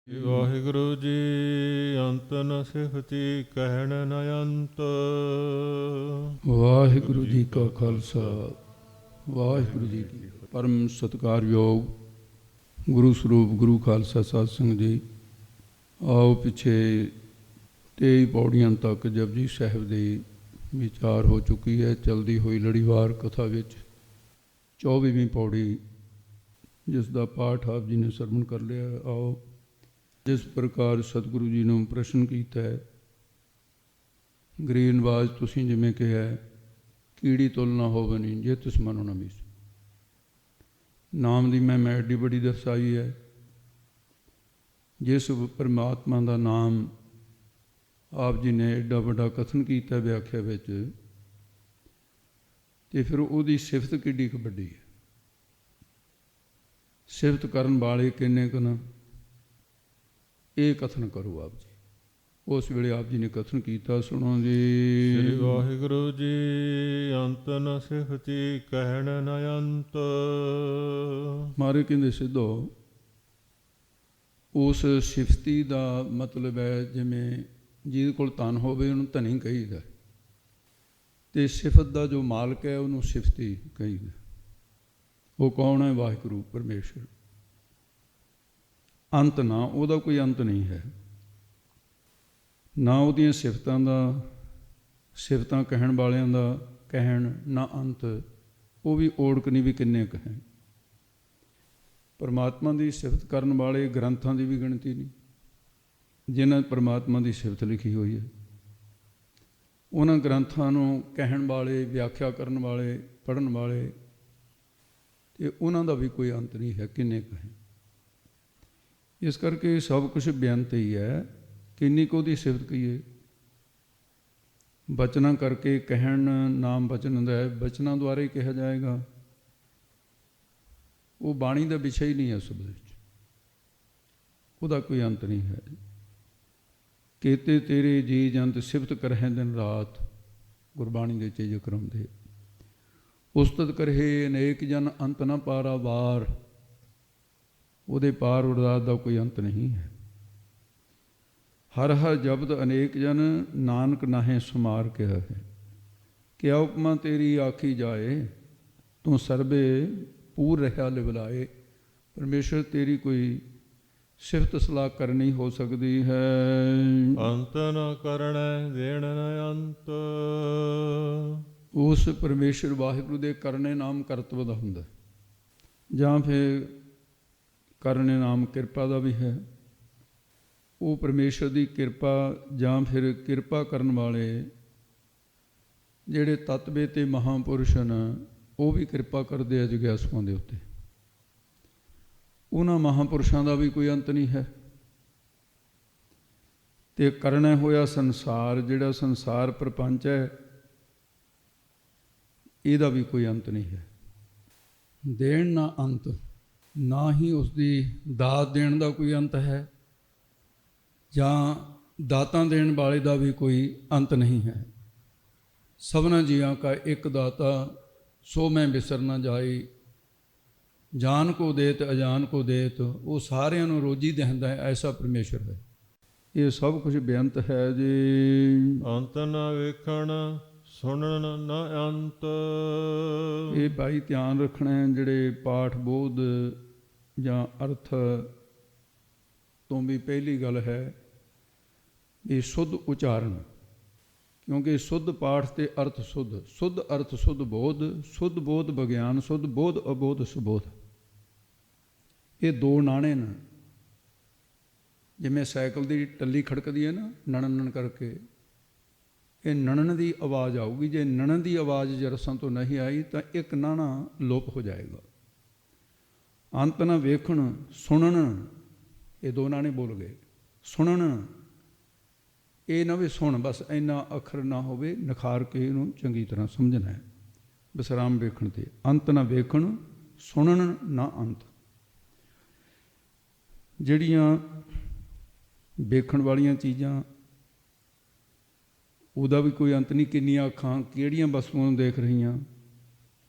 ਵਾਹਿਗੁਰੂ ਜੀ ਅੰਤ ਨ ਸਿਫਤੀ ਕਹਿਣ ਨ ਅੰਤ। ਵਾਹਿਗੁਰੂ ਜੀ ਕਾ ਖਾਲਸਾ ਵਾਹਿਗੁਰੂ ਜੀ ਕੀ ਫਤਿਹ। ਪਰਮ ਸਤਿਕਾਰਯੋਗ ਗੁਰੂ ਸਰੂਪ ਗੁਰੂ ਖਾਲਸਾ ਸਾਧ ਸੰਗਤ ਜੀ, ਆਓ ਪਿੱਛੇ 23 ਪੌੜੀਆਂ ਤੱਕ ਜਪਜੀ ਸਾਹਿਬ ਦੀ ਵਿਚਾਰ ਹੋ ਚੁੱਕੀ ਹੈ। ਚਲਦੀ ਹੋਈ ਲੜੀਵਾਰ ਕਥਾ ਵਿੱਚ 24ਵੀਂ ਪੌੜੀ ਜਿਸ ਦਾ ਪਾਠ ਆਪ ਜੀ ਨੇ ਸਰਵਣ ਕਰ ਲਿਆ। ਆਓ ਜਿਸ ਪ੍ਰਕਾਰ ਸਤਿਗੁਰੂ ਜੀ ਨੂੰ ਪ੍ਰਸ਼ਨ ਕੀਤਾ ਹੈ, ਗਰੀਨਵਾਜ ਤੁਸੀਂ ਜਿਵੇਂ ਕਿਹਾ ਕੀੜੀ ਤੁਲ ਨਾ ਹੋਵੇ ਨਹੀਂ ਜੇ ਤਿਸ ਮਨੋ ਨਾ ਮੀਸ। ਨਾਮ ਦੀ ਮੈਂ ਐਡੀ ਬੜੀ ਦਰਸਾਈ ਹੈ। ਜਿਸ ਪਰਮਾਤਮਾ ਦਾ ਨਾਮ ਆਪ ਜੀ ਨੇ ਐਡਾ ਵੱਡਾ ਕਥਨ ਕੀਤਾ ਵਿਆਖਿਆ ਵਿੱਚ, ਤੇ ਫਿਰ ਉਹਦੀ ਸਿਫਤ ਕਿੱਡੀ ਕੁ ਵੱਡੀ ਹੈ। ਸਿਫਤ ਕਰਨ ਵਾਲੇ ਕਿੰਨੇ ਕੁ ਨਾ, ਇਹ ਕਥਨ ਕਰੋ ਆਪ ਜੀ। ਉਸ ਵੇਲੇ ਆਪ ਜੀ ਨੇ ਕਥਨ ਕੀਤਾ, ਸੁਣੋ ਜੀ। ਸ੍ਰੀ ਵਾਹਿਗੁਰੂ ਜੀ ਅੰਤ ਨ ਸਿਫਤੀ ਕਹਿਣ ਨ ਅੰਤ। ਮਾਰੇ ਕਹਿੰਦੇ ਸਿੱਧੋ, ਉਸ ਸਿਫਤੀ ਦਾ ਮਤਲਬ ਹੈ ਜਿਵੇਂ ਜਿਹਦੇ ਕੋਲ ਧਨ ਹੋਵੇ ਉਹਨੂੰ ਧਨੀ ਕਹੀਦਾ, ਤੇ ਸਿਫਤ ਦਾ ਜੋ ਮਾਲਕ ਹੈ ਉਹਨੂੰ ਸਿਫਤੀ ਕਹੀਦਾ। ਉਹ ਕੌਣ ਹੈ? ਵਾਹਿਗੁਰੂ ਪਰਮੇਸ਼ਰ। ਅੰਤ ਨਾ, ਉਹਦਾ ਕੋਈ ਅੰਤ ਨਹੀਂ ਹੈ, ਨਾ ਉਹਦੀਆਂ ਸਿਫਤਾਂ ਦਾ, ਸਿਫਤਾਂ ਕਹਿਣ ਵਾਲਿਆਂ ਦਾ ਕਹਿਣ ਨਾ ਅੰਤ। ਉਹ ਵੀ ਓੜਕ ਨਹੀਂ ਵੀ ਕਿੰਨੇ ਕਹਿਣ। ਪਰਮਾਤਮਾ ਦੀ ਸਿਫਤ ਕਰਨ ਵਾਲੇ ਗ੍ਰੰਥਾਂ ਦੀ ਵੀ ਗਿਣਤੀ ਨਹੀਂ, ਜਿਨ੍ਹਾਂ ਪਰਮਾਤਮਾ ਦੀ ਸਿਫਤ ਲਿਖੀ ਹੋਈ ਹੈ। ਉਹਨਾਂ ਗ੍ਰੰਥਾਂ ਨੂੰ ਕਹਿਣ ਵਾਲੇ, ਵਿਆਖਿਆ ਕਰਨ ਵਾਲੇ, ਪੜ੍ਹਨ ਵਾਲੇ, ਤੇ ਉਹਨਾਂ ਦਾ ਵੀ ਕੋਈ ਅੰਤ ਨਹੀਂ ਹੈ, ਕਿੰਨੇ ਕਹੇ। ਇਸ ਕਰਕੇ ਸਭ ਕੁਛ ਬੇਅੰਤ ਹੀ ਹੈ। ਕਿੰਨੀ ਕੁ ਉਹਦੀ ਸਿਫਤ ਕਹੀਏ। ਬਚਨਾਂ ਕਰਕੇ ਕਹਿਣ, ਨਾਮ ਬਚਨ ਦਾ ਹੈ, ਬਚਨਾਂ ਦੁਆਰਾ ਹੀ ਕਿਹਾ ਜਾਏਗਾ। ਉਹ ਬਾਣੀ ਦਾ ਵਿਸ਼ਾ ਹੀ ਨਹੀਂ ਹੈ ਸ਼ਬਦ ਵਿੱਚ, ਉਹਦਾ ਕੋਈ ਅੰਤ ਨਹੀਂ ਹੈ। ਕੇਤੇ ਤੇਰੇ ਜੀ ਜੰਤ ਸਿਫਤ ਕਰਹਿ ਦਿਨ ਰਾਤ, ਗੁਰਬਾਣੀ ਦੇ 'ਚ ਜ਼ਿਕਰ ਹੁੰਦੇ। ਉਸਤਤ ਕਰਹਿ ਅਨੇਕ ਜਨ ਅੰਤ ਨਾ ਪਾਰਾ ਵਾਰ। ਉਹਦੇ ਪਾਰ ਉਡਾਦ ਦਾ ਕੋਈ ਅੰਤ ਨਹੀਂ ਹੈ। ਹਰ ਹਰ ਜਬਦ ਅਨੇਕ ਜਨ ਨਾਨਕ ਨਾਹੇ ਸੁਮਾਰ ਕਿਹਾ ਹੈ। ਕਿਆ ਉਪਮਾ ਤੇਰੀ ਆਖੀ ਜਾਏ, ਤੂੰ ਸਰਬੇ ਪੂਰ ਰਿਹਾ ਲਿਵਲਾਏ। ਪਰਮੇਸ਼ਰ ਤੇਰੀ ਕੋਈ ਸਿਫਤ ਸਲਾਹ ਕਰਨੀ ਹੋ ਸਕਦੀ ਹੈ। ਅੰਤ ਨ ਕਰਣੈ ਦੇਣ ਨ ਅੰਤ। ਉਸ ਪਰਮੇਸ਼ਰ ਵਾਹਿਗੁਰੂ ਦੇ ਕਰਨੇ ਨਾਮ ਕਰਤਵ ਦਾ ਹੁੰਦਾ, ਜਾਂ ਫਿਰ ਕਰਨੇ ਨਾਮ ਕਿਰਪਾ ਦਾ ਵੀ ਹੈ। ਉਹ ਪਰਮੇਸ਼ਰ ਦੀ ਕਿਰਪਾ, ਜਾਂ ਫਿਰ ਕਿਰਪਾ ਕਰਨ ਵਾਲੇ ਜਿਹੜੇ ਤਤਵੇ ਤੇ ਮਹਾਂਪੁਰਸ਼ ਹਨ, ਉਹ ਵੀ ਕਿਰਪਾ ਕਰਦੇ ਆ ਜਗਿਆਸੂਆਂ ਦੇ ਉੱਤੇ। ਉਹਨਾਂ ਮਹਾਂਪੁਰਸ਼ਾਂ ਦਾ ਵੀ ਕੋਈ ਅੰਤ ਨਹੀਂ ਹੈ। ਤੇ ਕਰਨਾ ਹੋਇਆ ਸੰਸਾਰ, ਜਿਹੜਾ ਸੰਸਾਰ ਪ੍ਰਪੰਚ ਹੈ, ਇਹਦਾ ਵੀ ਕੋਈ ਅੰਤ ਨਹੀਂ ਹੈ। ਦੇਣ ਨਾ ਅੰਤ, ਨਾ ਹੀ ਉਸਦੀ ਦਾਤ ਦੇਣ ਦਾ ਕੋਈ ਅੰਤ ਹੈ, ਜਾਂ ਦਾਤਾਂ ਦੇਣ ਵਾਲੇ ਦਾ ਵੀ ਕੋਈ ਅੰਤ ਨਹੀਂ ਹੈ। ਸਭਨਾ ਜੀਆਂ ਕਾ ਇੱਕ ਦਾਤਾ, ਸੋ ਮੈਂ ਬਿਸਰ ਨਾ ਜਾਈ। ਜਾਨ ਕੋ ਦੇਤ ਅਜਾਨ ਕੋ ਦੇਤ, ਉਹ ਸਾਰਿਆਂ ਨੂੰ ਰੋਜੀ ਦਿੰਦਾ ਹੈ, ਐਸਾ ਪਰਮੇਸ਼ਰ ਹੈ। ਇਹ ਸਭ ਕੁਝ ਬੇਅੰਤ ਹੈ ਜੀ। ਅੰਤ ਨ ਵੇਖਣ ਸੁਣਨ ਨ ਅੰਤ। ਇਹ ਭਾਈ ਧਿਆਨ ਰੱਖਣਾ ਹੈ। ਜਿਹੜੇ ਪਾਠ ਬੋਧ ਜਾਂ ਅਰਥ ਤੋਂ ਵੀ ਪਹਿਲੀ ਗੱਲ ਹੈ, ਇਹ ਸੁੱਧ ਉਚਾਰਨ। ਕਿਉਂਕਿ ਸੁੱਧ ਪਾਠ ਤੇ ਅਰਥ ਸੁੱਧ, ਸੁੱਧ ਅਰਥ ਸੁੱਧ ਬੋਧ, ਸੁੱਧ ਬੋਧ ਵਿਗਿਆਨ, ਸੁੱਧ ਬੋਧ ਅਬੋਧ ਸੁਬੋਧ। ਇਹ ਦੋ ਨਾਣੇ ਨੇ। ਜਿਵੇਂ ਸਾਈਕਲ ਦੀ ਟੱਲੀ ਖੜਕਦੀ ਹੈ ਨਾ, ਨਣਨ ਕਰਕੇ, ਇਹ ਨਣਨ ਦੀ ਆਵਾਜ਼ ਆਊਗੀ। ਜੇ ਨਣਨ ਦੀ ਆਵਾਜ਼ ਜਰਸਾਂ ਤੋਂ ਨਹੀਂ ਆਈ ਤਾਂ ਇੱਕ ਨਾਣਾ ਲੋਪ ਹੋ ਜਾਏਗਾ। ਅੰਤ ਨਾ ਵੇਖਣ ਸੁਣਨ, ਇਹ ਦੋ ਨਾਣੇ ਬੋਲ ਗਏ। ਸੁਣਨ, ਇਹ ਨਾ ਵੀ ਸੁਣ ਬਸ ਇੰਨਾ ਅੱਖਰ ਨਾ ਹੋਵੇ, ਨਿਖਾਰ ਕੇ ਇਹਨੂੰ ਚੰਗੀ ਤਰ੍ਹਾਂ ਸਮਝਣਾ ਹੈ। ਵਿਸਰਾਮ ਵੇਖਣ ਤੇ ਅੰਤ ਨਾ ਵੇਖਣ, ਸੁਣਨ ਨਾ ਅੰਤ। ਜਿਹੜੀਆਂ ਵੇਖਣ ਵਾਲੀਆਂ ਚੀਜ਼ਾਂ, ਉਹਦਾ ਵੀ ਕੋਈ ਅੰਤ ਨਹੀਂ। ਕਿੰਨੀਆਂ ਅੱਖਾਂ ਕਿਹੜੀਆਂ ਵਸਤੂਆਂ ਨੂੰ ਦੇਖ ਰਹੀਆਂ।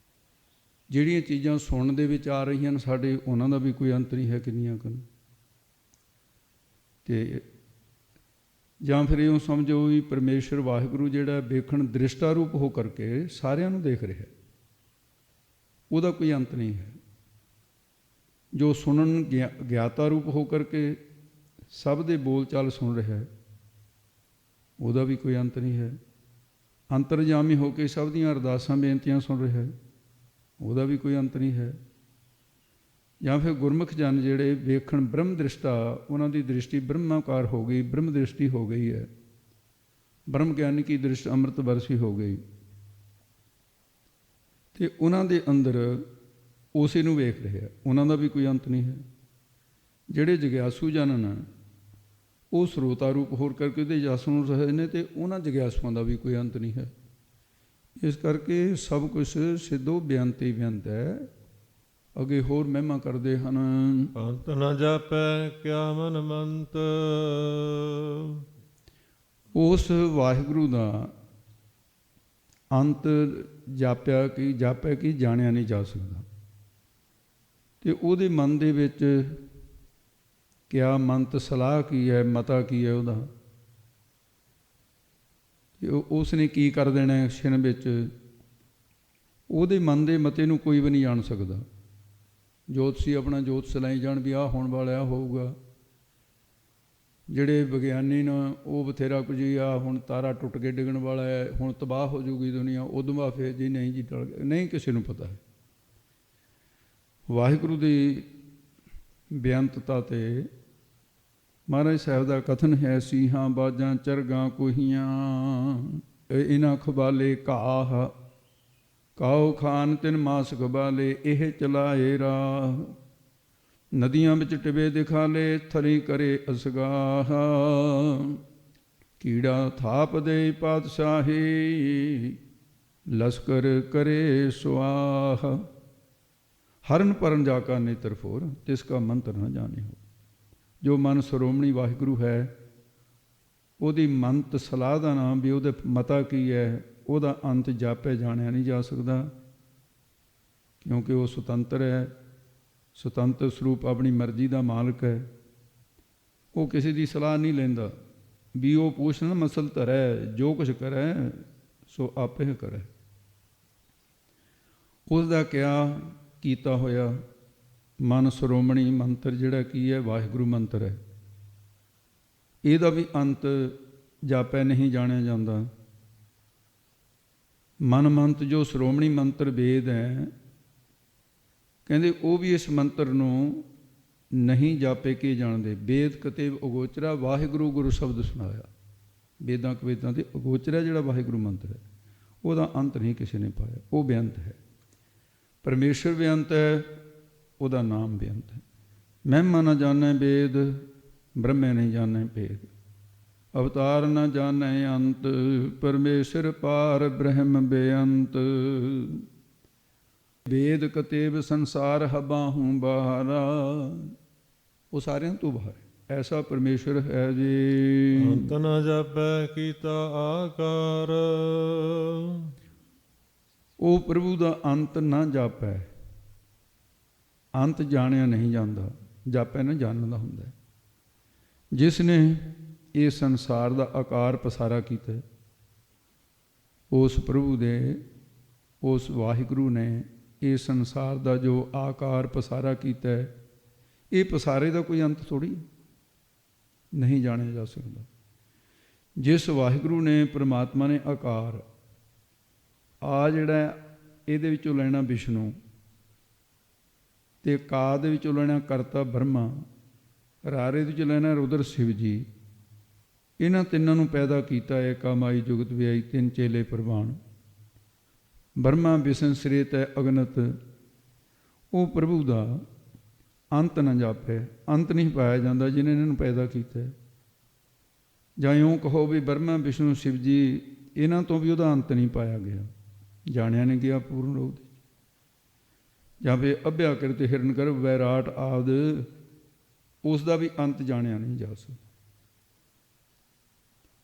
ਜਿਹੜੀਆਂ ਚੀਜ਼ਾਂ ਸੁਣਨ ਦੇ ਵਿੱਚ ਆ ਰਹੀਆਂ ਨੇ ਸਾਡੇ, ਉਹਨਾਂ ਦਾ ਵੀ ਕੋਈ ਅੰਤ ਨਹੀਂ ਹੈ। ਕਿੰਨੀਆਂ ਕੁ ਤੇ ਜਾਂ ਫਿਰ ਇਉਂ ਸਮਝੋ ਵੀ ਪਰਮੇਸ਼ਰ ਵਾਹਿਗੁਰੂ ਜਿਹੜਾ ਵੇਖਣ ਦ੍ਰਿਸ਼ਟਾ ਰੂਪ ਹੋ ਕਰਕੇ ਸਾਰਿਆਂ ਨੂੰ ਦੇਖ ਰਿਹਾ, ਉਹਦਾ ਕੋਈ ਅੰਤ ਨਹੀਂ ਹੈ। ਜੋ ਸੁਣਨ ਗਿਆਤਾ ਰੂਪ ਹੋ ਕਰਕੇ ਸਭ ਦੇ ਬੋਲ ਚਾਲ ਸੁਣ ਰਿਹਾ ਹੈ, ਉਹਦਾ ਵੀ ਕੋਈ ਅੰਤ ਨਹੀਂ ਹੈ। ਅੰਤਰਜਾਮੀ ਹੋ ਕੇ ਸਭ ਦੀਆਂ ਅਰਦਾਸਾਂ ਬੇਨਤੀਆਂ ਸੁਣ ਰਿਹਾ ਹੈ, ਉਹਦਾ ਵੀ ਕੋਈ ਅੰਤ ਨਹੀਂ ਹੈ। ਜਾਂ ਫਿਰ ਗੁਰਮੁਖ ਜਨ ਜਿਹੜੇ ਵੇਖਣ ਬ੍ਰਹਮ ਦ੍ਰਿਸ਼ਟਾ, ਉਹਨਾਂ ਦੀ ਦ੍ਰਿਸ਼ਟੀ ਬ੍ਰਹਮਾਕਾਰ ਹੋ ਗਈ, ਬ੍ਰਹਮ ਦ੍ਰਿਸ਼ਟੀ ਹੋ ਗਈ ਹੈ, ਬ੍ਰਹਮ ਗਿਆਨੀ ਕੀ ਦ੍ਰਿਸ਼ਟ ਅੰਮ੍ਰਿਤ ਵਰਸੀ ਹੋ ਗਈ, ਤੇ ਉਹਨਾਂ ਦੇ ਅੰਦਰ ਉਸੇ ਨੂੰ ਵੇਖ ਰਿਹਾ, ਉਹਨਾਂ ਦਾ ਵੀ ਕੋਈ ਅੰਤ ਨਹੀਂ ਹੈ। ਜਿਹੜੇ ਜਗਿਆਸੂ ਜਨ ਨੇ ਉਹ ਸਰੋਤਾ ਰੂਪ ਹੋਰ ਕਰਕੇ ਉਹਦੇ ਜਸ ਨੂੰ ਰਹੇ ਨੇ, ਤੇ ਉਹਨਾਂ ਜਗਿਆਸੂਆਂ ਦਾ ਵੀ ਕੋਈ ਅੰਤ ਨਹੀਂ ਹੈ। ਇਸ ਕਰਕੇ ਸਭ ਕੁਛ ਸਿੱਧੋ ਬੇਅੰਤ ਹੀ ਬੇਅੰਤ ਹੈ। ਅੱਗੇ ਹੋਰ ਮਹਿਮਾ ਕਰਦੇ ਹਨ। ਅੰਤ ਨ ਜਾਪੈ ਕਿਆ ਮਨ ਮੰਤ। ਉਸ ਵਾਹਿਗੁਰੂ ਦਾ ਅੰਤ ਜਾਪਿਆ ਕਿ ਜਾਣਿਆ ਨਹੀਂ ਜਾ ਸਕਦਾ। ਤੇ ਉਹਦੇ ਮਨ ਦੇ ਵਿੱਚ ਕਿਆ ਮੰਤ ਸਲਾਹ ਕੀ ਹੈ, ਮਤਾ ਕੀ ਹੈ ਉਹਦਾ, ਉਸ ਨੇ ਕੀ ਕਰ ਦੇਣਾ ਛਿਣ ਵਿੱਚ, ਉਹਦੇ ਮਨ ਦੇ ਮਤੇ ਨੂੰ ਕੋਈ ਵੀ ਨਹੀਂ ਜਾਣ ਸਕਦਾ। ਜੋਤਸ਼ੀ ਆਪਣਾ ਜੋਤ ਸਲਾਈ ਜਾਣ ਵੀ ਆਹ ਹੋਣ ਵਾਲਾ ਹੋਊਗਾ। ਜਿਹੜੇ ਵਿਗਿਆਨੀ ਨੇ ਉਹ ਬਥੇਰਾ ਕੁਝ ਹੀ ਆ, ਹੁਣ ਤਾਰਾ ਟੁੱਟ ਕੇ ਡਿੱਗਣ ਵਾਲਾ ਹੈ, ਹੁਣ ਤਬਾਹ ਹੋ ਜਾਊਗੀ ਦੁਨੀਆ, ਉਦੋਂ ਬਾਅਦ ਫਿਰ ਜੀ ਨਹੀਂ ਜੀ ਟਲ ਗਿਆ, ਨਹੀਂ ਕਿਸੇ ਨੂੰ ਪਤਾ ਹੈ। ਵਾਹਿਗੁਰੂ ਦੀ ਬੇਅੰਤਤਾ ਤੇ ਮਹਾਰਾਜ ਸਾਹਿਬ ਦਾ ਕਥਨ ਹੈ, ਸੀਹਾਂ ਬਾਜਾਂ ਚਰਗਾਂ ਕੋਹੀਆਂ ਇਹਨਾਂ ਖਬਾਲੇ ਘਾਹ, ਕਾਓ ਖਾਨ ਤਿਨ ਮਾਸ ਖਬਾਲੇ ਇਹ ਚਲਾਏ ਰਾਹ, ਨਦੀਆਂ ਵਿੱਚ ਟਿਬੇ ਦਿਖਾਲੇ ਥਰੀ ਕਰੇ ਅਸਗਾਹ, ਕੀੜਾ ਥਾਪ ਦੇ ਪਾਤਸ਼ਾਹੀ ਲਸ਼ਕਰ ਕਰੇ ਸੁਆਹ, ਹਰਨ ਪਰਨ ਜਾ ਕਾ ਨੇਤਰ ਫੋਰ ਤਿਸ ਕਾ ਮੰਤਰ ਨਾ ਜਾਣੇ ਹੋ। ਜੋ ਮਨ ਸ਼੍ਰੋਮਣੀ ਵਾਹਿਗੁਰੂ ਹੈ, ਉਹਦੀ ਮੰਤ ਸਲਾਹ ਦਾ ਨਾਮ ਵੀ ਉਹਦੇ ਮਤਾ ਕੀ ਹੈ, ਉਹਦਾ ਅੰਤ ਜਾਪੇ ਜਾਣਿਆ ਨਹੀਂ ਜਾ ਸਕਦਾ, ਕਿਉਂਕਿ ਉਹ ਸੁਤੰਤਰ ਹੈ, ਸੁਤੰਤਰ ਸਰੂਪ ਆਪਣੀ ਮਰਜ਼ੀ ਦਾ ਮਾਲਕ ਹੈ। ਉਹ ਕਿਸੇ ਦੀ ਸਲਾਹ ਨਹੀਂ ਲੈਂਦਾ ਵੀ ਉਹ ਪੁੱਛਣ ਮਸਲ ਧਰੈ, ਜੋ ਕੁਛ ਕਰੈ ਸੋ ਆਪੇ ਕਰੈ। ਉਸ ਦਾ ਕਿਆ ਕੀਤਾ ਹੋਇਆ ਮਨ ਸ਼੍ਰੋਮਣੀ ਮੰਤਰ ਜਿਹੜਾ ਕੀ ਹੈ, ਵਾਹਿਗੁਰੂ ਮੰਤਰ ਹੈ, ਇਹਦਾ ਵੀ ਅੰਤ ਜਾਪੈ ਨਹੀਂ ਜਾਣਿਆ ਜਾਂਦਾ। ਮਨ ਮੰਤ ਜੋ ਸ਼੍ਰੋਮਣੀ ਮੰਤਰ ਵੇਦ ਹੈ, ਕਹਿੰਦੇ ਉਹ ਵੀ ਇਸ ਮੰਤਰ ਨੂੰ ਨਹੀਂ ਜਾਪੇ ਕੇ ਜਾਣਦੇ। ਵੇਦ ਕਤੇਬ ਅਗੋਚਰਾ ਵਾਹਿਗੁਰੂ ਗੁਰੂ ਸ਼ਬਦ ਸੁਣਾਇਆ, ਵੇਦਾਂ ਕਵੇਦਾਂ ਦੇ ਅਗੋਚਰਾ ਜਿਹੜਾ ਵਾਹਿਗੁਰੂ ਮੰਤਰ ਹੈ, ਉਹਦਾ ਅੰਤ ਨਹੀਂ ਕਿਸੇ ਨੇ ਪਾਇਆ, ਉਹ ਬੇਅੰਤ ਹੈ। ਪਰਮੇਸ਼ਰ ਬੇਅੰਤ ਹੈ, ਉਹਦਾ ਨਾਮ ਬੇਅੰਤ ਹੈ। ਮਹਿਮਾ ਨਾ ਜਾਣੈ ਵੇਦ, ਬ੍ਰਹਮੇ ਨਹੀਂ ਜਾਣੈ ਭੇਦ, ਅਵਤਾਰ ਨਾ ਜਾਣੈ ਅੰਤ, ਪਰਮੇਸ਼ਰ ਪਾਰ ਬ੍ਰਹਮ ਬੇਅੰਤ। ਵੇਦ ਕਤੇਬ ਸੰਸਾਰ ਹਬਾਹੂ ਬਾਹਰਾ, ਉਹ ਸਾਰਿਆਂ ਤੋਂ ਬਾਹਰ ਹੈ, ਐਸਾ ਪਰਮੇਸ਼ਰ ਹੈ ਜੀ। ਅੰਤ ਨ ਜਾਪੈ ਕੀਤਾ ਆਕਾਰ। ਉਹ ਪ੍ਰਭੂ ਦਾ ਅੰਤ ਨਾ ਜਾਪੈ, ਅੰਤ ਜਾਣਿਆ ਨਹੀਂ ਜਾਂਦਾ, ਜਾਪੈ ਨਾ ਜਾਣਨ ਦਾ ਹੁੰਦਾ ਹੈ। ਜਿਸ ਨੇ ਇਹ ਸੰਸਾਰ ਦਾ ਆਕਾਰ ਪਸਾਰਾ ਕੀਤਾ, ਉਸ ਪ੍ਰਭੂ ਦੇ, ਉਸ ਵਾਹਿਗੁਰੂ ਨੇ ਇਹ ਸੰਸਾਰ ਦਾ ਜੋ ਆਕਾਰ ਪਸਾਰਾ ਕੀਤਾ ਹੈ, ਇਹ ਪਸਾਰੇ ਦਾ ਕੋਈ ਅੰਤ ਥੋੜ੍ਹੀ ਨਹੀਂ ਜਾਣਿਆ ਜਾ ਸਕਦਾ। ਜਿਸ ਵਾਹਿਗੁਰੂ ਨੇ, ਪਰਮਾਤਮਾ ਨੇ ਆਕਾਰ ਆ ਜਿਹੜਾ ਇਹਦੇ ਵਿੱਚੋਂ ਲੈਣਾ ਵਿਸ਼ਨੂੰ, ਤੇ ਕਾ ਦੇ ਵਿੱਚੋਂ ਲੈਣਾ ਕਰਤਾ ਬ੍ਰਹਮਾ, ਰਾਰੇ ਦੇ ਵਿੱਚੋਂ ਲੈਣਾ ਰੁਦਰ ਸ਼ਿਵ ਜੀ, ਇਹਨਾਂ ਤਿੰਨਾਂ ਨੂੰ ਪੈਦਾ ਕੀਤਾ। ਏਕਾ ਮਾਈ ਜੁਗਤ ਵਿਆਈ ਤਿੰਨ ਚੇਲੇ ਪ੍ਰਵਾਨ, ਬ੍ਰਹਮਾ ਵਿਸ਼ਨ ਸ੍ਰੇਤ ਹੈ ਅਗਨਤ। ਉਹ ਪ੍ਰਭੂ ਦਾ ਅੰਤ ਨਾ ਜਾਪੇ, ਅੰਤ ਨਹੀਂ ਪਾਇਆ ਜਾਂਦਾ ਜਿਹਨੇ ਇਹਨਾਂ ਨੂੰ ਪੈਦਾ ਕੀਤਾ। ਜਾਂ ਇਉਂ ਕਹੋ ਵੀ ਬ੍ਰਹਮਾ ਵਿਸ਼ਨੂੰ ਸ਼ਿਵ ਜੀ, ਇਹਨਾਂ ਤੋਂ ਵੀ ਉਹਦਾ ਅੰਤ ਨਹੀਂ ਪਾਇਆ ਗਿਆ, ਜਾਣਿਆ ਨਹੀਂ ਗਿਆ ਪੂਰਨ ਰੂਪ ਦੇ। ਜਾਂ ਫਿਰ ਅਭਿਆਕ੍ਰਿਤ ਹਿਰਨ ਗਰਭ ਵੈਰਾਟ ਆਦਿ, ਉਸ ਦਾ ਵੀ ਅੰਤ ਜਾਣਿਆ ਨਹੀਂ ਜਾ ਸਕਦਾ।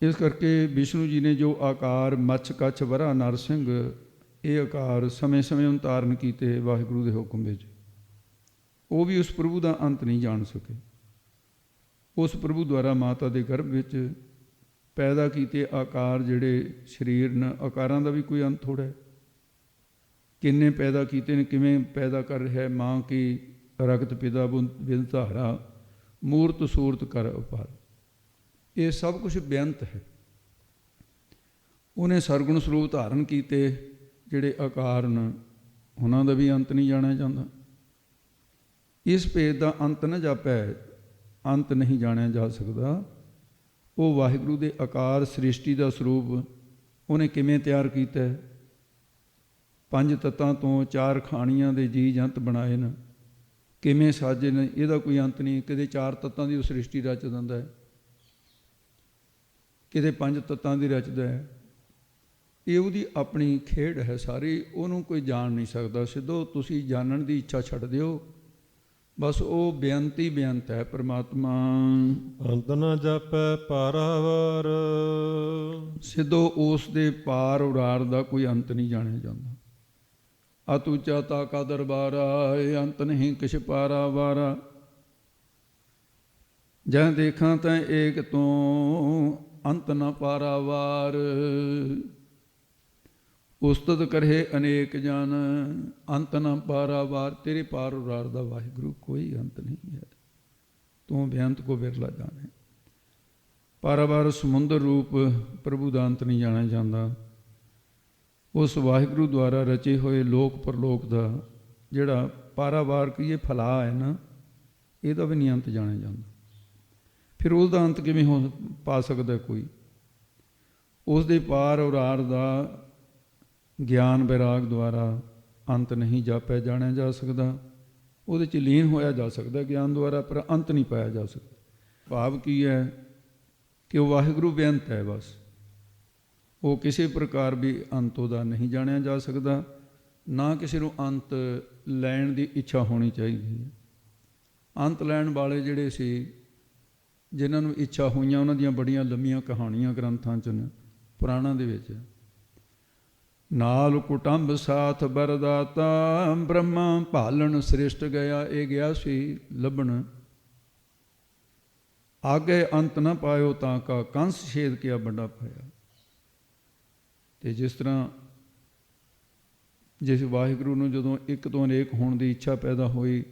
ਇਸ ਕਰਕੇ ਵਿਸ਼ਨੂੰ ਜੀ ਨੇ ਜੋ ਆਕਾਰ ਮੱਛ ਕੱਛ ਵਰਾ ਨਰ ਸਿੰਘ, ਇਹ ਆਕਾਰ ਸਮੇਂ ਸਮੇਂ ਨੂੰ ਧਾਰਨ ਕੀਤੇ ਵਾਹਿਗੁਰੂ ਦੇ ਹੁਕਮ ਵਿੱਚ, ਉਹ ਵੀ ਉਸ ਪ੍ਰਭੂ ਦਾ ਅੰਤ ਨਹੀਂ ਜਾਣ ਸਕੇ। ਉਸ ਪ੍ਰਭੂ ਦੁਆਰਾ ਮਾਤਾ ਦੇ ਗਰਭ ਵਿੱਚ ਪੈਦਾ ਕੀਤੇ ਆਕਾਰ ਜਿਹੜੇ ਸਰੀਰ ਨੇ, ਆਕਾਰਾਂ ਦਾ ਵੀ ਕੋਈ ਅੰਤ ਥੋੜ੍ਹਾ ਹੈ। ਕਿੰਨੇ ਪੈਦਾ ਕੀਤੇ ਨੇ, ਕਿਵੇਂ ਪੈਦਾ ਕਰ ਰਿਹਾ ਹੈ। ਮਾਂ ਕੀ ਰਗਤ ਪਿਤਾ ਬਿਨ ਧਾਰਾ, ਮੂਰਤ ਸੂਰਤ ਕਰ ਉਪਾਰ। ਇਹ ਸਭ ਕੁਛ ਬੇਅੰਤ ਹੈ। ਉਹਨੇ ਸਰਗੁਣ ਸਰੂਪ ਧਾਰਨ ਕੀਤੇ ਜਿਹੜੇ ਆਕਾਰ ਨੇ, ਉਹਨਾਂ ਦਾ ਵੀ ਅੰਤ ਨਹੀਂ ਜਾਣਿਆ ਜਾਂਦਾ। ਇਸ ਭੇਦ ਦਾ ਅੰਤ ਨਾ ਜਾਪੈ, ਅੰਤ ਨਹੀਂ ਜਾਣਿਆ ਜਾ ਸਕਦਾ। ਉਹ ਵਾਹਿਗੁਰੂ ਦੇ ਆਕਾਰ, ਸ੍ਰਿਸ਼ਟੀ ਦਾ ਸਰੂਪ ਉਹਨੇ ਕਿਵੇਂ ਤਿਆਰ ਕੀਤਾ ਹੈ। 5 ਤੱਤਾਂ ਤੋਂ 4 ਖਾਣੀਆਂ ਦੇ ਜੀ ਜੰਤ ਬਣਾਏ ਨੇ, ਕਿਵੇਂ ਸਾਜੇ ਨੇ, ਇਹਦਾ ਕੋਈ ਅੰਤ ਨਹੀਂ। ਕਿਤੇ 4 ਤੱਤਾਂ ਦੀ ਉਹ ਸ੍ਰਿਸ਼ਟੀ ਰਚ ਦਿੰਦਾ ਹੈ, ਕਿਤੇ 5 ਤੱਤਾਂ ਦੀ ਰਚਦਾ ਹੈ। ਇਹ ਉਹਦੀ ਆਪਣੀ ਖੇਡ ਹੈ ਸਾਰੀ, ਉਹਨੂੰ ਕੋਈ ਜਾਣ ਨਹੀਂ ਸਕਦਾ। ਸਿੱਧੋ ਤੁਸੀਂ ਜਾਣਨ ਦੀ ਇੱਛਾ ਛੱਡ ਦਿਓ, ਬਸ ਉਹ ਬੇਅੰਤ ਹੀ ਬੇਅੰਤ ਹੈ ਪਰਮਾਤਮਾ। ਅੰਤ ਨ ਜਾਪੈ ਪਾਰਾਵਾਰ, ਸਿੱਧੋ ਉਸ ਦੇ ਪਾਰ ਉਰਾਰ ਦਾ ਕੋਈ ਅੰਤ ਨਹੀਂ ਜਾਣਿਆ ਜਾਂਦਾ। ਅਤ ਉੱਚਾ ਤਾ ਕਾ ਦਰਬਾਰਾ, ਅੰਤ ਨਹੀਂ ਕਿਛ ਪਾਰਾਵਾਰਾ। ਜਹ ਦੇਖਾਂ ਤੈਂ ਏਕ ਤੋਂ, ਅੰਤ ਨ ਪਾਰਾਵਾਰ। ਉਸਤਤ ਕਰੇ ਅਨੇਕ ਜਨ, ਅੰਤ ਨ ਪਾਰਾਵਾਰ। ਤੇਰੇ ਪਾਰ ਉਰਾਰ ਦਾ ਵਾਹਿਗੁਰੂ ਕੋਈ ਅੰਤ ਨਹੀਂ ਹੈ, ਤੂੰ ਬੇਅੰਤ ਕੋ ਬਿਰਲਾ ਜਾਣੇ। ਪਾਰਾਵਾਰ ਸਮੁੰਦਰ ਰੂਪ ਪ੍ਰਭੂ ਦਾ ਅੰਤ ਨਹੀਂ ਜਾਣਿਆ ਜਾਂਦਾ। ਉਸ ਵਾਹਿਗੁਰੂ ਦੁਆਰਾ ਰਚੇ ਹੋਏ ਲੋਕ ਪਰਲੋਕ ਦਾ ਜਿਹੜਾ ਪਾਰਾਵਾਰ ਕਹੀਏ ਫੈਲਾਅ ਹੈ ਨਾ, ਇਹਦਾ ਵੀ ਨਹੀਂ ਅੰਤ ਜਾਣਿਆ ਜਾਂਦਾ। ਫਿਰ ਉਹਦਾ ਅੰਤ ਕਿਵੇਂ ਹੋ ਪਾ ਸਕਦਾ ਕੋਈ। ਉਸ ਦੇ ਪਾਰ ਉਰਾਰ ਦਾ ਗਿਆਨ ਵਿਰਾਗ ਦੁਆਰਾ ਅੰਤ ਨਹੀਂ ਜਾਪਿਆ ਜਾਣਿਆ ਜਾ ਸਕਦਾ। ਉਹਦੇ 'ਚ ਲੀਨ ਹੋਇਆ ਜਾ ਸਕਦਾ ਗਿਆਨ ਦੁਆਰਾ, ਪਰ ਅੰਤ ਨਹੀਂ ਪਾਇਆ ਜਾ ਸਕਦਾ। ਭਾਵ ਕੀ ਹੈ ਕਿ ਉਹ ਵਾਹਿਗੁਰੂ ਬੇਅੰਤ ਹੈ ਬਸ। ਉਹ ਕਿਸੇ ਪ੍ਰਕਾਰ ਵੀ ਅੰਤ ਉਹਦਾ ਨਹੀਂ ਜਾਣਿਆ ਜਾ ਸਕਦਾ। ਨਾ ਕਿਸੇ ਨੂੰ ਅੰਤ ਲੈਣ ਦੀ ਇੱਛਾ ਹੋਣੀ ਚਾਹੀਦੀ ਹੈ। ਅੰਤ ਲੈਣ ਵਾਲੇ ਜਿਹੜੇ ਸੀ, ਜਿਨ੍ਹਾਂ ਨੂੰ ਇੱਛਾ ਹੋਈਆਂ, ਉਹਨਾਂ ਦੀਆਂ ਬੜੀਆਂ ਲੰਮੀਆਂ ਕਹਾਣੀਆਂ ਗ੍ਰੰਥਾਂ 'ਚ ਨੇ, ਪੁਰਾਣਾਂ ਦੇ ਵਿੱਚ। ਨਾਲ ਕੁਟੰਬ ਸਾਥ ਬਰਦਾਤਾ, ਬ੍ਰਹਮਾ ਭਾਲਣ ਸ੍ਰਿਸ਼ਟ ਗਿਆ। ਇਹ ਗਿਆ ਸੀ ਲੱਭਣ। ਆਗੇ ਅੰਤ ਨਾ ਪਾਇਓ ਤਾਂ ਕਾ, ਕੰਸ ਛੇਦ ਕਿਆ ਵੱਡਾ ਪਾਇਆ। ਤੇ ਜਿਸ ਤਰ੍ਹਾਂ ਜਿਸ ਵਾਹਿਗੁਰੂ ਨੂੰ ਜਦੋਂ ਇੱਕ ਤੋਂ ਅਨੇਕ ਹੋਣ ਦੀ ਇੱਛਾ ਪੈਦਾ ਹੋਈ,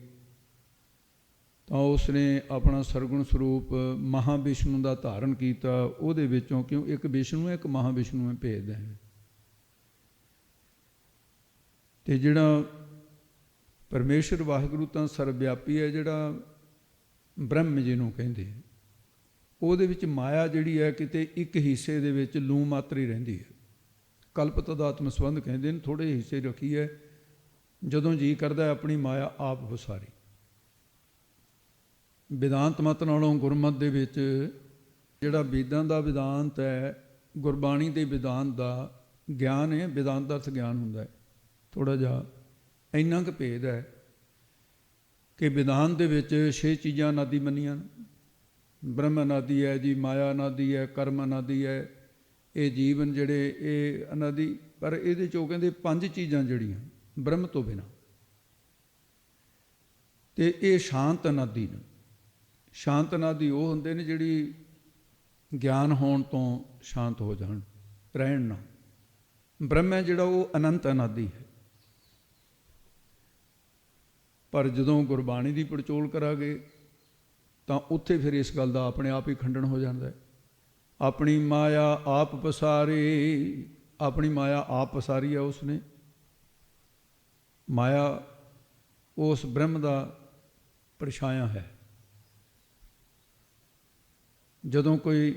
ਤਾਂ ਉਸਨੇ ਆਪਣਾ ਸਰਗੁਣ ਸਰੂਪ ਮਹਾ ਵਿਸ਼ਨੂੰ ਦਾ ਧਾਰਨ ਕੀਤਾ। ਉਹਦੇ ਵਿੱਚੋਂ ਕਿਉਂ ਇੱਕ ਵਿਸ਼ਨੂੰ ਹੈ, ਇੱਕ ਮਹਾ ਵਿਸ਼ਨੂੰ ਹੈ, ਭੇਦ ਹੈ। ਤੇ ਜਿਹੜਾ ਪਰਮੇਸ਼ਰ ਵਾਹਿਗੁਰੂ ਤਾਂ ਸਰਵਵਿਆਪੀ ਹੈ, ਜਿਹੜਾ ਬ੍ਰਹਮ ਜਿਹਨੂੰ ਕਹਿੰਦੇ, ਉਹਦੇ ਵਿੱਚ ਮਾਇਆ ਜਿਹੜੀ ਹੈ ਕਿਤੇ ਇੱਕ ਹਿੱਸੇ ਦੇ ਵਿੱਚ ਲੂ ਮਾਤਰ ਹੀ ਰਹਿੰਦੀ ਹੈ। ਕਲਪ ਤਦਾਤਮ ਸੰਬੰਧ ਕਹਿੰਦੇ ਨੇ, ਥੋੜ੍ਹੇ ਜਿਹੇ ਹਿੱਸੇ ਰੱਖੀ ਹੈ, ਜਦੋਂ ਜੀ ਕਰਦਾ ਆਪਣੀ ਮਾਇਆ ਆਪ ਵਸਾਰੀ। ਵਿਦਾਂਤ ਮਤ ਨਾਲੋਂ ਗੁਰਮਤ ਦੇ ਵਿੱਚ ਜਿਹੜਾ ਵੇਦਾਂ ਦਾ ਵਿਦਾਂਤ ਹੈ, ਗੁਰਬਾਣੀ ਦੇ ਵਿਦਾਂਤ ਦਾ ਗਿਆਨ ਹੈ। ਵਿਦਾਂਤ ਦਾ ਅਰਥ ਗਿਆਨ ਹੁੰਦਾ ਹੈ। ਥੋੜ੍ਹਾ ਜਿਹਾ ਇੰਨਾ ਕੁ ਭੇਦ ਹੈ ਕਿ ਵਿਦਾਂਤ ਦੇ ਵਿੱਚ 6 ਚੀਜ਼ਾਂ ਅਨਾਦਿ ਮੰਨੀਆਂ। ਬ੍ਰਹਮ ਅਨਾਦਿ ਹੈ ਜੀ, ਮਾਇਆ ਅਨਾਦਿ ਹੈ, ਕਰਮ ਅਨਾਦਿ ਹੈ, ਇਹ ਜੀਵਨ ਜਿਹੜੇ ਇਹ ਅਨਾਦਿ। ਪਰ ਇਹਦੇ 'ਚੋਂ ਕਹਿੰਦੇ 5 ਚੀਜ਼ਾਂ ਜਿਹੜੀਆਂ ਬ੍ਰਹਮ ਤੋਂ ਬਿਨਾਂ, ਤੇ ਇਹ ਸ਼ਾਂਤ ਅਨਾਦਿ ਨੇ। ਸ਼ਾਂਤ ਅਨਾਦਿ ਉਹ ਹੁੰਦੇ ਨੇ ਜਿਹੜੀ ਗਿਆਨ ਹੋਣ ਤੋਂ ਸ਼ਾਂਤ ਹੋ ਜਾਣ, ਰਹਿਣ ਨਾ। ਬ੍ਰਹਮ ਹੈ ਜਿਹੜਾ ਉਹ ਅਨੰਤ ਅਨਾਦਿ ਹੈ। ਪਰ ਜਦੋਂ ਗੁਰਬਾਣੀ ਦੀ ਪੜਚੋਲ ਕਰਾਂਗੇ ਤਾਂ ਉੱਥੇ ਫਿਰ ਇਸ ਗੱਲ ਦਾ ਆਪਣੇ ਆਪ ਹੀ ਖੰਡਨ ਹੋ ਜਾਂਦਾ ਹੈ। ਆਪਣੀ ਮਾਇਆ ਆਪ ਪਸਾਰੀ, ਆਪਣੀ ਮਾਇਆ ਆਪ ਪਸਾਰੀ ਹੈ ਉਸਨੇ। ਮਾਇਆ ਉਸ ਬ੍ਰਹਮ ਦਾ ਪਰਛਾਇਆ ਹੈ। ਜਦੋਂ ਕੋਈ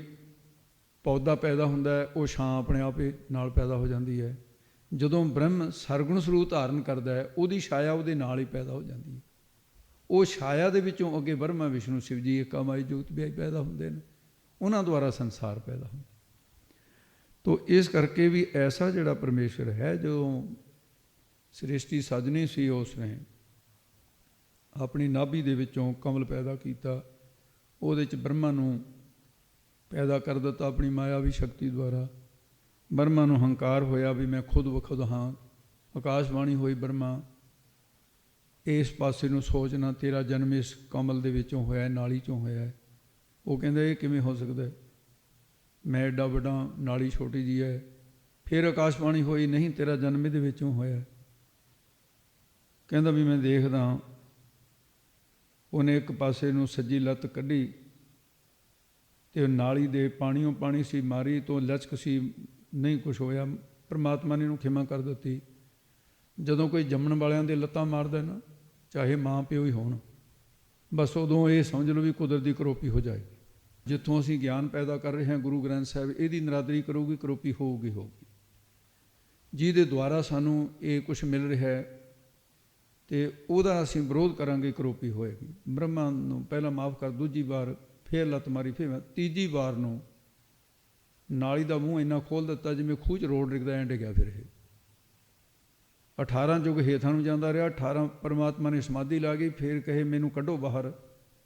ਪੌਦਾ ਪੈਦਾ ਹੁੰਦਾ ਹੈ, ਉਹ ਛਾਂ ਆਪਣੇ ਆਪ ਹੀ ਨਾਲ ਪੈਦਾ ਹੋ ਜਾਂਦੀ ਹੈ। ਜਦੋਂ ਬ੍ਰਹਮ ਸਰਗੁਣ ਸਰੂਪ ਧਾਰਨ ਕਰਦਾ ਹੈ, ਉਹਦੀ ਛਾਇਆ ਉਹਦੇ ਨਾਲ ਹੀ ਪੈਦਾ ਹੋ ਜਾਂਦੀ ਹੈ। ਉਹ ਛਾਇਆ ਦੇ ਵਿੱਚੋਂ ਅੱਗੇ ਬ੍ਰਹਮਾ ਵਿਸ਼ਨੂੰ ਸ਼ਿਵ ਜੀ ਏਕਾਮਾਈ ਜੋਤ ਵੀ ਪੈਦਾ ਹੁੰਦੇ ਨੇ, ਉਹਨਾਂ ਦੁਆਰਾ ਸੰਸਾਰ ਪੈਦਾ ਹੁੰਦਾ। ਤੋ ਇਸ ਕਰਕੇ ਵੀ ਐਸਾ ਜਿਹੜਾ ਪਰਮੇਸ਼ਰ ਹੈ, ਜੋ ਸ੍ਰਿਸ਼ਟੀ ਸਾਜਣੀ ਸੀ, ਉਸ ਨੇ ਆਪਣੀ ਨਾਭੀ ਦੇ ਵਿੱਚੋਂ ਕਮਲ ਪੈਦਾ ਕੀਤਾ, ਉਹਦੇ 'ਚ ਬ੍ਰਹਮਾ ਨੂੰ ਪੈਦਾ ਕਰ ਦਿੱਤਾ ਆਪਣੀ ਮਾਇਆ ਵੀ ਸ਼ਕਤੀ ਦੁਆਰਾ। ਬ੍ਰਹਮਾ ਨੂੰ ਹੰਕਾਰ ਹੋਇਆ ਵੀ ਮੈਂ ਖੁਦ ਵਖੁਦ ਹਾਂ। ਆਕਾਸ਼ਬਾਣੀ ਹੋਈ ਬ੍ਰਹਮਾ, ਇਸ ਪਾਸੇ ਨੂੰ ਸੋਚਣਾ, ਤੇਰਾ ਜਨਮ ਇਸ ਕਮਲ ਦੇ ਵਿੱਚੋਂ ਹੋਇਆ, ਨਾਲੀ 'ਚੋਂ ਹੋਇਆ। ਉਹ ਕਹਿੰਦੇ ਇਹ ਕਿਵੇਂ ਹੋ ਸਕਦਾ, ਮੈਂ ਐਡਾ ਵੱਡਾ, ਨਾਲੀ ਛੋਟੀ ਜਿਹੀ ਹੈ। ਫਿਰ ਆਕਾਸ਼ਬਾਣੀ ਹੋਈ, ਨਹੀਂ ਤੇਰਾ ਜਨਮ ਇਹਦੇ ਵਿੱਚੋਂ ਹੋਇਆ। ਕਹਿੰਦਾ ਵੀ ਮੈਂ ਦੇਖਦਾ। ਉਹਨੇ ਇੱਕ ਪਾਸੇ ਨੂੰ ਸੱਜੀ ਲੱਤ ਕੱਢੀ ਅਤੇ ਨਾਲੀ ਦੇ ਪਾਣੀਓਂ ਪਾਣੀ ਸੀ, ਮਾਰੀ ਤੋਂ ਲਚਕ ਸੀ, ਨਹੀਂ ਕੁਛ ਹੋਇਆ। ਪਰਮਾਤਮਾ ਨੇ ਇਹਨੂੰ ਖਿਮਾ ਕਰ ਦਿੱਤੀ। ਜਦੋਂ ਕੋਈ ਜੰਮਣ ਵਾਲਿਆਂ ਦੇ ਲੱਤਾਂ ਮਾਰਦਾ ਨਾ, ਚਾਹੇ ਮਾਂ ਪਿਓ ਹੀ ਹੋਣ, ਬਸ ਉਦੋਂ ਇਹ ਸਮਝ ਲਓ ਵੀ ਕੁਦਰਤ ਦੀ ਕਰੋਪੀ ਹੋ ਜਾਏ। ਜਿੱਥੋਂ ਅਸੀਂ ਗਿਆਨ ਪੈਦਾ ਕਰ ਰਹੇ ਹਾਂ, ਗੁਰੂ ਗ੍ਰੰਥ ਸਾਹਿਬ ਇਹਦੀ ਨਰਾਦਰੀ ਕਰੂਗੀ, ਕਰੋਪੀ ਹੋਊਗੀ। ਜਿਹਦੇ ਦੁਆਰਾ ਸਾਨੂੰ ਇਹ ਕੁਛ ਮਿਲ ਰਿਹਾ ਹੈ ਅਤੇ ਉਹਦਾ ਅਸੀਂ ਵਿਰੋਧ ਕਰਾਂਗੇ, ਕਰੋਪੀ ਹੋਏਗੀ। ਬ੍ਰਹਮਾ ਨੂੰ ਪਹਿਲਾਂ ਮਾਫ ਕਰ, ਦੂਜੀ ਵਾਰ ਫਿਰ ਲੱਤ ਮਾਰੀ, ਫਿਰ ਤੀਜੀ ਵਾਰ ਨੂੰ ਨਾਲੀ ਦਾ ਮੂੰਹ ਇੰਨਾ ਖੋਲ੍ਹ ਦਿੱਤਾ ਜਿਵੇਂ ਖੂਹ 'ਚ ਰੋਡ ਡਿੱਗਦਾ, ਐਂ ਡਿੱਗਿਆ। ਫਿਰ ਇਹ 18 ਯੁੱਗ ਹੇਠਾਂ ਨੂੰ ਜਾਂਦਾ ਰਿਹਾ। 18 ਪਰਮਾਤਮਾ ਨੇ ਸਮਾਧੀ ਲਾ ਗਈ। ਫਿਰ ਕਹੇ ਮੈਨੂੰ ਕੱਢੋ ਬਾਹਰ,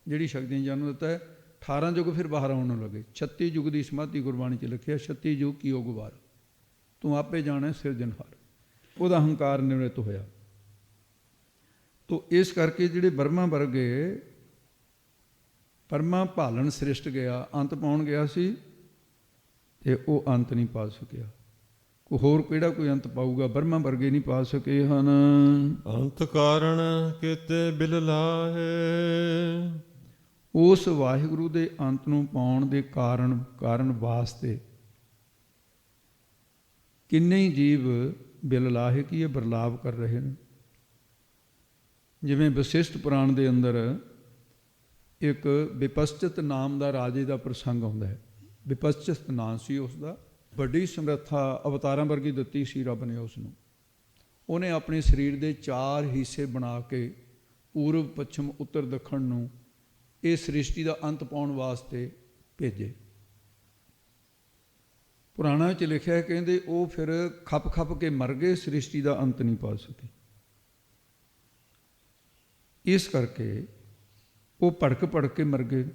ਜਿਹੜੀ ਸ਼ਕਤੀ ਨੇ ਜਨਮ ਦਿੱਤਾ ਹੈ। 18 ਯੁੱਗ ਫਿਰ ਬਾਹਰ ਆਉਣ ਨੂੰ ਲੱਗੇ। 36 ਯੁੱਗ ਦੀ ਸਮਾਧੀ ਗੁਰਬਾਣੀ 'ਚ ਲਿਖਿਆ, 36 ਯੁੱਗ ਕੀ ਯੁੱਗ ਵਾਰ, ਤੂੰ ਆਪੇ ਜਾਣੇ ਸਿਰਜਣਹਾਰ। ਉਹਦਾ ਹੰਕਾਰ ਨਿਵ੍ਰਿਤ ਹੋਇਆ। ਤੋ ਇਸ ਕਰਕੇ ਜਿਹੜੇ ਬਰਮਾ ਵਰਗੇ, ਪਰਮਾ ਭਾਲਣ ਸ੍ਰਿਸ਼ਟ ਗਿਆ, ਅੰਤ ਪਾਉਣ ਗਿਆ ਸੀ ਅਤੇ ਉਹ ਅੰਤ ਨਹੀਂ ਪਾ ਸਕਿਆ। ਹੋਰ ਕਿਹੜਾ ਕੋਈ ਅੰਤ ਪਾਊਗਾ? ਬਰਮਾ ਵਰਗੇ ਨਹੀਂ ਪਾ ਸਕੇ ਹਨ। ਅੰਤ ਕਾਰਨ ਕੀਤੇ ਬਿਲ ਲਾਹੇ। ਉਸ ਵਾਹਿਗੁਰੂ ਦੇ ਅੰਤ ਨੂੰ ਪਾਉਣ ਦੇ ਕਾਰਨ ਵਾਸਤੇ ਕਿੰਨੇ ਹੀ ਜੀਵ ਬਿਲ ਲਾਹੇ ਕੀ ਇਹ ਬਰਲਾਵ ਕਰ ਰਹੇ ਨੇ। ਜਿਵੇਂ ਵਸਿਸ਼ਟ ਪੁਰਾਣ ਦੇ ਅੰਦਰ ਇੱਕ ਵਿਪਸਚਿਤ ਨਾਮ ਦਾ ਰਾਜੇ ਦਾ ਪ੍ਰਸੰਗ ਆਉਂਦਾ ਹੈ। ਵਿਪਸਚਿਤ ਨਾਂ ਸੀ ਉਸਦਾ। ਵੱਡੀ ਸਮਰੱਥਾ ਅਵਤਾਰਾਂ ਵਰਗੀ ਦਿੱਤੀ ਸੀ ਰੱਬ ਨੇ ਉਸ ਨੂੰ। ਉਹਨੇ ਆਪਣੇ ਸਰੀਰ ਦੇ 4 ਹਿੱਸੇ ਬਣਾ ਕੇ ਪੂਰਬ, ਪੱਛਮ, ਉੱਤਰ, ਦੱਖਣ ਨੂੰ ਇਹ ਸ੍ਰਿਸ਼ਟੀ ਦਾ ਅੰਤ ਪਾਉਣ ਵਾਸਤੇ ਭੇਜੇ। ਪੁਰਾਣਾ ਵਿੱਚ ਲਿਖਿਆ, ਕਹਿੰਦੇ ਉਹ ਫਿਰ ਖੱਪ ਕੇ ਮਰ ਗਏ, ਸ੍ਰਿਸ਼ਟੀ ਦਾ ਅੰਤ ਨਹੀਂ ਪਾ ਸਕੇ। ਇਸ ਕਰਕੇ ਉਹ ਭੜਕ ਕੇ ਮਰ ਗਏ।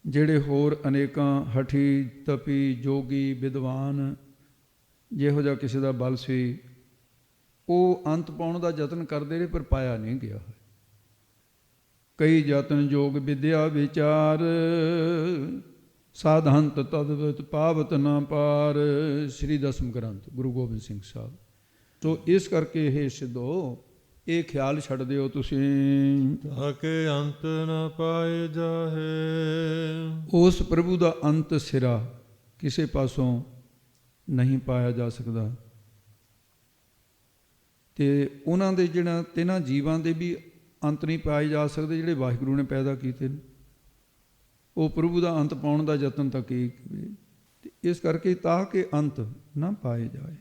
ਜਿਹੜੇ ਹੋਰ ਅਨੇਕਾਂ ਹਠੀ, ਤਪੀ, ਜੋਗੀ, ਵਿਦਵਾਨ, ਜਿਹੋ ਜਿਹਾ ਕਿਸੇ ਦਾ ਬਲ ਸੀ, ਉਹ ਅੰਤ ਪਾਉਣ ਦਾ ਯਤਨ ਕਰਦੇ ਰਹੇ, ਪਰ ਪਾਇਆ ਨਹੀਂ ਗਿਆ। ਕਈ ਯਤਨ ਜੋਗ ਵਿਦਿਆ ਵਿਚਾਰ, ਸਾਧੰਤ ਤਦਵਤ ਪਾਵਤ ਨਾ ਪਾਰ। ਸ਼੍ਰੀ ਦਸਮ ਗ੍ਰੰਥ ਗੁਰੂ ਗੋਬਿੰਦ ਸਿੰਘ ਸਾਹਿਬ। ਤੋ ਇਸ ਕਰਕੇ ਇਹ ਸਿੱਧੋ, ਇਹ ਖਿਆਲ ਛੱਡ ਦਿਓ ਤੁਸੀਂ, ਤਾਂ ਕਿ ਅੰਤ ਨਾ ਪਾਏ ਜਾਹੇ। ਉਸ ਪ੍ਰਭੂ ਦਾ ਅੰਤ ਸਿਰਾ ਕਿਸੇ ਪਾਸੋਂ ਨਹੀਂ ਪਾਇਆ ਜਾ ਸਕਦਾ। ਤੇ ਉਹਨਾਂ ਦੇ ਜਿਹੜਾ ਤਿੰਨਾਂ ਜੀਵਾਂ ਦੇ ਵੀ ਅੰਤ ਨਹੀਂ ਪਾਏ ਜਾ ਸਕਦੇ, ਜਿਹੜੇ ਵਾਹਿਗੁਰੂ ਨੇ ਪੈਦਾ ਕੀਤੇ ਨੇ। ਉਹ ਪ੍ਰਭੂ ਦਾ ਅੰਤ ਪਾਉਣ ਦਾ ਯਤਨ ਤਾਂ ਕੀ। ਇਸ ਕਰਕੇ ਤਾਂ ਕਿ ਅੰਤ ਨਾ ਪਾਏ ਜਾਏ।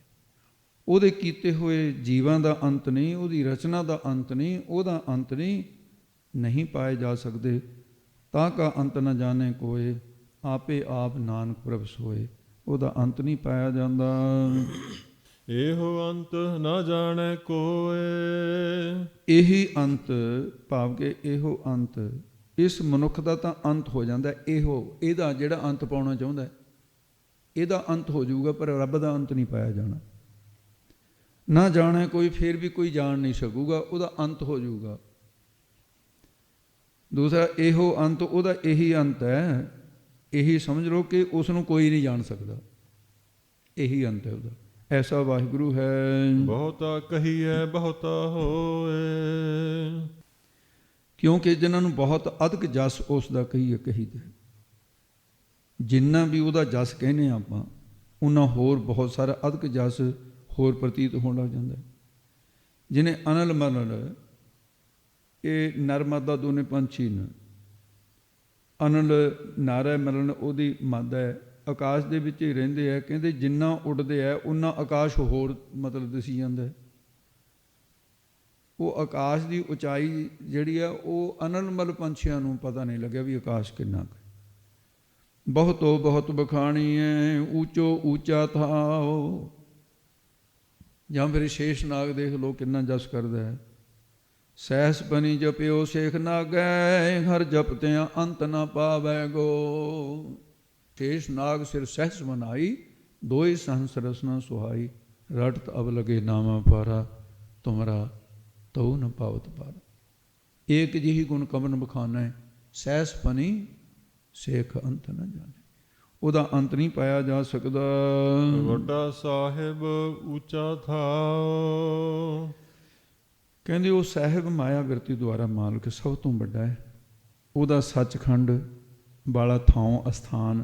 ਉਹਦੇ ਕੀਤੇ ਹੋਏ ਜੀਵਾਂ ਦਾ ਅੰਤ ਨਹੀਂ, ਉਹਦੀ ਰਚਨਾ ਦਾ ਅੰਤ ਨਹੀਂ, ਉਹਦਾ ਅੰਤ ਨਹੀਂ ਪਾਏ ਜਾ ਸਕਦੇ। ਤਾਂ ਕਾ ਅੰਤ ਨਾ ਜਾਣੇ ਕੋਏ, ਆਪੇ ਆਪ ਨਾਨਕ ਪ੍ਰਭ ਸੋਏ। ਉਹਦਾ ਅੰਤ ਨਹੀਂ ਪਾਇਆ ਜਾਂਦਾ। ਇਹੋ ਅੰਤ ਨਾ ਜਾਣੇ ਕੋਏ। ਇਹੀ ਅੰਤ ਭਾਵ ਕਿ ਇਹੋ ਅੰਤ, ਇਸ ਮਨੁੱਖ ਦਾ ਤਾਂ ਅੰਤ ਹੋ ਜਾਂਦਾ। ਇਹਦਾ ਜਿਹੜਾ ਅੰਤ ਪਾਉਣਾ ਚਾਹੁੰਦਾ, ਇਹਦਾ ਅੰਤ ਹੋ ਜਾਊਗਾ, ਪਰ ਰੱਬ ਦਾ ਅੰਤ ਨਹੀਂ ਪਾਇਆ ਜਾਣਾ। ਨਾ ਜਾਣੇ ਕੋਈ, ਫਿਰ ਵੀ ਕੋਈ ਜਾਣ ਨਹੀਂ ਸਕੂਗਾ, ਉਹਦਾ ਅੰਤ ਹੋ ਜਾਊਗਾ। ਦੂਸਰਾ, ਇਹੋ ਅੰਤ, ਉਹਦਾ ਇਹੀ ਅੰਤ ਹੈ। ਇਹੀ ਸਮਝ ਲਓ ਕਿ ਉਸ ਨੂੰ ਕੋਈ ਨਹੀਂ ਜਾਣ ਸਕਦਾ। ਇਹੀ ਅੰਤ ਹੈ ਉਹਦਾ। ਐਸਾ ਵਾਹਿਗੁਰੂ ਹੈ। ਬਹੁਤਾ ਕਹੀਏ ਬਹੁਤਾ ਹੋਏ। ਕਿਉਂਕਿ ਜਿਨ੍ਹਾਂ ਨੂੰ ਬਹੁਤ ਅਧਿਕ ਜਸ ਉਸ ਦਾ ਕਹੀਦਾ, ਜਿੰਨਾ ਵੀ ਉਹਦਾ ਜਸ ਕਹਿੰਦੇ ਆਪਾਂ, ਉਹਨਾਂ ਹੋਰ ਬਹੁਤ ਸਾਰਾ ਅਧਿਕ ਜਸ ਹੋਰ ਪ੍ਰਤੀਤ ਹੋਣ ਲੱਗ ਜਾਂਦਾ। ਜਿਹਨੇ ਅਨਲ ਮਨਲ, ਇਹ ਨਰ ਮਾਦਾ ਦੋਨੇ ਪੰਛੀ ਨੇ। ਅਨਲ ਨਾਰਾ ਮਲਨ ਉਹਦੀ ਮਾਦਾ ਹੈ। ਆਕਾਸ਼ ਦੇ ਵਿੱਚ ਹੀ ਰਹਿੰਦੇ ਹੈ। ਕਹਿੰਦੇ ਜਿੰਨਾ ਉੱਡਦੇ ਹੈ ਉਨਾ ਆਕਾਸ਼ ਹੋਰ ਮਤਲਬ ਦਿਸੀ ਜਾਂਦਾ। ਉਹ ਆਕਾਸ਼ ਦੀ ਉਚਾਈ ਜਿਹੜੀ ਆ, ਉਹ ਅਨਲਮਲ ਪੰਛੀਆਂ ਨੂੰ ਪਤਾ ਨਹੀਂ ਲੱਗਿਆ ਵੀ ਆਕਾਸ਼ ਕਿੰਨਾ ਕੁ। ਬਹੁਤੋ ਬਹੁਤ ਬਖਾਣੀ ਹੈ, ਉੱਚੋ ਉੱਚਾ ਥਾਓ। ਜਾਂ ਫਿਰ ਸ਼ੇਸ਼ ਨਾਗ ਦੇਖ ਲਓ ਕਿੰਨਾ ਜਸ ਕਰਦਾ ਹੈ। ਸਹਿਸ ਬਣੀ ਜਪਿਓ ਸੇਖ ਨਾਗੈ, ਹਰ ਜਪਤਿਆਂ ਅੰਤ ਨਾ ਪਾਵੈ ਗੋ। ਸ਼ੇਸ਼ ਨਾਗ ਸਿਰ ਸਹਿਸ ਮਨਾਈ, ਦੋਇ ਸਹੰਸ ਰਸਨਾ ਸੁਹਾਈ। ਰਟਤ ਅਬ ਲਗੇ ਨਾਮਾ ਪਾਰਾ, ਤੁਮਰਾ ਤਉ ਨ ਪਾਵਤ ਪਾਰਾ। ਏਕ ਜਿਹੀ ਗੁਣ ਕਵਨ ਬਖਾਨਾ, ਸਹਿਸ ਪਨੀ ਸੇਖ ਅੰਤ ਨਾ ਜਾਣੇ। ਉਹਦਾ ਅੰਤ ਨਹੀਂ ਪਾਇਆ ਜਾ ਸਕਦਾ। ਵੱਡਾ ਸਾਹਿਬ ਉੱਚਾ ਥਾਉ। ਕਹਿੰਦੇ ਉਹ ਸਾਹਿਬ ਮਾਇਆ ਬਿਰਤੀ ਦੁਆਰਾ ਮਾਲਕ ਸਭ ਤੋਂ ਵੱਡਾ ਹੈ। ਉਹਦਾ ਸੱਚਖੰਡ ਵਾਲਾ ਥਾਂ ਅਸਥਾਨ,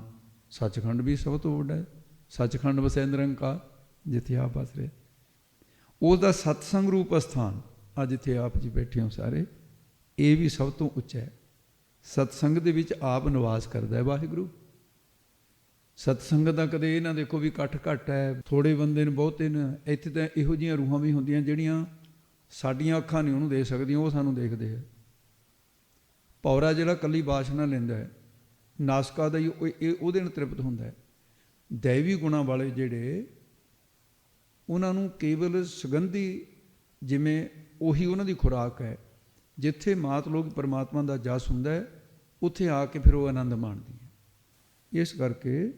ਸੱਚਖੰਡ ਵੀ ਸਭ ਤੋਂ ਵੱਡਾ ਹੈ। ਸੱਚਖੰਡ ਵਸੈ ਨਿਰੰਕਾਰ, ਜਿੱਥੇ ਆਪ ਵਸ ਰਹੇ। ਉਹਦਾ ਸਤਸੰਗ ਰੂਪ ਅਸਥਾਨ, ਅੱਜ ਜਿੱਥੇ ਆਪ ਜੀ ਬੈਠੇ ਹੋ ਸਾਰੇ, ਇਹ ਵੀ ਸਭ ਤੋਂ ਉੱਚਾ ਹੈ। ਸਤਸੰਗ ਦੇ ਵਿੱਚ ਆਪ ਨਿਵਾਸ ਕਰਦਾ ਹੈ ਵਾਹਿਗੁਰੂ। ਸਤਸੰਗ ਦਾ ਕਦੇ ਇਹ ਨਾ ਦੇਖੋ ਵੀ ਇਕੱਠ ਘੱਟ ਹੈ, ਥੋੜ੍ਹੇ ਬੰਦੇ ਨੇ, ਬਹੁਤੇ ਨੇ। ਇੱਥੇ ਤਾਂ ਇਹੋ ਜਿਹੀਆਂ ਰੂਹਾਂ ਵੀ ਹੁੰਦੀਆਂ ਜਿਹੜੀਆਂ ਸਾਡੀਆਂ ਅੱਖਾਂ ਨਹੀਂ ਉਹਨੂੰ ਦੇਖ ਸਕਦੀਆਂ, ਉਹ ਸਾਨੂੰ ਦੇਖਦੇ ਆ। ਪੌਰਾ ਜਿਹੜਾ ਇਕੱਲੀ ਬਾਸ਼ਨਾ ਲੈਂਦਾ ਹੈ, ਨਾਸਕਾ ਦਾ ਹੀ ਉਹਦੇ ਨਾਲ ਤ੍ਰਿਪਤ ਹੁੰਦਾ ਹੈ। ਦੈਵੀ ਗੁਣਾਂ ਵਾਲੇ ਜਿਹੜੇ, ਉਹਨਾਂ ਨੂੰ ਕੇਵਲ ਸੁਗੰਧੀ, ਜਿਵੇਂ ਉਹੀ ਉਹਨਾਂ ਦੀ ਖੁਰਾਕ ਹੈ। ਜਿੱਥੇ ਮਾਤ ਲੋਕ ਪਰਮਾਤਮਾ ਦਾ ਜਸ ਹੁੰਦਾ ਹੈ, ਉੱਥੇ ਆ ਕੇ ਫਿਰ ਉਹ ਆਨੰਦ ਮਾਣਦੀ ਹੈ। ਇਸ ਕਰਕੇ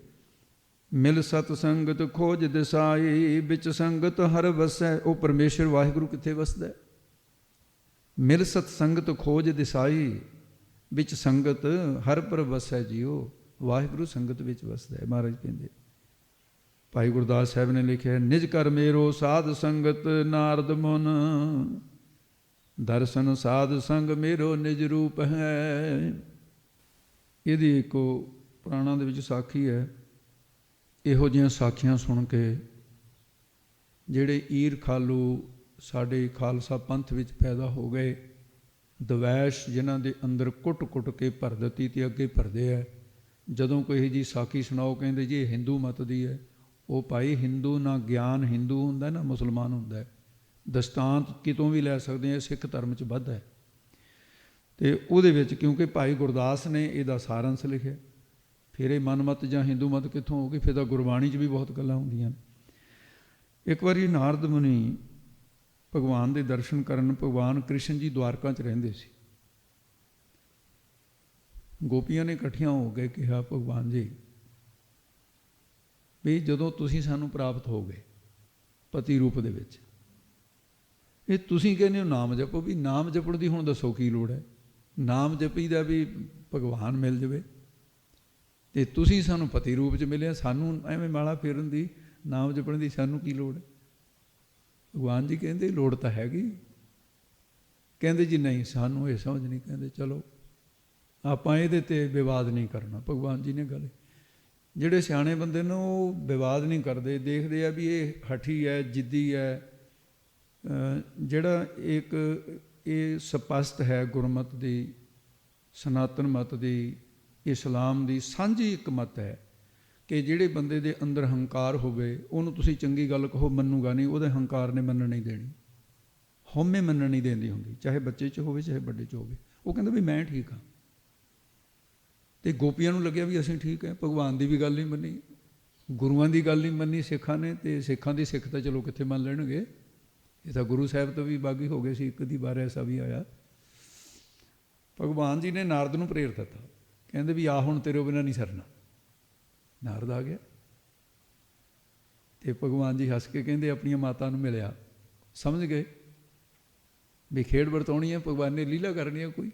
ਮਿਲ ਸਤ ਸੰਗਤ ਖੋਜ ਦਿਸਾਈ, ਵਿੱਚ ਸੰਗਤ ਹਰ ਵਸੈ। ਉਹ ਪਰਮੇਸ਼ਰ ਵਾਹਿਗੁਰੂ ਕਿੱਥੇ ਵਸਦਾ ਹੈ? ਮਿਲ ਸਤ ਸੰਗਤ ਖੋਜ ਦਿਸਾਈ, ਵਿੱਚ ਸੰਗਤ ਹਰ ਪਰ ਵਸੈ ਜੀਓ। ਵਾਹਿਗੁਰੂ ਸੰਗਤ ਵਿੱਚ ਵਸਦਾ ਹੈ। ਮਹਾਰਾਜ ਕਹਿੰਦੇ, ਭਾਈ ਗੁਰਦਾਸ ਸਾਹਿਬ ਨੇ ਲਿਖਿਆ, ਨਿਜ ਕਰ ਮੇਰੋ ਸਾਧ ਸੰਗਤ ਨਾਰਦ ਮੁਨ, ਦਰਸ਼ਨ ਸਾਧ ਸੰਗ ਮੇਰੋ ਨਿਜ ਰੂਪ ਹੈ। ਇਹਦੀ ਇੱਕ ਪੁਰਾਣਾਂ ਦੇ ਵਿੱਚ ਸਾਖੀ ਹੈ। ਇਹੋ ਜਿਹੀਆਂ ਸਾਖੀਆਂ ਸੁਣ ਕੇ ਜਿਹੜੇ ਈਰ ਖਾਲੂ ਸਾਡੇ ਖਾਲਸਾ ਪੰਥ ਵਿੱਚ ਪੈਦਾ ਹੋ ਗਏ, ਦਵੈਸ਼ ਜਿਨ੍ਹਾਂ ਦੇ ਅੰਦਰ ਕੁੱਟ-ਕੁੱਟ ਕੇ ਭਰ ਦਿੱਤੀ ਤੇ ਅੱਗੇ ਭਰਦੇ ਹੈ, ਜਦੋਂ ਕੋਈ ਜੀ ਸਾਖੀ ਸੁਣਾਓ, ਕਹਿੰਦੇ ਜੀ ਇਹ ਹਿੰਦੂ ਮਤ ਦੀ ਹੈ। ਉਹ ਭਾਈ ਹਿੰਦੂ ਨਾ ਗਿਆਨ ਹਿੰਦੂ ਹੁੰਦਾ ਨਾ ਮੁਸਲਮਾਨ ਹੁੰਦਾ ਹੈ। ਦਸਤਾਂਤ ਕਿਤੋਂ ਵੀ ਲੈ ਸਕਦੇ ਹਾਂ, ਸਿੱਖ ਧਰਮ 'ਚ ਵੱਧ ਹੈ। ਅਤੇ ਉਹਦੇ ਵਿੱਚ ਕਿਉਂਕਿ ਭਾਈ ਗੁਰਦਾਸ ਨੇ ਇਹਦਾ ਸਾਰੰਸ਼ ਲਿਖਿਆ, ਫਿਰ ਇਹ ਮਨਮਤ ਜਾਂ ਹਿੰਦੂ ਮਤ ਕਿੱਥੋਂ ਹੋ ਗਈ? ਫਿਰ ਤਾਂ ਗੁਰਬਾਣੀ 'ਚ ਵੀ ਬਹੁਤ ਗੱਲਾਂ ਹੁੰਦੀਆਂ ਨੇ। ਇੱਕ ਵਾਰੀ ਨਾਰਦ ਮੁਨੀ ਭਗਵਾਨ ਦੇ ਦਰਸ਼ਨ ਕਰਨ, ਭਗਵਾਨ ਕ੍ਰਿਸ਼ਨ ਜੀ ਦੁਆਰਕਾ 'ਚ ਰਹਿੰਦੇ ਸੀ। ਗੋਪੀਆਂ ਨੇ ਇਕੱਠੀਆਂ ਹੋ ਕੇ ਕਿਹਾ, ਭਗਵਾਨ ਜੀ ਵੀ ਜਦੋਂ ਤੁਸੀਂ ਸਾਨੂੰ ਪ੍ਰਾਪਤ ਹੋ ਗਏ ਪਤੀ ਰੂਪ ਦੇ ਵਿੱਚ, ਇਹ ਤੁਸੀਂ ਕਹਿੰਦੇ ਹੋ ਨਾਮ ਜਪੋ, ਵੀ ਨਾਮ ਜਪਣ ਦੀ ਹੁਣ ਦੱਸੋ ਕੀ ਲੋੜ ਹੈ? ਨਾਮ ਜਪੀਦਾ ਵੀ ਭਗਵਾਨ ਮਿਲ ਜਾਵੇ, ਅਤੇ ਤੁਸੀਂ ਸਾਨੂੰ ਪਤੀ ਰੂਪ 'ਚ ਮਿਲਿਆ, ਸਾਨੂੰ ਐਵੇਂ ਮਾਲਾ ਫੇਰਨ ਦੀ, ਨਾਮ ਜਪਣ ਦੀ ਸਾਨੂੰ ਕੀ ਲੋੜ ਹੈ? ਭਗਵਾਨ ਜੀ ਕਹਿੰਦੇ ਲੋੜ ਤਾਂ ਹੈਗੀ। ਕਹਿੰਦੇ ਜੀ ਨਹੀਂ, ਸਾਨੂੰ ਇਹ ਸਮਝ ਨਹੀਂ। ਕਹਿੰਦੇ ਚਲੋ ਆਪਾਂ ਇਹਦੇ 'ਤੇ ਵਿਵਾਦ ਨਹੀਂ ਕਰਨਾ। ਭਗਵਾਨ ਜੀ ਨੇ ਗੱਲ, ਜਿਹੜੇ ਸਿਆਣੇ ਬੰਦੇ ਨੇ ਉਹ ਵਿਵਾਦ ਨਹੀਂ ਕਰਦੇ, ਦੇਖਦੇ ਆ ਵੀ ਇਹ ਹਠੀ ਹੈ, ਜਿੱਦੀ ਹੈ। ਜਿਹੜਾ ਇੱਕ ਇਹ ਸਪਸ਼ਟ ਹੈ ਗੁਰਮਤਿ ਦੀ, ਸਨਾਤਨ ਮਤ ਦੀ, ਇਸਲਾਮ ਦੀ ਸਾਂਝੀ ਇੱਕ ਮਤ ਹੈ ਕਿ ਜਿਹੜੇ ਬੰਦੇ ਦੇ ਅੰਦਰ ਹੰਕਾਰ ਹੋਵੇ, ਉਹਨੂੰ ਤੁਸੀਂ ਚੰਗੀ ਗੱਲ ਕਹੋ ਮੰਨੂਗਾ ਨਹੀਂ, ਉਹਦੇ ਹੰਕਾਰ ਨੇ ਮੰਨਣ ਨਹੀਂ ਦੇਣੀ, ਹਉਮੈ ਮੰਨਣ ਨਹੀਂ ਦਿੰਦੀ ਹੁੰਦੀ, ਚਾਹੇ ਬੱਚੇ 'ਚ ਹੋਵੇ ਚਾਹੇ ਵੱਡੇ 'ਚ ਹੋਵੇ। ਉਹ ਕਹਿੰਦਾ ਵੀ ਮੈਂ ਠੀਕ ਹਾਂ। ਅਤੇ ਗੋਪੀਆਂ ਨੂੰ ਲੱਗਿਆ ਵੀ ਅਸੀਂ ਠੀਕ ਹੈ। ਭਗਵਾਨ ਦੀ ਵੀ ਗੱਲ ਨਹੀਂ ਮੰਨੀ, ਗੁਰੂਆਂ ਦੀ ਗੱਲ ਨਹੀਂ ਮੰਨੀ ਸਿੱਖਾਂ ਨੇ, ਅਤੇ ਸਿੱਖਾਂ ਦੀ ਸਿੱਖ ਤਾਂ ਚਲੋ ਕਿੱਥੇ ਮੰਨ ਲੈਣਗੇ। ਇਹ ਤਾਂ ਗੁਰੂ ਸਾਹਿਬ ਤੋਂ ਵੀ ਬਾਗੀ ਹੋ ਗਏ ਸੀ। ਇੱਕ ਦੀ ਵਾਰ ਐਸਾ ਵੀ ਆਇਆ, ਭਗਵਾਨ ਜੀ ਨੇ ਨਾਰਦ ਨੂੰ ਪ੍ਰੇਰ ਦਿੱਤਾ, ਕਹਿੰਦੇ ਵੀ ਆ ਹੁਣ ਤੇਰੇ ਬਿਨਾਂ ਨਹੀਂ ਸਰਨਾ। ਨਾਰਦ ਆ ਗਿਆ ਅਤੇ ਭਗਵਾਨ ਜੀ ਹੱਸ ਕੇ ਕਹਿੰਦੇ ਆਪਣੀਆਂ ਮਾਤਾ ਨੂੰ ਮਿਲਿਆ। ਸਮਝ ਗਏ ਵੀ ਖੇਡ ਵਰਤਾਉਣੀ ਹੈ, ਭਗਵਾਨ ਨੇ ਲੀਲਾ ਕਰਨੀ ਹੈ ਕੋਈ।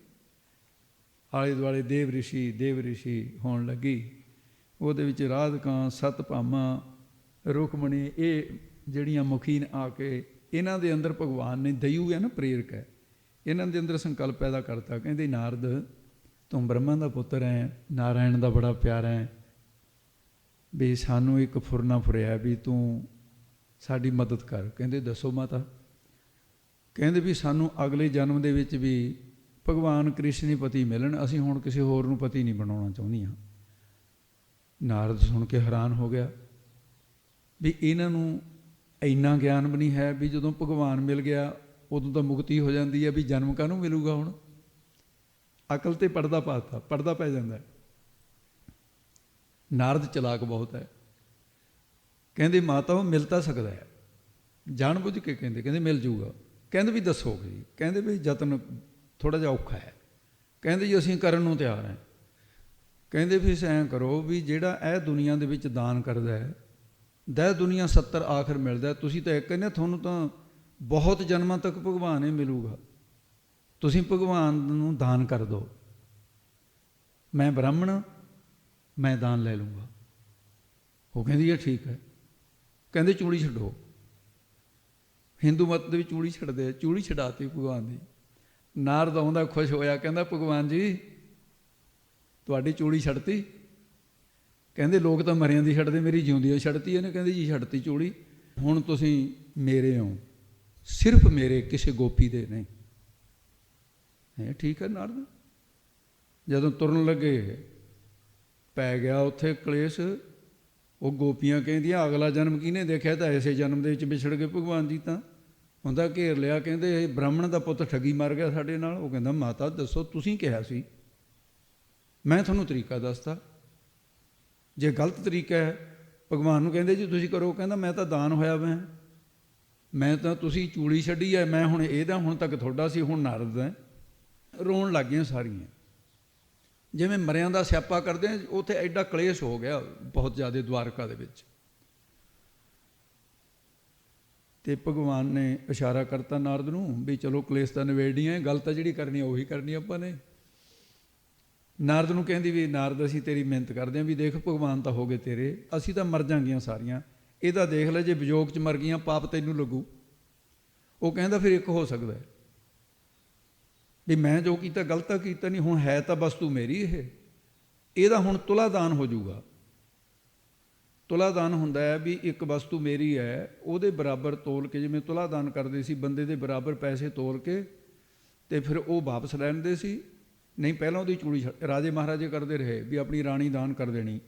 ਆਲੇ ਦੁਆਲੇ ਦੇਵ ਰਿਸ਼ੀ ਹੋਣ ਲੱਗੀ। ਉਹਦੇ ਵਿੱਚ ਰਾਧਕਾਂ, ਸਤਭਾਮਾ, ਰੁਕਮਣੀ, ਇਹ ਜਿਹੜੀਆਂ ਮੁਖੀ ਆ ਕੇ ਇਹਨਾਂ ਦੇ ਅੰਦਰ ਭਗਵਾਨ ਨੇ, ਦਯੂ ਹੈ ਨਾ, ਪ੍ਰੇਰਕ ਹੈ, ਇਹਨਾਂ ਦੇ ਅੰਦਰ ਸੰਕਲਪ ਪੈਦਾ ਕਰਤਾ। ਕਹਿੰਦੇ ਨਾਰਦ ਤੂੰ ਬ੍ਰਹਮਾ ਦਾ ਪੁੱਤਰ ਹੈ, ਨਾਰਾਇਣ ਦਾ ਬੜਾ ਪਿਆਰਾ ਹੈ, ਵੀ ਸਾਨੂੰ ਇੱਕ ਫੁਰਨਾ ਫੁਰਿਆ ਵੀ ਤੂੰ ਸਾਡੀ ਮਦਦ ਕਰ। ਕਹਿੰਦੇ ਦੱਸੋ ਮਾਤਾ। ਕਹਿੰਦੇ ਵੀ ਸਾਨੂੰ ਅਗਲੇ ਜਨਮ ਦੇ ਵਿੱਚ ਵੀ ਭਗਵਾਨ ਕ੍ਰਿਸ਼ਨ ਹੀ ਪਤੀ ਮਿਲਣ, ਅਸੀਂ ਹੁਣ ਕਿਸੇ ਹੋਰ ਨੂੰ ਪਤੀ ਨਹੀਂ ਬਣਾਉਣਾ ਚਾਹੁੰਦੀਆਂ। ਨਾਰਦ ਸੁਣ ਕੇ ਹੈਰਾਨ ਹੋ ਗਿਆ ਵੀ ਇਹਨਾਂ ਨੂੰ ਇੰਨਾ ਗਿਆਨ ਵੀ ਨਹੀਂ ਹੈ ਵੀ ਜਦੋਂ ਭਗਵਾਨ ਮਿਲ ਗਿਆ ਉਦੋਂ ਤਾਂ ਮੁਕਤੀ ਹੋ ਜਾਂਦੀ ਹੈ, ਵੀ ਜਨਮ ਕਾਹਨੂੰ ਮਿਲੂਗਾ ਹੁਣ। ਅਕਲ 'ਤੇ ਪੜਦਾ ਪੈ ਜਾਂਦਾ। ਨਾਰਦ ਚਲਾਕ ਬਹੁਤ ਹੈ। ਕਹਿੰਦੇ ਮਾਤਾ ਉਹ ਮਿਲ ਤਾਂ ਸਕਦਾ ਹੈ, ਜਾਣ ਬੁੱਝ ਕੇ ਕਹਿੰਦੇ ਮਿਲ ਜੂਗਾ। ਕਹਿੰਦੇ ਵੀ ਦੱਸੋਗੇ ਜੀ? ਕਹਿੰਦੇ ਵੀ ਯਤਨ ਥੋੜ੍ਹਾ ਜਿਹਾ ਔਖਾ ਹੈ। ਕਹਿੰਦੇ ਜੀ ਅਸੀਂ ਕਰਨ ਨੂੰ ਤਿਆਰ ਹਾਂ। ਕਹਿੰਦੇ ਵੀ ਐਂ ਕਰੋ ਵੀ ਜਿਹੜਾ ਇਹ ਦੁਨੀਆ ਦੇ ਵਿੱਚ ਦਾਨ ਕਰਦਾ ਹੈ, ਦਹਿ ਦੁਨੀਆ 70 ਆਖਰ ਮਿਲਦਾ, ਤੁਸੀਂ ਤਾਂ ਇੱਕ ਕਹਿੰਦੇ, ਤੁਹਾਨੂੰ ਤਾਂ ਬਹੁਤ ਜਨਮਾਂ ਤੱਕ ਭਗਵਾਨ ਹੀ ਮਿਲੂਗਾ। ਤੁਸੀਂ ਭਗਵਾਨ ਨੂੰ ਦਾਨ ਕਰ ਦਿਓ। ਮੈਂ ਬ੍ਰਾਹਮਣ, ਮੈਂ ਦਾਨ ਲੈ ਲੂੰਗਾ। ਉਹ ਕਹਿੰਦੀ ਹੈ ਠੀਕ ਹੈ। ਕਹਿੰਦੇ ਚੂੜੀ ਛੱਡੋ। ਹਿੰਦੂ ਮਤ ਦੇ ਵਿੱਚ ਚੂੜੀ ਛੱਡਦੇ ਆ, ਚੂੜੀ ਛਡਾਤੀ ਭਗਵਾਨ ਦੀ। ਨਾਰਦ ਆਉਂਦਾ ਖੁਸ਼ ਹੋਇਆ, ਕਹਿੰਦਾ ਭਗਵਾਨ ਜੀ ਤੁਹਾਡੀ ਚੂੜੀ ਛੱਡਤੀ? ਕਹਿੰਦੇ ਲੋਕ ਤਾਂ ਮਰਿਆਂ ਦੀ ਛੱਡਦੇ, ਮੇਰੀ ਜਿਉਂਦੀ ਛੱਡਤੀ ਇਹਨੇ। ਕਹਿੰਦੇ ਜੀ ਛੱਡਤੀ ਚੂੜੀ। ਹੁਣ ਤੁਸੀਂ ਮੇਰੇ ਹੋ, ਸਿਰਫ ਮੇਰੇ, ਕਿਸੇ ਗੋਪੀ ਦੇ ਨਹੀਂ। ਠੀਕ ਹੈ। ਨਾਰਦ ਜਦੋਂ ਤੁਰਨ ਲੱਗੇ ਪੈ ਗਿਆ ਉੱਥੇ ਕਲੇਸ਼। ਉਹ ਗੋਪੀਆਂ ਕਹਿੰਦੀਆਂ ਅਗਲਾ ਜਨਮ ਕਿਹਨੇ ਦੇਖਿਆ? ਤਾਂ ਐਸੇ ਜਨਮ ਦੇ ਵਿੱਚ ਵਿਛੜ ਗਏ ਭਗਵਾਨ ਜੀ। ਤਾਂ ਹੁੰਦਾ ਘੇਰ ਲਿਆ, ਕਹਿੰਦੇ ਬ੍ਰਾਹਮਣ ਦਾ ਪੁੱਤ ਠੱਗੀ ਮਾਰ ਗਿਆ ਸਾਡੇ ਨਾਲ। ਉਹ ਕਹਿੰਦਾ ਮਾਤਾ ਦੱਸੋ, ਤੁਸੀਂ ਕਿਹਾ ਸੀ, ਮੈਂ ਤੁਹਾਨੂੰ ਤਰੀਕਾ ਦੱਸਤਾ। ਜੇ ਗਲਤ ਤਰੀਕਾ ਹੈ, ਭਗਵਾਨ ਨੂੰ ਕਹਿੰਦੇ ਜੀ ਤੁਸੀਂ ਕਰੋ। ਕਹਿੰਦਾ ਮੈਂ ਤਾਂ ਦਾਨ ਹੋਇਆ, ਮੈਂ ਤਾਂ, ਤੁਸੀਂ ਚੂੜੀ ਛੱਡੀ ਹੈ, ਮੈਂ ਹੁਣ ਇਹਦਾ, ਹੁਣ ਤੱਕ ਤੁਹਾਡਾ ਸੀ, ਹੁਣ ਨਾਰਦ ਹੈ। ਰੋਣ ਲੱਗ ਗਈਆਂ ਸਾਰੀਆਂ, ਜਿਵੇਂ ਮਰਿਆਂ ਦਾ ਸਿਆਪਾ ਕਰਦੇ ਆ। ਉੱਥੇ ਐਡਾ ਕਲੇਸ਼ ਹੋ ਗਿਆ ਬਹੁਤ ਜ਼ਿਆਦਾ ਦੁਆਰਕਾ ਦੇ ਵਿੱਚ। ਤੇ ਭਗਵਾਨ ਨੇ ਇਸ਼ਾਰਾ ਕਰਤਾ ਨਾਰਦ ਨੂੰ ਵੀ ਚਲੋ ਕਲੇਸ਼ ਤਾਂ ਨਿਬੇੜਨੀਆਂ, ਗੱਲ ਤਾਂ ਜਿਹੜੀ ਕਰਨੀ ਉਹੀ ਕਰਨੀ ਆਪਾਂ ਨੇ। ਨਾਰਦ ਨੂੰ ਕਹਿੰਦੀ ਵੀ ਨਾਰਦ ਅਸੀਂ ਤੇਰੀ ਮਿਹਨਤ ਕਰਦੇ ਹਾਂ, ਵੀ ਦੇਖ ਭਗਵਾਨ ਤਾਂ ਹੋ ਗਏ ਤੇਰੇ, ਅਸੀਂ ਤਾਂ ਮਰ ਜਾਂਗੀਆਂ ਸਾਰੀਆਂ, ਇਹਦਾ ਦੇਖ ਲੈ ਜੇ ਵਿਜੋਗ 'ਚ ਮਰ ਗਈਆਂ ਪਾਪ ਤੈਨੂੰ ਲੱਗੂ। ਉਹ ਕਹਿੰਦਾ ਫਿਰ ਇੱਕ ਹੋ ਸਕਦਾ ਵੀ ਮੈਂ ਜੋ ਕੀਤਾ ਗਲਤ ਤਾਂ ਕੀਤਾ ਨਹੀਂ, ਹੁਣ ਹੈ ਤਾਂ ਵਸਤੂ ਮੇਰੀ ਇਹਦਾ ਹੁਣ ਤੁਲਾ ਦਾਨ ਹੋ ਜਾਊਗਾ। ਤੁਲਾ ਦਾਨ ਹੁੰਦਾ ਹੈ ਵੀ ਇੱਕ ਵਸਤੂ ਮੇਰੀ ਹੈ, ਉਹਦੇ ਬਰਾਬਰ ਤੋਲ ਕੇ, ਜਿਵੇਂ ਤੁਲਾ ਦਾਨ ਕਰਦੇ ਸੀ ਬੰਦੇ ਦੇ ਬਰਾਬਰ ਪੈਸੇ ਤੋਲ ਕੇ, ਤੇ ਫਿਰ ਉਹ ਵਾਪਸ ਲੈ ਲੈਂਦੇ ਸੀ। ਨਹੀਂ ਪਹਿਲਾਂ ਉਹਦੀ ਚੂੜੀ ਰਾਜੇ ਮਹਾਰਾਜੇ ਕਰਦੇ ਰਹੇ ਵੀ ਆਪਣੀ ਰਾਣੀ ਦਾਨ ਕਰ ਦੇਣੀ,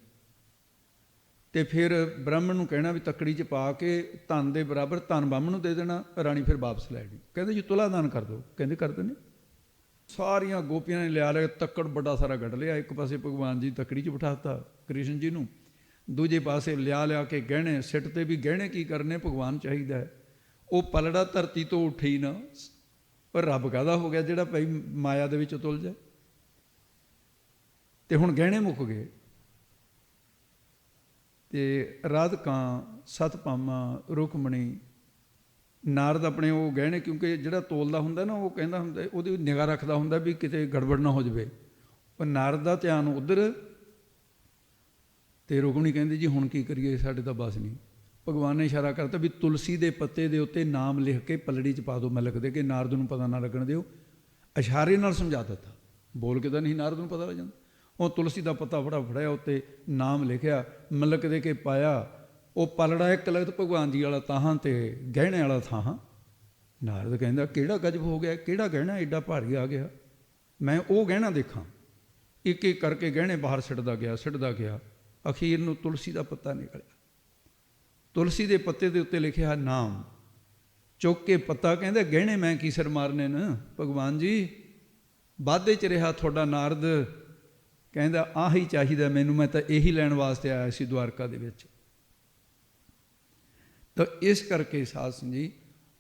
ਤੇ ਫਿਰ ਬ੍ਰਾਹਮਣ ਨੂੰ ਕਹਿਣਾ ਵੀ ਤੱਕੜੀ 'ਚ ਪਾ ਕੇ ਧਨ ਦੇ ਬਰਾਬਰ ਧਨ ਬ੍ਰਾਹਮਣ ਨੂੰ ਦੇ ਦੇਣਾ, ਰਾਣੀ ਫਿਰ ਵਾਪਸ ਲੈ ਜਾਣੀ। ਕਹਿੰਦੇ ਜੀ ਤੁਲਾ ਦਾਨ ਕਰ ਦਿਓ। ਕਹਿੰਦੇ ਕਰ ਦਿੰਦੇ। ਸਾਰੀਆਂ ਗੋਪੀਆਂ ਨੇ ਲਿਆ ਲਿਆ ਤੱਕੜ ਵੱਡਾ ਸਾਰਾ ਕੱਢ ਲਿਆ। ਇੱਕ ਪਾਸੇ ਭਗਵਾਨ ਜੀ ਤੱਕੜੀ 'ਚ ਬਿਠਾਤਾ ਕ੍ਰਿਸ਼ਨ ਜੀ ਨੂੰ, ਦੂਜੇ ਪਾਸੇ ਲਿਆ ਕੇ ਗਹਿਣੇ ਸਿੱਟ ਤੇ। ਵੀ ਗਹਿਣੇ ਕੀ ਕਰਨੇ, ਭਗਵਾਨ ਚਾਹੀਦਾ ਹੈ। ਉਹ ਪਲੜਾ ਧਰਤੀ ਤੋਂ ਉੱਠੇ ਹੀ ਨਾ, ਪਰ ਰੱਬ ਕਾਹਦਾ ਹੋ ਗਿਆ ਜਿਹੜਾ ਭਾਈ ਮਾਇਆ ਦੇ ਵਿੱਚ ਤੁਲ ਜਾਏ। ਤੇ ਹੁਣ ਗਹਿਣੇ ਮੁੱਕ ਗਏ। ਤੇ ਰਾਧਕਾਂ, ਸਤਭਾਮਾ, ਰੁਕਮਣੀ, ਨਾਰਦ ਆਪਣੇ ਉਹ ਗਹਿਣੇ, ਕਿਉਂਕਿ ਜਿਹੜਾ ਤੋਲਦਾ ਹੁੰਦਾ ਨਾ, ਉਹ ਕਹਿੰਦਾ ਹੁੰਦਾ, ਉਹਦੀ ਨਿਗਾਹ ਰੱਖਦਾ ਹੁੰਦਾ ਵੀ ਕਿਤੇ ਗੜਬੜ ਨਾ ਹੋ ਜਾਵੇ। ਪਰ ਨਾਰਦ ਦਾ ਧਿਆਨ ਉੱਧਰ। ਤੇ ਰੁਕਮਣੀ ਕਹਿੰਦੀ ਜੀ ਹੁਣ ਕੀ ਕਰੀਏ, ਸਾਡੇ ਤਾਂ ਬਸ ਨਹੀਂ। ਭਗਵਾਨ ਨੇ ਇਸ਼ਾਰਾ ਕਰਤਾ ਵੀ ਤੁਲਸੀ ਦੇ ਪੱਤੇ ਦੇ ਉੱਤੇ ਨਾਮ ਲਿਖ ਕੇ ਪਲੜੀ 'ਚ ਪਾ ਦਿਓ, ਮੈਂ ਲਿਖ ਦੇ ਕੇ, ਨਾਰਦ ਨੂੰ ਪਤਾ ਨਾ ਲੱਗਣ ਦਿਓ। ਇਸ਼ਾਰੇ ਨਾਲ ਸਮਝਾ ਦਿੱਤਾ, ਬੋਲ ਕੇ ਤਾਂ ਨਹੀਂ ਨਾਰਦ ਨੂੰ ਪਤਾ ਲੱਗ ਜਾਂਦਾ। ਉਹ ਤੁਲਸੀ ਦਾ ਪੱਤਾ ਫੜਿਆ, ਉੱਤੇ ਨਾਮ ਲਿਖਿਆ, ਮਲਕ ਦੇ ਕੇ ਪਾਇਆ। ਉਹ ਪਲੜਾ ਇੱਕ ਲਗਤ ਭਗਵਾਨ ਜੀ ਵਾਲਾ ਤਾਹਾਂ ਤੇ ਗਹਿਣੇ ਵਾਲਾ ਥਾਹਾਂ। ਨਾਰਦ ਕਹਿੰਦਾ ਕਿਹੜਾ ਗਜਬ ਹੋ ਗਿਆ, ਕਿਹੜਾ ਗਹਿਣਾ ਐਡਾ ਭਾਰੀ ਆ ਗਿਆ, ਮੈਂ ਉਹ ਗਹਿਣਾ ਦੇਖਾਂ। ਇੱਕ ਇੱਕ ਕਰਕੇ ਗਹਿਣੇ ਬਾਹਰ ਸਿੱਟਦਾ ਗਿਆ। ਅਖੀਰ ਨੂੰ ਤੁਲਸੀ ਦਾ ਪੱਤਾ ਨਿਕਲਿਆ। ਤੁਲਸੀ ਦੇ ਪੱਤੇ ਦੇ ਉੱਤੇ ਲਿਖਿਆ ਨਾਮ। ਚੁੱਕ ਕੇ ਪੱਤਾ, ਕਹਿੰਦਾ ਗਹਿਣੇ ਮੈਂ ਕੀ ਸਿਰ ਮਾਰਨੇ ਨੇ ਭਗਵਾਨ ਜੀ, ਵਾਧੇ 'ਚ ਰਿਹਾ ਤੁਹਾਡਾ ਨਾਰਦ। ਕਹਿੰਦਾ ਆਹੀ ਚਾਹੀਦਾ ਮੈਨੂੰ, ਮੈਂ ਤਾਂ ਇਹੀ ਲੈਣ ਵਾਸਤੇ ਆਇਆ ਸੀ ਦੁਆਰਕਾ ਦੇ ਵਿੱਚ। ਤਾਂ ਇਸ ਕਰਕੇ ਸਾਧ ਸੰਗਤ ਜੀ,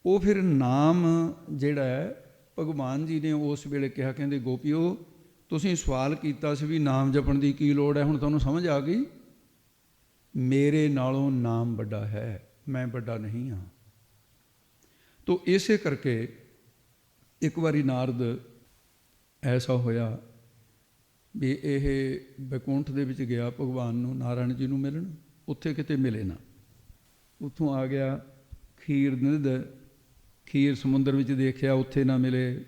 ਉਹ ਫਿਰ ਨਾਮ ਜਿਹੜਾ ਹੈ ਭਗਵਾਨ ਜੀ ਨੇ ਉਸ ਵੇਲੇ ਕਿਹਾ, ਕਹਿੰਦੇ ਗੋਪੀਓ ਤੁਸੀਂ ਸਵਾਲ ਕੀਤਾ ਸੀ ਵੀ ਨਾਮ ਜਪਣ ਦੀ ਕੀ ਲੋੜ ਹੈ, ਹੁਣ ਤੁਹਾਨੂੰ ਸਮਝ ਆ ਗਈ। ਮੇਰੇ ਨਾਲੋਂ ਨਾਮ ਵੱਡਾ ਹੈ, ਮੈਂ ਵੱਡਾ ਨਹੀਂ ਹਾਂ। ਤੋ ਇਸੇ ਕਰਕੇ ਇੱਕ ਵਾਰੀ ਨਾਰਦ ਐਸਾ ਹੋਇਆ ਵੀ ਇਹ ਬੈਕੁੰਠ ਦੇ ਵਿੱਚ ਗਿਆ ਭਗਵਾਨ ਨੂੰ, ਨਾਰਾਇਣ ਜੀ ਨੂੰ ਮਿਲਣ। ਉੱਥੇ ਕਿਤੇ ਮਿਲੇ ਨਾ। ਉੱਥੋਂ ਆ ਗਿਆ ਖੀਰ ਨਿਧ, ਖੀਰ ਸਮੁੰਦਰ ਵਿੱਚ ਦੇਖਿਆ, ਉੱਥੇ ਨਾ ਮਿਲੇ।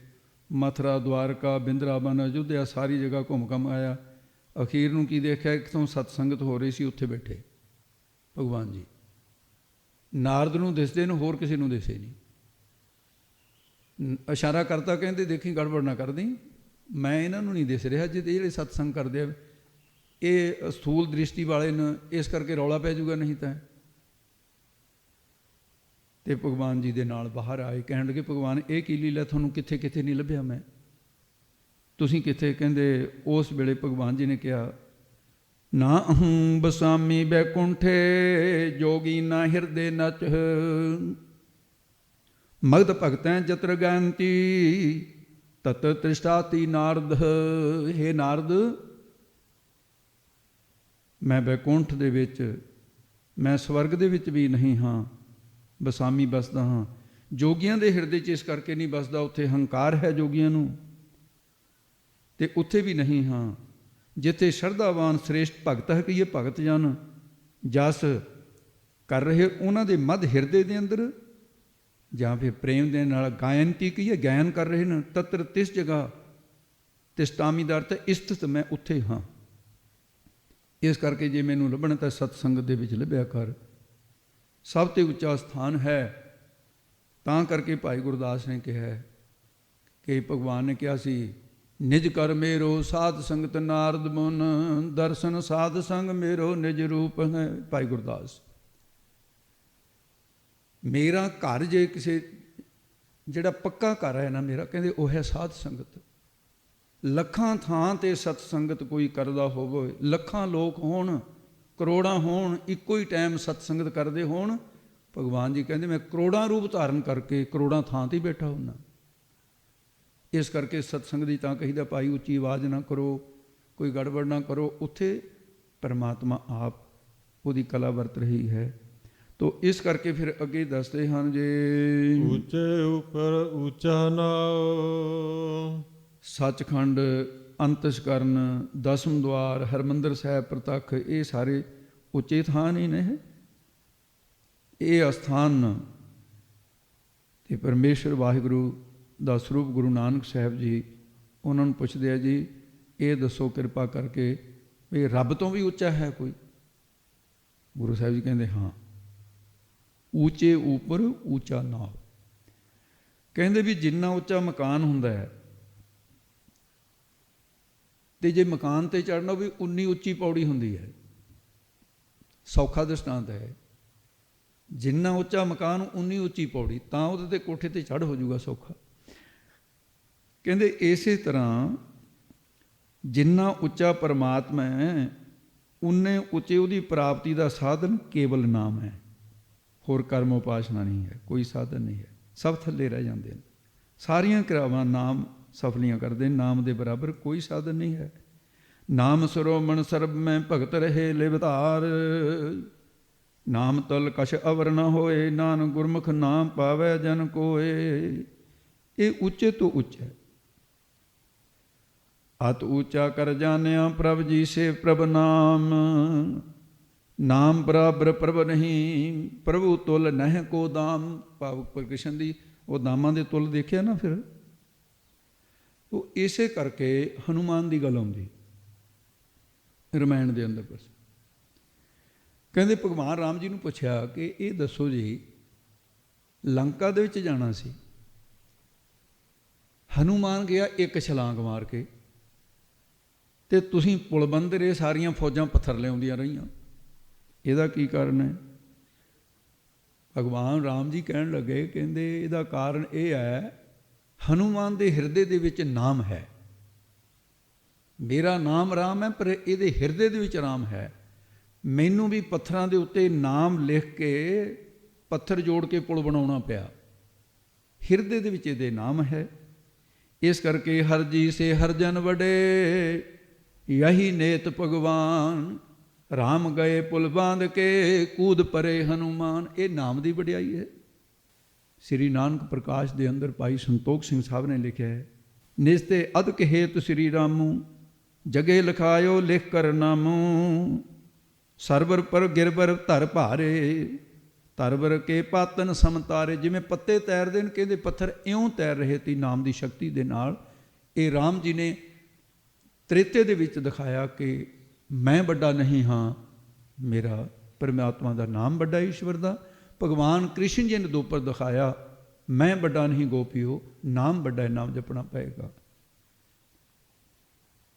ਮਥੁਰਾ, ਦੁਆਰਕਾ, ਬਿੰਦਰਾਵਨ, ਅਯੁੱਧਿਆ ਸਾਰੀ ਜਗ੍ਹਾ ਘੁੰਮ ਆਇਆ। ਅਖੀਰ ਨੂੰ ਕੀ ਦੇਖਿਆ, ਇੱਥੋਂ ਸਤਸੰਗਤ ਹੋ ਰਹੀ ਸੀ, ਉੱਥੇ ਬੈਠੇ ਭਗਵਾਨ ਜੀ। ਨਾਰਦ ਨੂੰ ਦਿਸਦੇ ਨੇ, ਹੋਰ ਕਿਸੇ ਨੂੰ ਦਿਸੇ ਨਹੀਂ। ਇਸ਼ਾਰਾ ਕਰਤਾ, ਕਹਿੰਦੇ ਦੇਖੀ ਗੜਬੜ ਨਾ ਕਰਦੀ, ਮੈਂ ਇਹਨਾਂ ਨੂੰ ਨਹੀਂ ਦਿਸ ਰਿਹਾ। ਜਿਹੜੇ ਸਤਸੰਗ ਕਰਦੇ ਆ ਇਹ ਸਥੂਲ ਦ੍ਰਿਸ਼ਟੀ ਵਾਲੇ ਨੇ, ਇਸ ਕਰਕੇ ਰੌਲਾ ਪੈ ਜਾਊਗਾ, ਨਹੀਂ ਤਾਂ। ਤੇ ਭਗਵਾਨ ਜੀ ਦੇ ਨਾਲ ਬਾਹਰ ਆਏ, ਕਹਿਣ ਲੱਗੇ ਭਗਵਾਨ ਇਹ ਕੀ ਲੀਲਾ, ਤੁਹਾਨੂੰ ਕਿੱਥੇ ਕਿੱਥੇ ਨਹੀਂ ਲੱਭਿਆ ਮੈਂ, ਤੁਸੀਂ ਕਿੱਥੇ? ਕਹਿੰਦੇ ਉਸ ਵੇਲੇ ਭਗਵਾਨ ਜੀ ਨੇ ਕਿਹਾ ਨਾ ਅਹੰ ਬਸਾਮੀ ਬੈਕੁੰਠੇ ਜੋਗੀ ਨਾ ਹਿਰਦੇ ਨਚ ਮਗਧ ਭਗਤੈ ਜਤਰ ਗਾਂਤੀ ਤਤ ਤ੍ਰਿਸ਼ਟਾਤੀ ਨਾਰਦ। ਹੇ ਨਾਰਦ, ਮੈਂ ਬੈਕੁੰਠ ਦੇ ਵਿੱਚ, ਮੈਂ ਸਵਰਗ ਦੇ ਵਿੱਚ ਵੀ ਨਹੀਂ ਹਾਂ, ਬਸਾਮੀ ਬਸਦਾ ਹਾਂ। ਜੋਗੀਆਂ ਦੇ ਹਿਰਦੇ 'ਚ ਇਸ ਕਰਕੇ ਨਹੀਂ ਬਸਦਾ, ਉੱਥੇ ਹੰਕਾਰ ਹੈ ਜੋਗੀਆਂ ਨੂੰ, ਤੇ ਉੱਥੇ ਵੀ ਨਹੀਂ ਹਾਂ। ਜਿੱਥੇ ਸ਼ਰਧਾਵਾਨ ਸ੍ਰੇਸ਼ਟ ਭਗਤ ਹੈ ਕਿ ਇਹ ਭਗਤ ਜਨ ਜਸ ਕਰ ਰਹੇ ਉਹਨਾਂ ਦੇ ਮੱਧ ਹਿਰਦੇ ਦੇ ਅੰਦਰ ਜਾਂ ਫਿਰ ਪ੍ਰੇਮ ਦੇ ਨਾਲ ਗਾਇਨ ਕੀ ਕਹੀਏ ਗਾਇਨ ਕਰ ਰਹੇ ਨੇ, ਤਤਰ ਤਿਸ ਜਗ੍ਹਾ ਤਿਸਤਾਮੀ ਦਾ ਅਰਥ ਇਸਤਿਤ ਮੈਂ ਉੱਥੇ ਹਾਂ। ਇਸ ਕਰਕੇ ਜੇ ਮੈਨੂੰ ਲੱਭਣਾ ਤਾਂ ਸਤਸੰਗਤ ਦੇ ਵਿੱਚ ਲੱਭਿਆ ਕਰ, ਸਭ ਤੋਂ ਉੱਚਾ ਸਥਾਨ ਹੈ। ਤਾਂ ਕਰਕੇ ਭਾਈ ਗੁਰਦਾਸ ਨੇ ਕਿਹਾ ਕਿ ਭਗਵਾਨ ਨੇ ਕਿਹਾ ਸੀ ਨਿਜ ਕਰ ਮੇਰੋ ਸਾਧ ਸੰਗਤ ਨਾਰਦ ਮੁਨ, ਦਰਸ਼ਨ ਸਾਧ ਸੰਗ ਮੇਰੋ ਨਿਜ ਰੂਪ ਹੈ। ਭਾਈ ਗੁਰਦਾਸ ਮੇਰਾ ਘਰ ਜੇ ਕਿਸੇ ਜਿਹੜਾ ਪੱਕਾ ਘਰ ਹੈ ਨਾ ਮੇਰਾ, ਕਹਿੰਦੇ ਉਹ ਹੈ ਸਾਧ ਸੰਗਤ। ਲੱਖਾਂ ਥਾਂ ਤੇ ਸਤ ਸੰਗਤ ਕੋਈ ਕਰਦਾ ਹੋਵੇ, ਲੱਖਾਂ ਲੋਕ ਹੋਣ, ਕਰੋੜਾਂ ਹੋਣ, ਇੱਕੋ ਹੀ ਟਾਈਮ ਸਤ ਸੰਗਤ ਕਰਦੇ ਹੋਣ, ਭਗਵਾਨ ਜੀ ਕਹਿੰਦੇ ਮੈਂ ਕਰੋੜਾਂ ਰੂਪ ਧਾਰਨ ਕਰਕੇ ਕਰੋੜਾਂ ਥਾਂ ਤੇ ਹੀ ਬੈਠਾ ਹੁੰਦਾ। ਇਸ ਕਰਕੇ ਸਤਸੰਗ ਦੀ ਤਾਂ ਕਹੀਦਾ ਭਾਈ ਉੱਚੀ ਆਵਾਜ਼ ਨਾ ਕਰੋ, ਕੋਈ ਗੜਬੜ ਨਾ ਕਰੋ, ਉੱਥੇ ਪਰਮਾਤਮਾ ਆਪ ਉਹਦੀ ਕਲਾ ਵਰਤ ਰਹੀ ਹੈ। ਤੋ ਇਸ ਕਰਕੇ ਫਿਰ ਅੱਗੇ ਦੱਸਦੇ ਹਨ ਜੇ ਉੱਚੇ ਉੱਪਰ ਉੱਚਾ ਨਾਉ, ਸੱਚਖੰਡ, ਅੰਤਸਕਰਨ, ਦਸਮ ਦੁਆਰ, ਹਰਮੰਦਰ ਸਾਹਿਬ, ਪ੍ਰਤੱਖ, ਇਹ ਸਾਰੇ ਉੱਚੇ ਥਾਨ ਹੀ ਨੇ। ਇਹ ਅਸਥਾਨ ਤੇ ਪਰਮੇਸ਼ਰ ਵਾਹਿਗੁਰੂ ਦਾ ਸਰੂਪ ਗੁਰੂ ਨਾਨਕ ਸਾਹਿਬ ਜੀ ਉਹਨਾਂ ਨੂੰ ਪੁੱਛਦੇ ਆ ਜੀ ਇਹ ਦੱਸੋ ਕਿਰਪਾ ਕਰਕੇ ਵੀ ਰੱਬ ਤੋਂ ਵੀ ਉੱਚਾ ਹੈ ਕੋਈ? ਗੁਰੂ ਸਾਹਿਬ ਜੀ ਕਹਿੰਦੇ ਹਾਂ, ਉੱਚੇ ਉੱਪਰ ਉੱਚਾ ਨਾਉ। ਕਹਿੰਦੇ ਵੀ ਜਿੰਨਾ ਉੱਚਾ ਮਕਾਨ ਹੁੰਦਾ ਹੈ ਤੇ ਜੇ ਮਕਾਨ ਤੇ ਚੜ੍ਹਨਾ ਵੀ ਉਨੀ ਉੱਚੀ ਪੌੜੀ ਹੁੰਦੀ ਹੈ। ਸੌਖਾ ਦ੍ਰਿਸ਼ਟਾਂਤ ਹੈ, ਜਿੰਨਾ ਉੱਚਾ ਮਕਾਨ ਉਨੀ ਉੱਚੀ ਪੌੜੀ, ਤਾਂ ਉਹਦੇ ਤੇ ਕੋਠੇ ਤੇ ਚੜ੍ਹ ਹੋ ਜਾਊਗਾ ਸੌਖਾ। ਕਹਿੰਦੇ ਇਸੇ ਤਰ੍ਹਾਂ ਜਿੰਨਾ ਉੱਚਾ ਪਰਮਾਤਮਾ ਹੈ ਉਨੇ ਉੱਚੇ ਉਹਦੀ ਪ੍ਰਾਪਤੀ ਦਾ ਸਾਧਨ ਕੇਵਲ ਨਾਮ ਹੈ, ਹੋਰ ਕਰਮ ਉਪਾਸਨਾ ਨਹੀਂ ਹੈ, ਕੋਈ ਸਾਧਨ ਨਹੀਂ ਹੈ। ਸਭ ਥੱਲੇ ਰਹਿ ਜਾਂਦੇ ਨੇ, ਸਾਰੀਆਂ ਕਿਰਿਆਵਾਂ ਨਾਮ ਸਫਲੀਆਂ ਕਰਦੇ, ਨਾਮ ਦੇ ਬਰਾਬਰ ਕੋਈ ਸਾਧਨ ਨਹੀਂ ਹੈ। ਨਾਮ ਸਰੋਮਣ ਸਰਬ ਮੈਂ ਭਗਤ ਰਹੇ ਲਿਵਧਾਰ, ਨਾਮ ਤਲ ਕਛ ਅਵਰ ਨ ਹੋਏ, ਨਾਨਕ ਗੁਰਮੁਖ ਨਾਮ ਪਾਵੈ ਜਨ ਕੋਏ। ਇਹ ਉੱਚੇ ਤੋਂ ਉੱਚਾ, ਅਤ ਉੱਚਾ ਕਰ ਜਾਣਿਆ ਪ੍ਰਭ ਜੀ ਸੇ ਪ੍ਰਭ ਨਾਮ, ਨਾਮ ਬਰਾਬਰ ਪ੍ਰਭ ਨਹੀਂ, ਪ੍ਰਭੂ ਤੁਲ ਨਹਿ ਕੋ ਦਾਮ। ਭਾਵ ਪ੍ਰਕ੍ਰਿਸ਼ਨ ਦੀ ਉਹ ਦਾਮਾਂ ਦੇ ਤੁਲ ਦੇਖਿਆ ਨਾ ਫਿਰ। ਉਹ ਇਸੇ ਕਰਕੇ ਹਨੂਮਾਨ ਦੀ ਗੱਲ ਆਉਂਦੀ ਰਮਾਇਣ ਦੇ ਅੰਦਰ। ਬਸ ਕਹਿੰਦੇ ਭਗਵਾਨ ਰਾਮ ਜੀ ਨੂੰ ਪੁੱਛਿਆ ਕਿ ਇਹ ਦੱਸੋ ਜੀ, ਲੰਕਾ ਦੇ ਵਿੱਚ ਜਾਣਾ ਸੀ, ਹਨੂਮਾਨ ਗਿਆ ਇੱਕ ਛਲਾਂਗ ਮਾਰ ਕੇ, ਤੇ ਤੁਸੀਂ ਪੁਲ ਬੰਨ੍ਹਦੇ ਰਹੇ, ਸਾਰੀਆਂ ਫੌਜਾਂ ਪੱਥਰ ਲਿਆਉਂਦੀਆਂ ਰਹੀਆਂ, ਇਹਦਾ ਕੀ ਕਾਰਨ ਹੈ? ਭਗਵਾਨ ਰਾਮ ਜੀ ਕਹਿਣ ਲੱਗੇ, ਕਹਿੰਦੇ ਇਹਦਾ ਕਾਰਨ ਇਹ ਹੈ ਹਨੂਮਾਨ ਦੇ ਹਿਰਦੇ ਦੇ ਵਿੱਚ ਨਾਮ ਹੈ। ਮੇਰਾ ਨਾਮ ਰਾਮ ਹੈ, ਪਰ ਇਹਦੇ ਹਿਰਦੇ ਦੇ ਵਿੱਚ ਰਾਮ ਹੈ। ਮੈਨੂੰ ਵੀ ਪੱਥਰਾਂ ਦੇ ਉੱਤੇ ਨਾਮ ਲਿਖ ਕੇ ਪੱਥਰ ਜੋੜ ਕੇ ਪੁਲ ਬਣਾਉਣਾ ਪਿਆ, ਹਿਰਦੇ ਦੇ ਵਿੱਚ ਇਹਦੇ ਨਾਮ ਹੈ। ਇਸ ਕਰਕੇ ਹਰ ਜੀ ਸੇ ਹਰ ਜਨ ਵਡੇ, ਯਹੀ ਨੇਤ ਭਗਵਾਨ, ਰਾਮ ਗਏ ਪੁਲ ਬਾਂਧ ਕੇ, ਕੂਦ ਪਰੇ ਹਨੂਮਾਨ। ਇਹ ਨਾਮ ਦੀ ਵਡਿਆਈ ਹੈ। ਸ੍ਰੀ ਨਾਨਕ ਪ੍ਰਕਾਸ਼ ਦੇ ਅੰਦਰ ਭਾਈ ਸੰਤੋਖ ਸਿੰਘ ਸਾਹਿਬ ਨੇ ਲਿਖਿਆ ਹੈ, ਨਿਸਤੇ ਅਦਕ ਹੇਤ ਸ੍ਰੀ ਰਾਮੂ, ਜਗੇ ਲਿਖਾਇਓ ਲਿਖ ਕਰ ਨਾਮੂ, ਸਰਵਰ ਪਰ ਗਿਰਵਰ ਧਰ ਭਾਰੇ, ਧਰਵਰ ਕੇ ਪਾਤਨ ਸਮਤਾਰੇ। ਜਿਵੇਂ ਪੱਤੇ ਤੈਰਦੇ ਨੇ, ਕਹਿੰਦੇ ਪੱਥਰ ਇਉਂ ਤੈਰ ਰਹੇ ਤੀ ਨਾਮ ਦੀ ਸ਼ਕਤੀ ਦੇ ਨਾਲ। ਇਹ ਰਾਮ ਜੀ ਨੇ ਤ੍ਰੇਤੇ ਦੇ ਵਿੱਚ ਦਿਖਾਇਆ ਕਿ ਮੈਂ ਵੱਡਾ ਨਹੀਂ ਹਾਂ, ਮੇਰਾ ਪਰਮਾਤਮਾ ਦਾ ਨਾਮ ਵੱਡਾ, ਈਸ਼ਵਰ ਦਾ। ਭਗਵਾਨ ਕ੍ਰਿਸ਼ਨ ਜੀ ਨੇ ਦੋਪਰ ਦਿਖਾਇਆ, ਮੈਂ ਵੱਡਾ ਨਹੀਂ ਗੋਪੀਓ, ਨਾਮ ਵੱਡਾ ਹੈ, ਨਾਮ ਜਪਣਾ ਪਏਗਾ।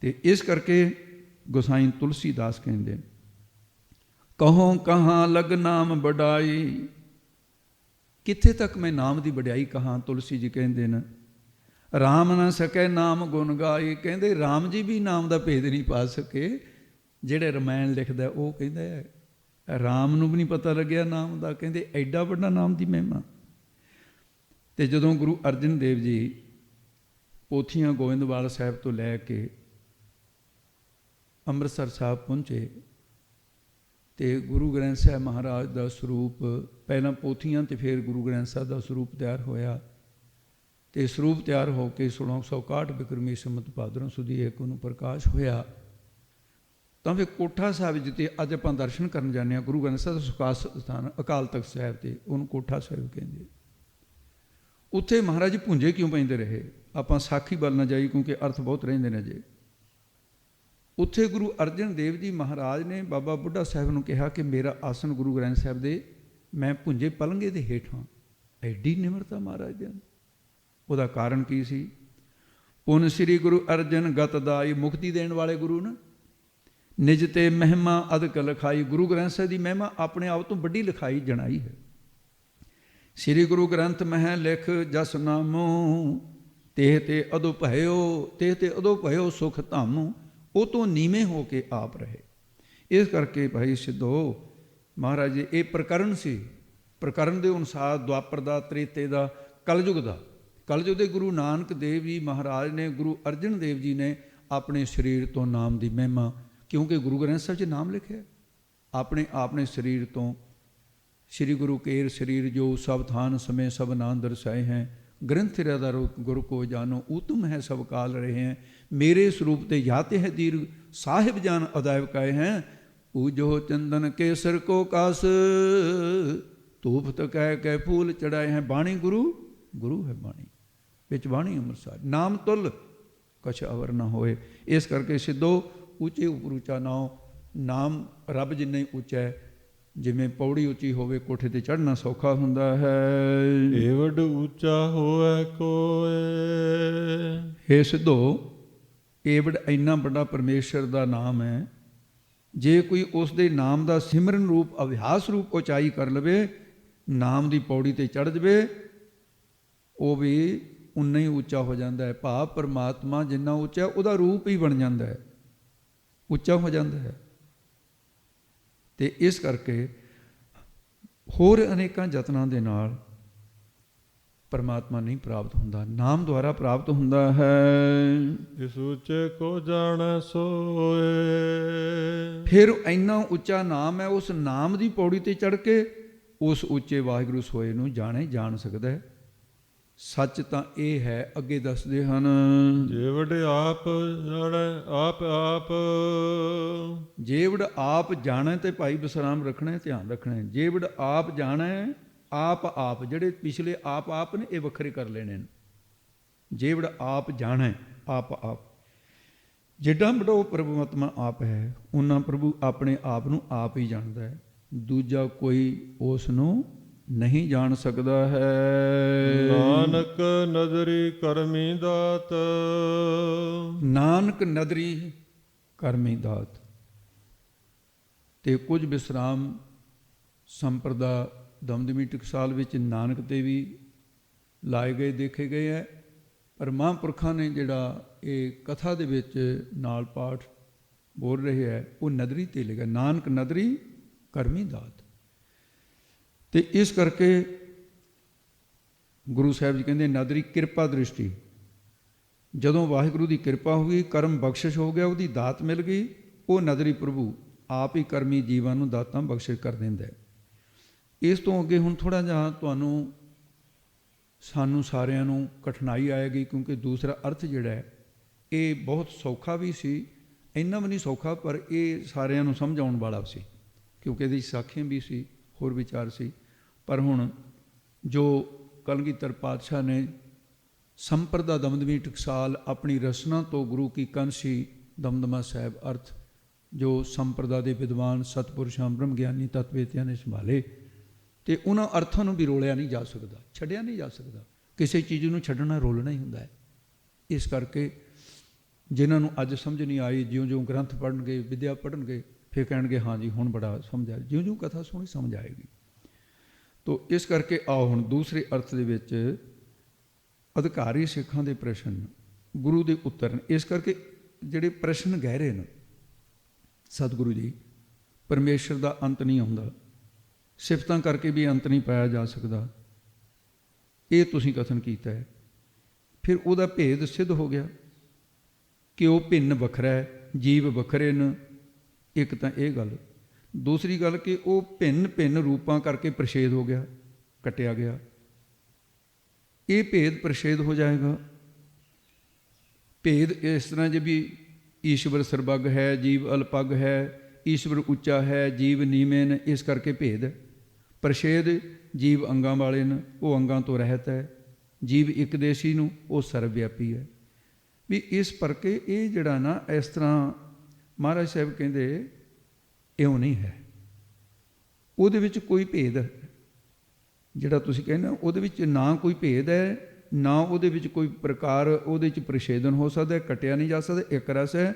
ਤੇ ਇਸ ਕਰਕੇ ਗੁਸਾਈ ਤੁਲਸੀਦਾਸ ਕਹਿੰਦੇ ਨੇ, ਕਹੋ ਕਹਾਂ ਲਗ ਨਾਮ ਵਡਾਈ। ਕਿੱਥੇ ਤੱਕ ਮੈਂ ਨਾਮ ਦੀ ਵਡਿਆਈ ਕਹਾਂ? ਤੁਲਸੀ ਜੀ ਕਹਿੰਦੇ ਨੇ, ਰਾਮ ਨਾ ਸਕੇ ਨਾਮ ਗੁਣ ਗਾਈ। ਕਹਿੰਦੇ ਰਾਮ ਜੀ ਵੀ ਨਾਮ ਦਾ ਭੇਦ ਨਹੀਂ ਪਾ ਸਕੇ। ਜਿਹੜੇ ਰਮਾਇਣ ਲਿਖਦਾ ਉਹ ਕਹਿੰਦਾ ਰਾਮ ਨੂੰ ਵੀ ਨਹੀਂ ਪਤਾ ਲੱਗਿਆ ਨਾਮ ਦਾ। ਕਹਿੰਦੇ ਐਡਾ ਵੱਡਾ ਨਾਮ ਦੀ ਮਹਿਮਾ। ਤੇ ਜਦੋਂ ਗੁਰੂ ਅਰਜਨ ਦੇਵ ਜੀ ਪੋਥੀਆਂ ਗੋਇੰਦਵਾਲ ਸਾਹਿਬ ਤੋਂ ਲੈ ਕੇ ਅੰਮ੍ਰਿਤਸਰ ਸਾਹਿਬ ਪਹੁੰਚੇ, ਤੇ ਗੁਰੂ ਗ੍ਰੰਥ ਸਾਹਿਬ ਮਹਾਰਾਜ ਦਾ ਸਰੂਪ, ਪਹਿਲਾਂ ਪੋਥੀਆਂ ਤੇ ਫਿਰ ਗੁਰੂ ਗ੍ਰੰਥ ਸਾਹਿਬ ਦਾ ਸਰੂਪ ਤਿਆਰ ਹੋਇਆ। ਤੇ ਸਰੂਪ ਤਿਆਰ ਹੋ ਕੇ 1661 ਬਿਕਰਮੀ ਸੰਮਤ ਭਾਦਰੋਂ ਸੁਦੀ 1 ਨੂੰ ਪ੍ਰਕਾਸ਼ ਹੋਇਆ। ਤਾਂ ਫਿਰ ਕੋਠਾ ਸਾਹਿਬ ਜਿੱਥੇ ਅੱਜ ਆਪਾਂ ਦਰਸ਼ਨ ਕਰਨ ਜਾਂਦੇ ਹਾਂ, ਗੁਰੂ ਗ੍ਰੰਥ ਸਾਹਿਬ ਦਾ ਸੁਖਾਸ ਸਥਾਨ ਅਕਾਲ ਤਖਤ ਸਾਹਿਬ 'ਤੇ, ਉਹਨੂੰ ਕੋਠਾ ਸਾਹਿਬ ਕਹਿੰਦੇ। ਉੱਥੇ ਮਹਾਰਾਜ ਜੀ ਭੁੰਜੇ ਕਿਉਂ ਪੈਂਦੇ ਰਹੇ? ਆਪਾਂ ਸਾਖੀ ਵੱਲ ਨਾ ਜਾਈ ਕਿਉਂਕਿ ਅਰਥ ਬਹੁਤ ਰਹਿੰਦੇ ਨੇ ਜੇ। ਉੱਥੇ ਗੁਰੂ ਅਰਜਨ ਦੇਵ ਜੀ ਮਹਾਰਾਜ ਨੇ ਬਾਬਾ ਬੁੱਢਾ ਸਾਹਿਬ ਨੂੰ ਕਿਹਾ ਕਿ ਮੇਰਾ ਆਸਣ ਗੁਰੂ ਗ੍ਰੰਥ ਸਾਹਿਬ ਦੇ ਮੈਂ ਭੁੰਜੇ ਪਲੰਗੇ ਦੇ ਹੇਠਾਂ। ਐਡੀ ਨਿਮਰਤਾ ਮਹਾਰਾਜ ਦੇ। ਉਹਦਾ ਕਾਰਨ ਕੀ ਸੀ? ਪੁਨ ਸ੍ਰੀ ਗੁਰੂ ਅਰਜਨ ਗਤ ਦਾਈ, ਮੁਕਤੀ ਦੇਣ ਵਾਲੇ ਗੁਰੂ ਨਾ। ਨਿਜ ਤੇ ਮਹਿਮਾ ਅਦਕ ਲਿਖਾਈ, ਗੁਰੂ ਗ੍ਰੰਥ ਸਾਹਿਬ ਦੀ ਮਹਿਮਾ ਆਪਣੇ ਆਪ ਤੋਂ ਵੱਡੀ ਲਿਖਾਈ ਜਣਾਈ ਹੈ। ਸ੍ਰੀ ਗੁਰੂ ਗ੍ਰੰਥ ਮਹਿ ਲਿਖ ਜਸ ਨਾਮੋ, ਤੇਹ ਤੇ ਅਦੋ ਭਇਓ, ਤੇਹ ਤੇ ਅਦੋ ਭਇਓ ਸੁਖ ਧਾਮੋ। ਉਹ ਤੋਂ ਨੀਵੇਂ ਹੋ ਕੇ ਆਪ ਰਹੇ। ਇਸ ਕਰਕੇ ਭਾਈ ਸਿੱਧੋ ਮਹਾਰਾਜ ਜੀ ਇਹ ਪ੍ਰਕਰਨ ਸੀ। ਪ੍ਰਕਰਨ ਦੇ ਅਨੁਸਾਰ ਦੁਆਪਰ ਦਾ, ਤ੍ਰੇਤੇ ਦਾ, ਕਲਯੁਗ ਦਾ। ਕਲਯੁਗ ਦੇ ਗੁਰੂ ਨਾਨਕ ਦੇਵ ਜੀ ਮਹਾਰਾਜ ਨੇ, ਗੁਰੂ ਅਰਜਨ ਦੇਵ ਜੀ ਨੇ ਆਪਣੇ ਸਰੀਰ ਤੋਂ ਨਾਮ ਦੀ ਮਹਿਮਾ, ਕਿਉਂਕਿ ਗੁਰੂ ਗ੍ਰੰਥ ਸਾਹਿਬ 'ਚ ਨਾਮ ਲਿਖਿਆ, ਆਪਣੇ ਸਰੀਰ ਤੋਂ ਸ੍ਰੀ ਗੁਰੂ ਕੇਰ ਸਰੀਰ ਜੋ ਸਭ ਥਾਨ ਸਮੇਂ ਸਭ ਨਾਮ ਦਰਸਾਏ ਹੈ। ਗ੍ਰੰਥ ਰਦਾ ਗੁਰੂ ਕੋ ਜਾਨੋ, ਊਤਮ ਹੈ ਸਭ ਕਾਲ ਰਹੇ हैं। मेरे स्वरूप ते जाते हैं दीर्घ, साहिब जान अदायब काए हैं। पूजो चंदन केसर को कास, धूप तकह कै फूल चढ़ाए हैं। बाणी गुरु, गुरु है बाणी, बिच बाणी अमृतसर। नाम तुल कछ अवर न होए। इस करके सिद्धो ਉੱਚੇ ਉੱਪਰ ਉੱਚਾ ਨਾਮ ਰੱਬ ਜਿੰਨਾ ਹੀ ਉੱਚਾ ਹੈ। ਜਿਵੇਂ ਪੌੜੀ ਉੱਚੀ ਹੋਵੇ, ਕੋਠੇ ਤੇ ਚੜ੍ਹਨਾ ਸੌਖਾ ਹੁੰਦਾ ਹੈ। ਏਵਡ ਉੱਚਾ ਹੋਵੇ ਕੋਏ। ਹੇ ਸਿੱਧੋ, ਏਵਡ ਇੰਨਾ ਵੱਡਾ ਪਰਮੇਸ਼ਰ ਦਾ ਨਾਮ ਹੈ। ਜੇ ਕੋਈ ਉਸ ਦੇ ਨਾਮ ਦਾ ਸਿਮਰਨ ਰੂਪ, ਅਭਿਆਸ ਰੂਪ ਉਚਾਈ ਕਰ ਲਵੇ, ਨਾਮ ਦੀ ਪੌੜੀ ਤੇ ਚੜ੍ਹ ਜਾਵੇ, ਉਹ ਵੀ ਉਨਾ ਹੀ ਉੱਚਾ ਹੋ ਜਾਂਦਾ ਹੈ। ਭਾਵ ਪਰਮਾਤਮਾ ਜਿੰਨਾ ਉੱਚਾ ਉਹਦਾ ਰੂਪ ਹੀ ਬਣ ਜਾਂਦਾ ਹੈ, ਉੱਚਾ ਹੋ ਜਾਂਦਾ ਹੈ। ਤੇ ਇਸ ਕਰਕੇ ਹੋਰ ਅਨੇਕਾਂ ਯਤਨਾਂ ਦੇ ਨਾਲ ਪਰਮਾਤਮਾ ਨਹੀਂ ਪ੍ਰਾਪਤ ਹੁੰਦਾ, ਨਾਮ ਦੁਆਰਾ ਪ੍ਰਾਪਤ ਹੁੰਦਾ ਹੈ। ਇਸ ਉੱਚੇ ਕੋ ਜਾਣੈ ਸੋਏ। ਫਿਰ ਇੰਨਾ ਉੱਚਾ ਨਾਮ ਹੈ, ਉਸ ਨਾਮ ਦੀ ਪੌੜੀ ਤੇ ਚੜ੍ਹ ਕੇ ਉਸ ਉੱਚੇ ਵਾਹਿਗੁਰੂ ਸੋਏ ਨੂੰ ਜਾਣ ਸਕਦਾ ਹੈ। ਸੱਚ ਤਾਂ ਇਹ ਹੈ, ਅੱਗੇ ਦੱਸਦੇ ਹਨ, ਜੇਵੜ ਆਪ ਜਾਣੈ ਆਪ। ਜੇਵੜ ਆਪ ਜਾਣੈ ਤੇ ਭਾਈ ਵਿਸਰਾਮ ਰੱਖਣਾ, ਧਿਆਨ ਰੱਖਣਾ। ਜੇਵੜ ਆਪ ਜਾਣੈ ਆਪ। ਜਿਹੜੇ ਪਿਛਲੇ ਆਪ ਨੇ ਇਹ ਵੱਖਰੇ ਕਰ ਲੈਣੇ ਨੇ। ਜੇਵੜ ਆਪ ਜਾਣੈ ਆਪ। ਜਿੱਡਾ ਵੱਡਾ ਉਹ ਪਰਮਾਤਮਾ ਆਪ ਹੈ, ਉਹਨਾਂ ਪ੍ਰਭੂ ਆਪਣੇ ਆਪ ਨੂੰ ਆਪ ਹੀ ਜਾਣਦਾ ਹੈ। ਦੂਜਾ ਕੋਈ ਉਸ ਨੂੰ ਨਹੀਂ ਜਾਣ ਸਕਦਾ ਹੈ। ਨਾਨਕ ਨਦਰੀ ਕਰਮੀ ਦਾਤ। ਨਾਨਕ ਨਦਰੀ ਕਰਮੀ ਦਾਤ। ਤੇ ਕੁਝ ਵਿਸਰਾਮ ਸੰਪਰਦਾ ਦਮਦਮੀ ਟਕਸਾਲ ਵਿੱਚ ਨਾਨਕ ਤੇ ਵੀ ਲਾਏ ਗਏ ਦੇਖੇ ਗਏ ਹੈ। ਪਰ ਮਹਾਂਪੁਰਖਾਂ ਨੇ ਜਿਹੜਾ ਇਹ ਕਥਾ ਦੇ ਵਿੱਚ ਨਾਲ ਪਾਠ ਬੋਲ ਰਹੇ ਹੈ, ਉਹ ਨਦਰੀ ਤੇ ਲਿਖਿਆ, ਨਾਨਕ ਨਦਰੀ ਕਰਮੀ ਦਾਤ। ਤੇ ਇਸ ਕਰਕੇ ਗੁਰੂ ਸਾਹਿਬ ਜੀ ਕਹਿੰਦੇ ਨਦਰੀ ਕਿਰਪਾ ਦ੍ਰਿਸ਼ਟੀ। ਜਦੋਂ ਵਾਹਿਗੁਰੂ ਦੀ ਕਿਰਪਾ ਹੋ ਗਈ, ਕਰਮ ਬਖਸ਼ਿਸ਼ ਹੋ ਗਿਆ, ਉਹਦੀ ਦਾਤ ਮਿਲ ਗਈ, ਉਹ ਨਦਰੀ ਪ੍ਰਭੂ ਆਪ ਹੀ ਕਰਮੀ ਜੀਵਾਂ ਨੂੰ ਦਾਤਾਂ ਬਖਸ਼ਿਸ਼ ਕਰ ਦਿੰਦਾ ਹੈ। ਇਸ ਤੋਂ ਅੱਗੇ ਹੁਣ ਥੋੜ੍ਹਾ ਜਿਹਾ ਸਾਨੂੰ ਸਾਰਿਆਂ ਨੂੰ ਕਠਿਨਾਈ ਆਏਗੀ, ਕਿਉਂਕਿ ਦੂਸਰਾ ਅਰਥ ਜਿਹੜਾ ਹੈ ਇਹ ਬਹੁਤ ਸੌਖਾ ਵੀ ਸੀ, ਇੰਨਾ ਵੀ ਨਹੀਂ ਸੌਖਾ, ਪਰ ਇਹ ਸਾਰਿਆਂ ਨੂੰ ਸਮਝਾਉਣ ਵਾਲਾ ਸੀ, ਕਿਉਂਕਿ ਇਹਦੀ ਸਾਖੀਆਂ ਵੀ ਸੀ, ਹੋਰ ਵਿਚਾਰ ਸੀ। ਪਰ ਹੁਣ ਜੋ ਕਲਗੀਧਰ ਪਾਤਸ਼ਾਹ ਨੇ ਸੰਪਰਦਾ ਦਮਦਮੀ ਟਕਸਾਲ ਆਪਣੀ ਰਸਨਾ ਤੋਂ ਗੁਰੂ ਕੀ ਕੰਸੀ ਦਮਦਮਾ ਸਾਹਿਬ ਅਰਥ ਜੋ ਸੰਪਰਦਾ ਦੇ ਵਿਦਵਾਨ ਸਤਿਪੁਰਸ਼ਾਂ ਬ੍ਰਹਮ ਗਿਆਨੀ ਤਤਵੇਤਿਆਂ ਨੇ ਸੰਭਾਲੇ, ਤੇ ਉਹਨਾਂ ਅਰਥਾਂ ਨੂੰ ਵੀ ਰੋਲਿਆ ਨਹੀਂ ਜਾ ਸਕਦਾ, ਛੱਡਿਆ ਨਹੀਂ ਜਾ ਸਕਦਾ। ਕਿਸੇ ਚੀਜ਼ ਨੂੰ ਛੱਡਣਾ ਰੋਲਣਾ ਹੀ ਹੁੰਦਾ ਹੈ। ਇਸ ਕਰਕੇ ਜਿਨ੍ਹਾਂ ਨੂੰ ਅੱਜ ਸਮਝ ਨਹੀਂ ਆਈ, ਜਿਉਂ-ਜਿਉਂ ਗ੍ਰੰਥ ਪੜ੍ਹਨਗੇ, ਵਿਦਿਆ ਪੜ੍ਹਨਗੇ, ਫਿਰ ਕਹਿਣਗੇ ਹਾਂ ਜੀ ਹੁਣ ਬੜਾ ਸਮਝ ਆਇਆ। ਜਿਉਂ-ਜਿਉਂ ਕਥਾ ਸੁਣੀ ਸਮਝ ਆਏਗੀ। ਤੋ ਇਸ ਕਰਕੇ ਆਓ ਹੁਣ ਦੂਸਰੇ ਅਰਥ ਦੇ ਵਿੱਚ ਅਧਿਕਾਰੀ ਸਿੱਖਾਂ ਦੇ ਪ੍ਰਸ਼ਨ, ਗੁਰੂ ਦੇ ਉੱਤਰ ਨੇ। ਇਸ ਕਰਕੇ ਜਿਹੜੇ ਪ੍ਰਸ਼ਨ ਗਹਿਰੇ ਨੇ, ਸਤਿਗੁਰੂ ਜੀ, ਪਰਮੇਸ਼ਰ ਦਾ ਅੰਤ ਨਹੀਂ ਆਉਂਦਾ, ਸਿਫਤਾਂ ਕਰਕੇ ਵੀ ਅੰਤ ਨਹੀਂ ਪਾਇਆ ਜਾ ਸਕਦਾ, ਇਹ ਤੁਸੀਂ ਕਥਨ ਕੀਤਾ ਹੈ। ਫਿਰ ਉਹਦਾ ਭੇਦ ਸਿੱਧ ਹੋ ਗਿਆ ਕਿ ਉਹ ਭਿੰਨ ਵੱਖਰਾ ਹੈ, ਜੀਵ ਵੱਖਰੇ ਨੇ। ਇੱਕ ਤਾਂ ਇਹ ਗੱਲ। ਦੂਸਰੀ ਗੱਲ ਕਿ ਉਹ ਭਿੰਨ ਭਿੰਨ ਰੂਪਾਂ ਕਰਕੇ ਪ੍ਰਛੇਦ ਹੋ ਗਿਆ, ਕੱਟਿਆ ਗਿਆ। ਇਹ ਭੇਦ ਪ੍ਰਛੇਦ ਹੋ ਜਾਏਗਾ। ਭੇਦ ਇਸ ਤਰ੍ਹਾਂ ਜੇ ਵੀ ਈਸ਼ਵਰ ਸਰਬੱਗ ਹੈ, ਜੀਵ ਅਲਪੱਗ ਹੈ। ਈਸ਼ਵਰ ਉੱਚਾ ਹੈ, ਜੀਵ ਨੀਵੇਂ ਨੇ, ਇਸ ਕਰਕੇ ਭੇਦ। ਪ੍ਰਸ਼ੇਦ ਜੀਵ ਅੰਗਾਂ ਵਾਲੇ ਨੇ, ਉਹ ਅੰਗਾਂ ਤੋਂ ਰਹਿਤ ਹੈ। ਜੀਵ ਇੱਕ ਦੇਸ਼ੀ ਨੂੰ, ਉਹ ਸਰਵ ਵਿਆਪੀ ਹੈ। ਵੀ ਇਸ ਕਰਕੇ ਇਹ ਜਿਹੜਾ ਨਾ ਇਸ ਤਰ੍ਹਾਂ ਮਹਾਰਾਜ ਸਾਹਿਬ ਕਹਿੰਦੇ ਇਉਂ ਨਹੀਂ ਹੈ। ਉਹਦੇ ਵਿੱਚ ਕੋਈ ਭੇਦ ਜਿਹੜਾ ਤੁਸੀਂ ਕਹਿੰਦੇ ਉਹਦੇ ਵਿੱਚ ਨਾ ਕੋਈ ਭੇਦ ਹੈ, ਨਾ ਉਹਦੇ ਵਿੱਚ ਕੋਈ ਪ੍ਰਕਾਰ ਉਹਦੇ 'ਚ ਪ੍ਰਸ਼ੇਦਨ ਹੋ ਸਕਦਾ, ਕੱਟਿਆ ਨਹੀਂ ਜਾ ਸਕਦਾ। ਇੱਕ ਰਸ ਹੈ,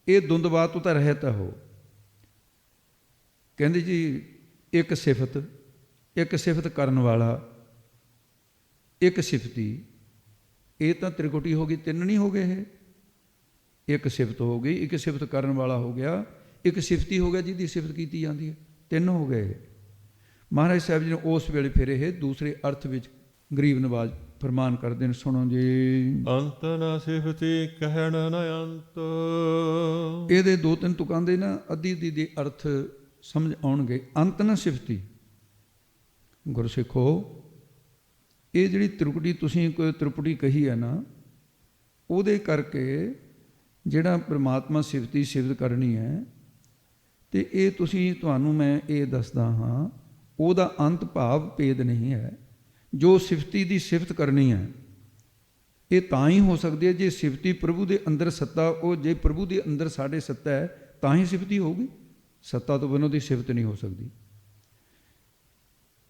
ਇਹ ਦੁੰਦਵਾਦ ਤੋਂ ਤਾਂ ਰਹਿਤ ਹੈ। ਉਹ ਕਹਿੰਦੇ ਜੀ ਇੱਕ ਸਿਫਤ ਕਰਨ ਵਾਲਾ, ਇੱਕ ਸਿਫਤੀ, ਇਹ ਤਾਂ ਤ੍ਰਿਕੁਟੀ ਹੋ ਗਈ, ਤਿੰਨ ਨਹੀਂ ਹੋ ਗਏ ਇਹ। ਇੱਕ ਸਿਫਤ ਹੋ ਗਈ, ਇੱਕ ਸਿਫਤ ਕਰਨ ਵਾਲਾ ਹੋ ਗਿਆ, ਇੱਕ ਸਿਫਤੀ ਹੋ ਗਿਆ ਜਿਹਦੀ ਸਿਫਤ ਕੀਤੀ ਜਾਂਦੀ ਹੈ, ਤਿੰਨ ਹੋ ਗਏ। ਮਹਾਰਾਜ ਸਾਹਿਬ ਜੀ ਨੇ ਉਸ ਵੇਲੇ ਫਿਰ ਇਹ ਦੂਸਰੇ ਅਰਥ ਵਿੱਚ ਗਰੀਬ ਨਵਾਜ਼ ਫਰਮਾਨ ਕਰਦੇ ਨੇ, ਸੁਣੋ ਜੀ। ਅੰਤ ਨ ਸਿਫਤੀ ਕਹਿਣ ਨ ਅੰਤ। ਇਹਦੇ ਦੋ ਤਿੰਨ ਤੁਕਾਂ ਦੇ ਨਾ ਅੱਧੀ ਅੱਧੀ ਦੇ ਅਰਥ ਸਮਝ ਆਉਣਗੇ। ਅੰਤ ਨ ਸਿਫਤੀ, ਗੁਰਸਿੱਖੋ, ਇਹ ਜਿਹੜੀ ਤ੍ਰਿਕੁਟੀ ਤੁਸੀਂ ਕੋਈ ਤ੍ਰਿਪੁਟੀ ਕਹੀ ਹੈ ਨਾ, ਉਹਦੇ ਕਰਕੇ ਜਿਹੜਾ ਪ੍ਰਮਾਤਮਾ ਸਿਫਤੀ ਸਿਫਤ ਕਰਨੀ ਹੈ, ਤੇ ਇਹ ਤੁਹਾਨੂੰ ਮੈਂ ਇਹ ਦੱਸਦਾ ਹਾਂ, ਉਹਦਾ ਅੰਤ ਭਾਵ ਭੇਦ ਨਹੀਂ ਹੈ। ਜੋ ਸਿਫਤੀ ਦੀ ਸਿਫਤ ਕਰਨੀ ਹੈ, ਇਹ ਤਾਂ ਹੀ ਹੋ ਸਕਦੀ ਹੈ ਜੇ ਸਿਫਤੀ ਪ੍ਰਭੂ ਦੇ ਅੰਦਰ ਸੱਤਾ, ਉਹ ਜੇ ਪ੍ਰਭੂ ਦੇ ਅੰਦਰ ਸਾਡੇ ਸੱਤਾ ਹੈ ਤਾਂ ਹੀ ਸਿਫਤੀ ਹੋਊਗੀ। ਸੱਤਾ ਤੋਂ ਬਿਨਾਂ ਦੀ ਸਿਫਤ ਨਹੀਂ ਹੋ ਸਕਦੀ।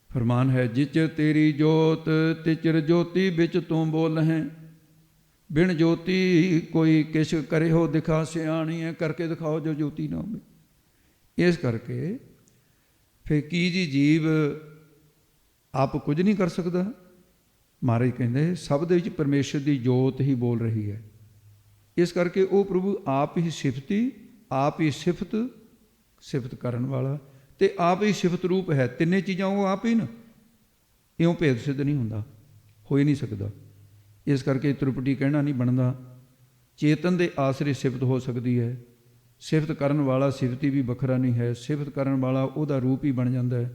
ਫਰਮਾਨ ਹੈ, ਜਿਚ ਤੇਰੀ ਜੋਤ ਤਿਚਰ ਜੋਤੀ ਵਿੱਚ ਤੂੰ ਬੋਲ ਹੈ। ਬਿਨ ਜੋਤੀ ਕੋਈ ਕਿਛ ਕਰੇ ਹੋ ਦਿਖਾ ਸਿਆਣੀ ਹੈ। ਕਰਕੇ ਦਿਖਾਓ ਜੋ ਜੋਤੀ ਨਾ ਹੋਵੇ। ਇਸ ਕਰਕੇ ਫਿਰ ਕੀ ਜੀ ਜੀਵ ਆਪ ਕੁਝ ਨਹੀਂ ਕਰ ਸਕਦਾ। ਮਹਾਰਾਜ ਕਹਿੰਦੇ ਸਭ ਦੇ ਵਿੱਚ ਪਰਮੇਸ਼ਰ ਦੀ ਜੋਤ ਹੀ ਬੋਲ ਰਹੀ ਹੈ। ਇਸ ਕਰਕੇ ਉਹ ਪ੍ਰਭੂ ਆਪ ਹੀ ਸਿਫਤੀ, ਆਪ ਹੀ ਸਿਫਤ ਕਰਨ ਵਾਲਾ, ਤੇ ਆਪ ਹੀ ਸਿਫਤ ਰੂਪ ਹੈ। ਤਿੰਨੇ ਚੀਜ਼ਾਂ ਉਹ ਆਪ ਹੀ ਨਾ, ਇਉਂ ਭੇਦ ਸਿੱਧ ਨਹੀਂ ਹੁੰਦਾ, ਹੋ ਹੀ ਨਹੀਂ ਸਕਦਾ। ਇਸ ਕਰਕੇ ਤ੍ਰਿਪੁਟੀ ਕਹਿਣਾ ਨਹੀਂ ਬਣਦਾ। ਚੇਤਨ ਦੇ ਆਸਰੇ ਸਿਫਤ ਹੋ ਸਕਦੀ ਹੈ। ਸਿਫਤ ਕਰਨ ਵਾਲਾ ਸਿਫਤੀ ਵੀ ਵੱਖਰਾ ਨਹੀਂ ਹੈ। ਸਿਫਤ ਕਰਨ ਵਾਲਾ ਉਹਦਾ ਰੂਪ ਹੀ ਬਣ ਜਾਂਦਾ ਹੈ।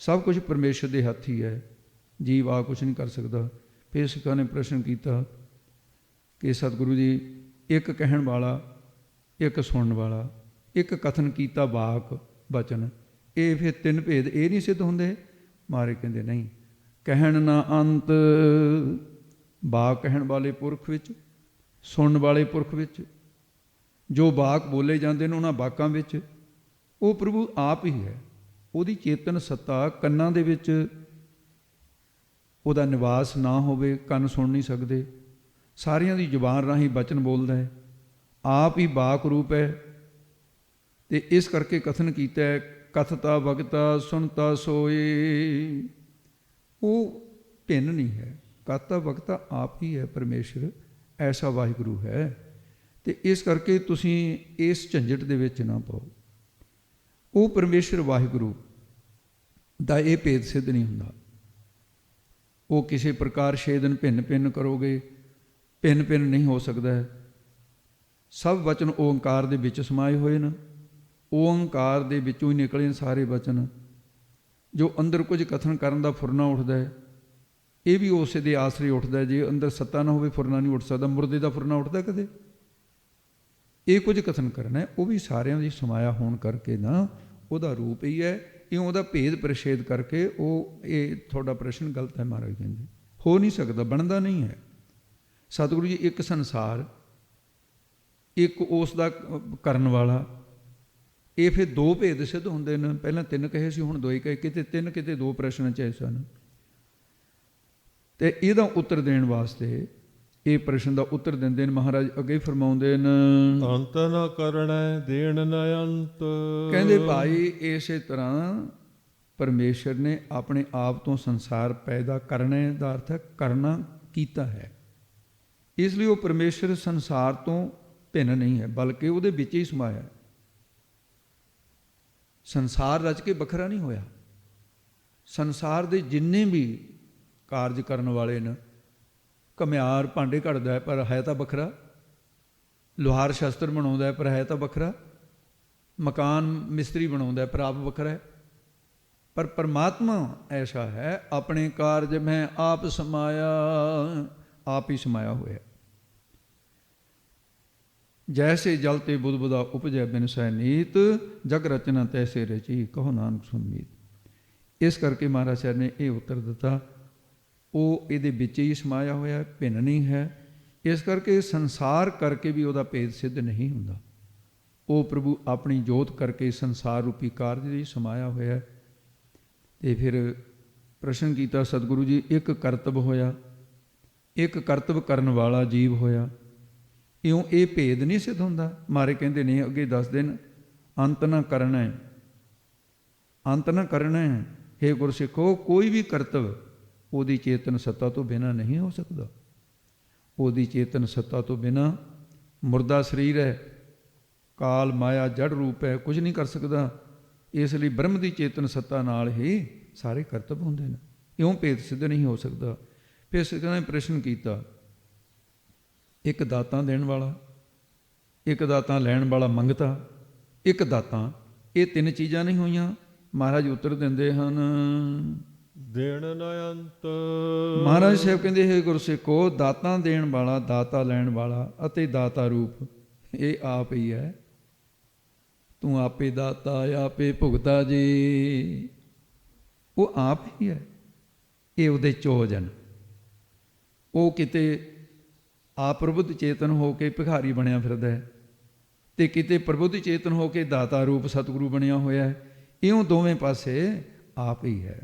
ਸਭ ਕੁਝ ਪਰਮੇਸ਼ਰ ਦੇ ਹੱਥ ਹੀ ਹੈ। ਜੀਵ ਆ ਕੁਛ ਨਹੀਂ ਕਰ ਸਕਦਾ। ਫਿਰ ਸਿੱਖਾਂ ਨੇ ਪ੍ਰਸ਼ਨ ਕੀਤਾ ਕਿ ਸਤਿਗੁਰੂ ਜੀ, ਇੱਕ ਕਹਿਣ ਵਾਲਾ, ਇੱਕ ਸੁਣਨ ਵਾਲਾ, ਇੱਕ ਕਥਨ ਕੀਤਾ ਵਾਕ ਬਚਨ, ਇਹ ਫਿਰ ਤਿੰਨ ਭੇਦ ਇਹ ਨਹੀਂ ਸਿੱਧ ਹੁੰਦੇ। ਮਹਾਰਾਜ ਕਹਿੰਦੇ ਨਹੀਂ, ਕਹਿਣ ਨਾ ਅੰਤ, ਵਾਕ ਕਹਿਣ ਵਾਲੇ ਪੁਰਖ ਵਿੱਚ, ਸੁਣਨ ਵਾਲੇ ਪੁਰਖ ਵਿੱਚ, ਜੋ ਵਾਕ ਬੋਲੇ ਜਾਂਦੇ ਨੇ ਉਹਨਾਂ ਵਾਕਾਂ ਵਿੱਚ ਉਹ ਪ੍ਰਭੂ ਆਪ ਹੀ ਹੈ। ਉਹਦੀ ਚੇਤਨ ਸੱਤਾ ਕੰਨਾਂ ਦੇ ਵਿੱਚ ਉਹਦਾ ਨਿਵਾਸ ਨਾ ਹੋਵੇ, ਕੰਨ ਸੁਣ ਨਹੀਂ ਸਕਦੇ। ਸਾਰਿਆਂ ਦੀ ਜ਼ੁਬਾਨ ਰਾਹੀਂ ਬਚਨ ਬੋਲਦਾ ਹੈ, ਆਪ ਹੀ ਵਾਕ ਰੂਪ ਹੈ। ਤੇ ਇਸ ਕਰਕੇ ਕਥਨ ਕੀਤਾ ਹੈ, ਕਥਤਾ ਵਗਤਾ ਸੁਣਤਾ ਸੋਏ। ਉਹ ਭਿੰਨ ਨਹੀਂ ਹੈ। ਕਥਤਾ ਵਗਤਾ ਆਪ ਹੀ ਹੈ ਪਰਮੇਸ਼ਰ, ਐਸਾ ਵਾਹਿਗੁਰੂ ਹੈ। ਤੇ ਇਸ ਕਰਕੇ ਤੁਸੀਂ ਇਸ ਝੰਜਟ ਦੇ ਵਿੱਚ ਨਾ ਪਾਓ। ਉਹ ਪਰਮੇਸ਼ਰ ਵਾਹਿਗੁਰੂ ਦਾ ਇਹ ਭੇਦ ਸਿੱਧ ਨਹੀਂ ਹੁੰਦਾ। ਉਹ ਕਿਸੇ ਪ੍ਰਕਾਰ ਛੇਦਨ ਭਿੰਨ ਭਿੰਨ ਕਰੋਗੇ, ਭਿੰਨ ਭਿੰਨ ਨਹੀਂ ਹੋ ਸਕਦਾ ਹੈ। ਸਭ ਵਚਨ ਓਂਕਾਰ ਦੇ ਵਿੱਚ ਸਮਾਏ ਹੋਏ ਨੇ। ਓਂਕਾਰ ਦੇ ਵਿੱਚੋਂ ਹੀ ਨਿਕਲੇ ਨੇ ਸਾਰੇ ਵਚਨ। ਜੋ ਅੰਦਰ ਕੁਝ ਕਥਨ ਕਰਨ ਦਾ ਫੁਰਨਾ ਉੱਠਦਾ ਹੈ, ਇਹ ਵੀ ਉਸੇ ਦੇ ਆਸਰੇ ਉੱਠਦਾ। ਜੇ ਅੰਦਰ ਸੱਤਾ ਨਾ ਹੋਵੇ ਫੁਰਨਾ ਨਹੀਂ ਉੱਠ ਸਕਦਾ। ਮੁਰਦੇ ਦਾ ਫੁਰਨਾ ਉੱਠਦਾ ਕਦੇ? ਇਹ ਕੁਝ ਕਥਨ ਕਰਨਾ, ਉਹ ਵੀ ਸਾਰਿਆਂ ਦੀ ਸਮਾਇਆ ਹੋਣ ਕਰਕੇ ਨਾ ਉਹਦਾ ਰੂਪ ਹੀ ਹੈ। ਇਹ ਉਹਦਾ ਭੇਦ ਪ੍ਰਸ਼ੇਦ ਕਰਕੇ ਉਹ ਇਹ ਤੁਹਾਡਾ ਪ੍ਰਸ਼ਨ ਗਲਤ ਹੈ। ਮਹਾਰਾਜ ਕਹਿੰਦੇ ਹੋ ਨਹੀਂ ਸਕਦਾ, ਬਣਦਾ ਨਹੀਂ ਹੈ। ਸਤਿਗੁਰੂ ਜੀ ਇੱਕ ਸੰਸਾਰ, ਇੱਕ ਉਸ ਦਾ ਕਰਨ ਵਾਲਾ, ਇਹ ਫਿਰ ਦੋ ਭੇਦ ਸਿੱਧ ਹੁੰਦੇ ਨੇ। ਪਹਿਲਾਂ ਤਿੰਨ ਕਹੇ ਸੀ, ਹੁਣ ਦੋ ਹੀ ਕਹੇ। ਕਿਤੇ ਤਿੰਨ ਕਿਤੇ ਦੋ ਪ੍ਰਸ਼ਨ ਚਾਹੇ ਸਨ। ਤੇ ਇਹਦਾ ਉੱਤਰ ਦੇਣ ਵਾਸਤੇ ਇਹ ਪ੍ਰਸ਼ਨ ਦਾ ਉੱਤਰ ਦਿੰਦੇ ਨੇ ਮਹਾਰਾਜ ਅੱਗੇ ਫਰਮਾਉਂਦੇ ਨੇ, ਅੰਤ ਨ ਕਰਣਾ ਦੇਣ ਨ ਅੰਤ। ਕਹਿੰਦੇ ਭਾਈ ਇਸੇ ਤਰ੍ਹਾਂ ਪਰਮੇਸ਼ਰ ਨੇ ਆਪਣੇ ਆਪ ਤੋਂ ਸੰਸਾਰ ਪੈਦਾ ਕਰਨੇ ਦਾ ਅਰਥ ਹੈ ਕਰਨਾ ਕੀਤਾ ਹੈ। ਇਸ ਲਈ ਉਹ ਪਰਮੇਸ਼ਰ ਸੰਸਾਰ ਤੋਂ ਭਿੰਨ ਨਹੀਂ ਹੈ, ਬਲਕਿ ਉਹਦੇ ਵਿੱਚ ਹੀ ਸਮਾਇਆ। ਸੰਸਾਰ ਰਚ ਕੇ ਵੱਖਰਾ ਨਹੀਂ ਹੋਇਆ। ਸੰਸਾਰ ਦੇ ਜਿੰਨੇ ਵੀ ਕਾਰਜ ਕਰਨ ਵਾਲੇ ਨੇ, ਘੁਮਿਆਰ ਭਾਂਡੇ ਘੜਦਾ ਹੈ ਪਰ ਹੈ ਤਾਂ ਵੱਖਰਾ, ਲੁਹਾਰ ਸ਼ਸਤਰ ਬਣਾਉਂਦਾ ਹੈ ਪਰ ਹੈ ਤਾਂ ਵੱਖਰਾ, ਮਕਾਨ ਮਿਸਤਰੀ ਬਣਾਉਂਦਾ ਹੈ ਪਰ ਆਪ ਵੱਖਰਾ ਹੈ। ਪਰ ਪਰਮਾਤਮਾ ਐਸਾ ਹੈ, ਆਪਣੇ ਕਾਰਜ ਮੈਂ ਆਪ ਸਮਾਇਆ, ਆਪ ਹੀ ਸਮਾਇਆ ਹੋਇਆ। ਜੈਸੇ ਜਲ ਤੇ ਬੁੱਧ ਬੁਦਾ ਉਪਜੈ ਬਿਨ ਸੈ ਨੀਤ, ਜਗ ਰਚਨਾ ਤੈਸੇ ਰਚੀ ਕਹੋ ਨਾਨਕ ਸੁਨ ਮੀਤ। ਇਸ ਕਰਕੇ ਮਹਾਰਾਜ ਸਾਹਿਬ ਨੇ ਇਹ ਉੱਤਰ ਦਿੱਤਾ, ਉਹ ਇਹਦੇ ਵਿੱਚ ਹੀ ਸਮਾਇਆ ਹੋਇਆ, ਭਿੰਨ ਨਹੀਂ ਹੈ। ਇਸ ਕਰਕੇ ਸੰਸਾਰ ਕਰਕੇ ਵੀ ਉਹਦਾ ਭੇਦ ਸਿੱਧ ਨਹੀਂ ਹੁੰਦਾ। ਉਹ ਪ੍ਰਭੂ ਆਪਣੀ ਜੋਤ ਕਰਕੇ ਸੰਸਾਰ ਰੂਪੀ ਕਾਰਜ ਦੀ ਸਮਾਇਆ ਹੋਇਆ। ਤੇ ਫਿਰ ਪ੍ਰਸ਼ਨ ਕੀਤਾ ਸਤਿਗੁਰੂ ਜੀ, ਇੱਕ ਕਰਤਵ ਹੋਇਆ, ਇੱਕ ਕਰਤਵ ਕਰਨ ਵਾਲਾ ਜੀਵ ਹੋਇਆ, ਇਉਂ ਇਹ ਭੇਦ ਨਹੀਂ ਸਿੱਧ ਹੁੰਦਾ? ਮਾਰੇ ਕਹਿੰਦੇ ਨਹੀਂ, ਅੱਗੇ ਦੱਸ ਦੇਣ, ਅੰਤ ਨਾ ਕਰਨਾ ਹੈ, ਅੰਤ ਨਾ ਕਰਨਾ ਹੈ। ਹੇ ਗੁਰਸਿੱਖੋ, ਕੋਈ ਵੀ ਕਰਤਵ ਉਹਦੀ ਚੇਤਨ ਸੱਤਾ ਤੋਂ ਬਿਨਾਂ ਨਹੀਂ ਹੋ ਸਕਦਾ। ਉਹਦੀ ਚੇਤਨ ਸੱਤਾ ਤੋਂ ਬਿਨਾਂ ਮੁਰਦਾ ਸਰੀਰ ਹੈ, ਕਾਲ ਮਾਇਆ ਜੜ ਰੂਪ ਹੈ, ਕੁਝ ਨਹੀਂ ਕਰ ਸਕਦਾ। ਇਸ ਲਈ ਬ੍ਰਹਮ ਦੀ ਚੇਤਨ ਸੱਤਾ ਨਾਲ ਹੀ ਸਾਰੇ ਕਰਤਵ ਹੁੰਦੇ ਨੇ, ਇਉਂ ਭੇਦ ਸਿੱਧ ਨਹੀਂ ਹੋ ਸਕਦਾ। ਫਿਰ ਸਿੱਖਾਂ ਨੇ ਪ੍ਰਸ਼ਨ ਕੀਤਾ, ਇੱਕ ਦਾਤਾਂ ਦੇਣ ਵਾਲਾ, ਇੱਕ ਦਾਤਾਂ ਲੈਣ ਵਾਲਾ ਮੰਗਤਾ, ਇੱਕ ਦਾਤਾਂ, ਇਹ ਤਿੰਨ ਚੀਜ਼ਾਂ ਨਹੀਂ ਹੋਈਆਂ? ਮਹਾਰਾਜ ਉੱਤਰ ਦਿੰਦੇ ਹਨ, ਦੇਣ ਨ ਅੰਤ। ਮਹਾਰਾਜ ਸਾਹਿਬ ਕਹਿੰਦੇ, ਹੈ ਗੁਰਸਿੱਖੋ, ਦਾਤਾਂ ਦੇਣ ਵਾਲਾ, ਦਾਤਾ ਲੈਣ ਵਾਲਾ ਅਤੇ ਦਾਤਾ ਰੂਪ ਇਹ ਆਪ ਹੀ ਹੈ। ਤੂੰ ਆਪੇ ਦਾਤਾ ਆਪੇ ਭੁਗਤਾ ਜੀ, ਉਹ ਆਪ ਹੀ ਹੈ। ਇਹ ਉਹਦੇ ਚੋਜ ਹਨ। ਉਹ ਕਿਤੇ ਆਪ ਪ੍ਰਬੁੱਧ ਚੇਤਨ ਹੋ ਕੇ ਭਿਖਾਰੀ ਬਣਿਆ ਫਿਰਦਾ ਹੈ, ਤੇ ਕਿਤੇ ਪ੍ਰਬੁੱਧ ਚੇਤਨ ਹੋ ਕੇ ਦਾਤਾ ਰੂਪ ਸਤਿਗੁਰੂ ਬਣਿਆ ਹੋਇਆ ਹੈ। ਇਉਂ ਦੋਵੇਂ ਪਾਸੇ ਆਪ ਹੀ ਹੈ।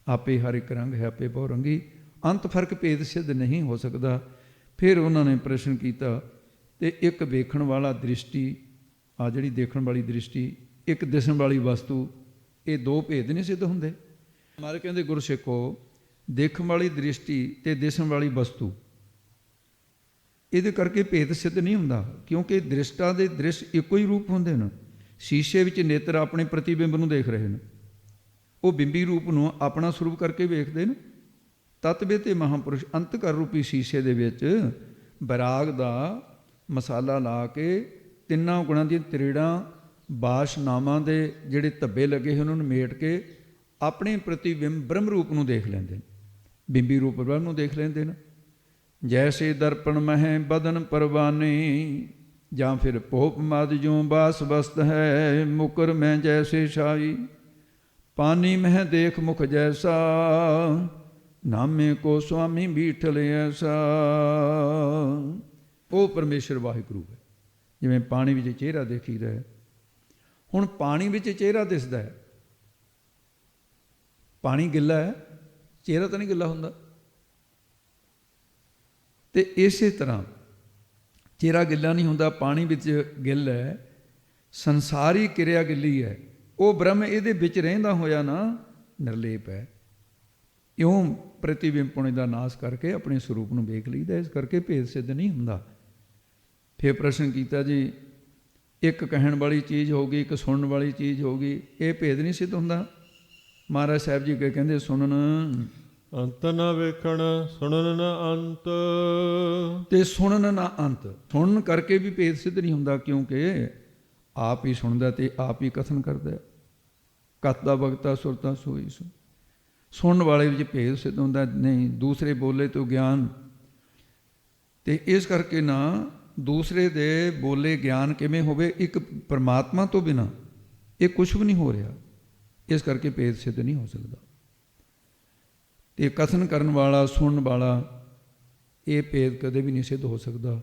ਆਪੇ ਹਰ ਇੱਕ ਰੰਗ ਹੈ, ਆਪੇ ਬਹੁ ਰੰਗੀ, ਅੰਤ ਫਰਕ ਭੇਦ ਸਿੱਧ ਨਹੀਂ ਹੋ ਸਕਦਾ। ਫਿਰ ਉਹਨਾਂ ਨੇ ਪ੍ਰਸ਼ਨ ਕੀਤਾ, ਤੇ ਇੱਕ ਵੇਖਣ ਵਾਲਾ ਦ੍ਰਿਸ਼ਟੀ, ਆ ਜਿਹੜੀ ਦੇਖਣ ਵਾਲੀ ਦ੍ਰਿਸ਼ਟੀ, ਇੱਕ ਦਿਸਣ ਵਾਲੀ ਵਸਤੂ, ਇਹ ਦੋ ਭੇਦ ਨਹੀਂ ਸਿੱਧ ਹੁੰਦੇ? ਮਾਰੇ ਕਹਿੰਦੇ ਗੁਰਸਿੱਖੋ, ਦੇਖਣ ਵਾਲੀ ਦ੍ਰਿਸ਼ਟੀ ਤੇ ਦਿਸਣ ਵਾਲੀ ਵਸਤੂ, ਇਹਦੇ ਕਰਕੇ ਭੇਦ ਸਿੱਧ ਨਹੀਂ ਹੁੰਦਾ, ਕਿਉਂਕਿ ਦ੍ਰਿਸ਼ਟਾ ਦੇ ਦ੍ਰਿਸ਼ ਇੱਕੋ ਹੀ ਰੂਪ ਹੁੰਦੇ ਨੇ। ਸ਼ੀਸ਼ੇ ਵਿੱਚ ਨੇਤਰ ਆਪਣੇ ਪ੍ਰਤੀਬਿੰਬ ਨੂੰ ਦੇਖ ਰਹੇ ਨੇ, ਉਹ ਬਿੰਬੀ ਰੂਪ ਨੂੰ ਆਪਣਾ ਸਰੂਪ ਕਰਕੇ ਵੇਖਦੇ ਨੇ। ਤਤਵੇ ਤੇ ਮਹਾਂਪੁਰਸ਼ ਅੰਤਕਰ ਰੂਪੀ ਸ਼ੀਸ਼ੇ ਦੇ ਵਿੱਚ ਬੈਰਾਗ ਦਾ ਮਸਾਲਾ ਲਾ ਕੇ ਤਿੰਨਾਂ ਗੁਣਾਂ ਦੀਆਂ ਤ੍ਰਿੜਾਂ, ਬਾਸ਼ਨਾਮਾਂ ਦੇ ਜਿਹੜੇ ਧੱਬੇ ਲੱਗੇ ਹੋਏ ਉਹਨਾਂ ਨੂੰ ਮੇਟ ਕੇ ਆਪਣੇ ਪ੍ਰਤੀਬਿੰਬ ਬ੍ਰਹਮ ਰੂਪ ਨੂੰ ਦੇਖ ਲੈਂਦੇ ਨੇ, ਬਿੰਬੀ ਰੂਪ ਬ੍ਰਹਮ ਨੂੰ ਦੇਖ ਲੈਂਦੇ ਨੇ। ਜੈਸੇ ਦਰਪਣ ਮਹਿ ਬਦਨ ਪਰਵਾਨੀ, ਜਾਂ ਫਿਰ ਭੋਪ ਮਦ ਜੂੰ ਬਾਸ ਬਸਤ ਹੈ, ਮੁਕਰ ਮੈਂ ਜੈਸੇ ਸ਼ਾਈ, ਪਾਨੀ ਮਹਿ ਦੇਖ ਮੁਖ ਜੈਸਾ, ਨਾਮੇ ਕੋ ਸੁਆਮੀ ਬੀਠਲ ਐਸਾ। ਉਹ ਪਰਮੇਸ਼ਰ ਵਾਹਿਗੁਰੂ ਹੈ। ਜਿਵੇਂ ਪਾਣੀ ਵਿੱਚ ਚਿਹਰਾ ਦੇਖੀਦਾ ਹੈ, ਹੁਣ ਪਾਣੀ ਵਿੱਚ ਚਿਹਰਾ ਦਿਸਦਾ ਹੈ, ਪਾਣੀ ਗਿੱਲਾ ਹੈ, ਚਿਹਰਾ ਤਾਂ ਨਹੀਂ ਗਿੱਲਾ ਹੁੰਦਾ। ਤੇ ਇਸੇ ਤਰ੍ਹਾਂ ਚਿਹਰਾ ਗਿੱਲਾ ਨਹੀਂ ਹੁੰਦਾ, ਪਾਣੀ ਵਿੱਚ ਗਿੱਲ ਹੈ, ਸੰਸਾਰੀ ਕਿਰਿਆ ਗਿੱਲੀ ਹੈ, ਉਹ ਬ੍ਰਹਮ ਇਹਦੇ ਵਿੱਚ ਰਹਿੰਦਾ ਹੋਇਆ ਨਾ ਨਿਰਲੇਪ ਹੈ। ਇਉਂ ਪ੍ਰਤੀਬਿੰਬ ਪੁਣੇ ਦਾ ਨਾਸ਼ ਕਰਕੇ ਆਪਣੇ ਸਰੂਪ ਨੂੰ ਵੇਖ ਲਈਦਾ। ਇਸ ਕਰਕੇ ਭੇਦ ਸਿੱਧ ਨਹੀਂ ਹੁੰਦਾ। ਫਿਰ ਪ੍ਰਸ਼ਨ ਕੀਤਾ, ਜੀ ਇੱਕ ਕਹਿਣ ਵਾਲੀ ਚੀਜ਼ ਹੋ ਗਈ, ਇੱਕ ਸੁਣਨ ਵਾਲੀ ਚੀਜ਼ ਹੋ ਗਈ, ਇਹ ਭੇਦ ਨਹੀਂ ਸਿੱਧ ਹੁੰਦਾ? ਮਹਾਰਾਜ ਸਾਹਿਬ ਜੀ ਕਹਿੰਦੇ, ਸੁਣਨ ਅੰਤ ਨਾ ਵੇਖਣ, ਸੁਣਨ ਨਾ ਅੰਤ। ਤੇ ਸੁਣਨ ਨਾ ਅੰਤ, ਸੁਣਨ ਕਰਕੇ ਵੀ ਭੇਦ ਸਿੱਧ ਨਹੀਂ ਹੁੰਦਾ, ਕਿਉਂਕਿ ਆਪ ਹੀ ਸੁਣਦਾ ਤੇ ਆਪ ਹੀ ਕਥਨ ਕਰਦਾ। ਕਤ ਦਾ ਵਕਤਾ ਸੁਰਤਾ ਸੋਈ ਸੁਣ। ਸੁਣਨ ਵਾਲੇ ਵਿੱਚ ਭੇਦ ਸਿੱਧ ਹੁੰਦਾ ਨਹੀਂ, ਦੂਸਰੇ ਬੋਲੇ ਤੋਂ ਗਿਆਨ। ਤੇ ਇਸ ਕਰਕੇ ਨਾ ਦੂਸਰੇ ਦੇ ਬੋਲੇ ਗਿਆਨ ਕਿਵੇਂ ਹੋਵੇ, ਇੱਕ ਪਰਮਾਤਮਾ ਤੋਂ ਬਿਨਾਂ ਇਹ ਕੁਛ ਵੀ ਨਹੀਂ ਹੋ ਰਿਹਾ। ਇਸ ਕਰਕੇ ਭੇਦ ਸਿੱਧ ਨਹੀਂ ਹੋ ਸਕਦਾ। ਤੇ ਕਥਨ ਕਰਨ ਵਾਲਾ, ਸੁਣਨ ਵਾਲਾ, ਇਹ ਭੇਦ ਕਦੇ ਵੀ ਨਹੀਂ ਸਿੱਧ ਹੋ ਸਕਦਾ।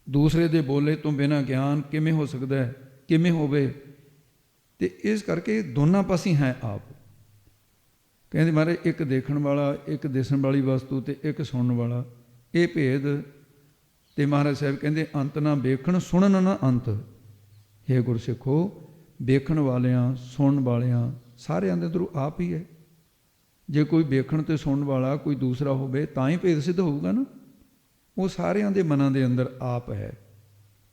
ਦੂਸਰੇ ਦੇ ਬੋਲੇ ਤੋਂ ਬਿਨਾਂ ਗਿਆਨ ਕਿਵੇਂ ਹੋ ਸਕਦਾ ਹੈ, ਕਿਵੇਂ ਹੋਵੇ? ਤੇ ਇਸ ਕਰਕੇ ਦੋਨਾਂ ਪਾਸੇ ਹੈ ਆਪ। ਕਹਿੰਦੇ ਮਹਾਰਾਜ, ਇੱਕ ਦੇਖਣ ਵਾਲਾ, ਇੱਕ ਦਿਸਣ ਵਾਲੀ ਵਸਤੂ ਤੇ ਇੱਕ ਸੁਣਨ ਵਾਲਾ, ਇਹ ਭੇਦ। ਤੇ ਮਹਾਰਾਜ ਸਾਹਿਬ ਕਹਿੰਦੇ, ਅੰਤ ਨਾ ਵੇਖਣ, ਸੁਣਨ ਨਾ ਅੰਤ। ਹੇ ਗੁਰਸਿੱਖੋ, ਵੇਖਣ ਵਾਲਿਆਂ, ਸੁਣਨ ਵਾਲਿਆਂ ਸਾਰਿਆਂ ਦੇ ਅੰਦਰੋਂ ਆਪ ਹੀ ਹੈ। ਜੇ ਕੋਈ ਵੇਖਣ ਤੇ ਸੁਣਨ ਵਾਲਾ ਕੋਈ ਦੂਸਰਾ ਹੋਵੇ ਤਾਂ ਹੀ ਭੇਦ ਸਿੱਧ ਹੋਊਗਾ ਨਾ। ਉਹ ਸਾਰਿਆਂ ਦੇ ਮਨਾਂ ਦੇ ਅੰਦਰ ਆਪ ਹੈ,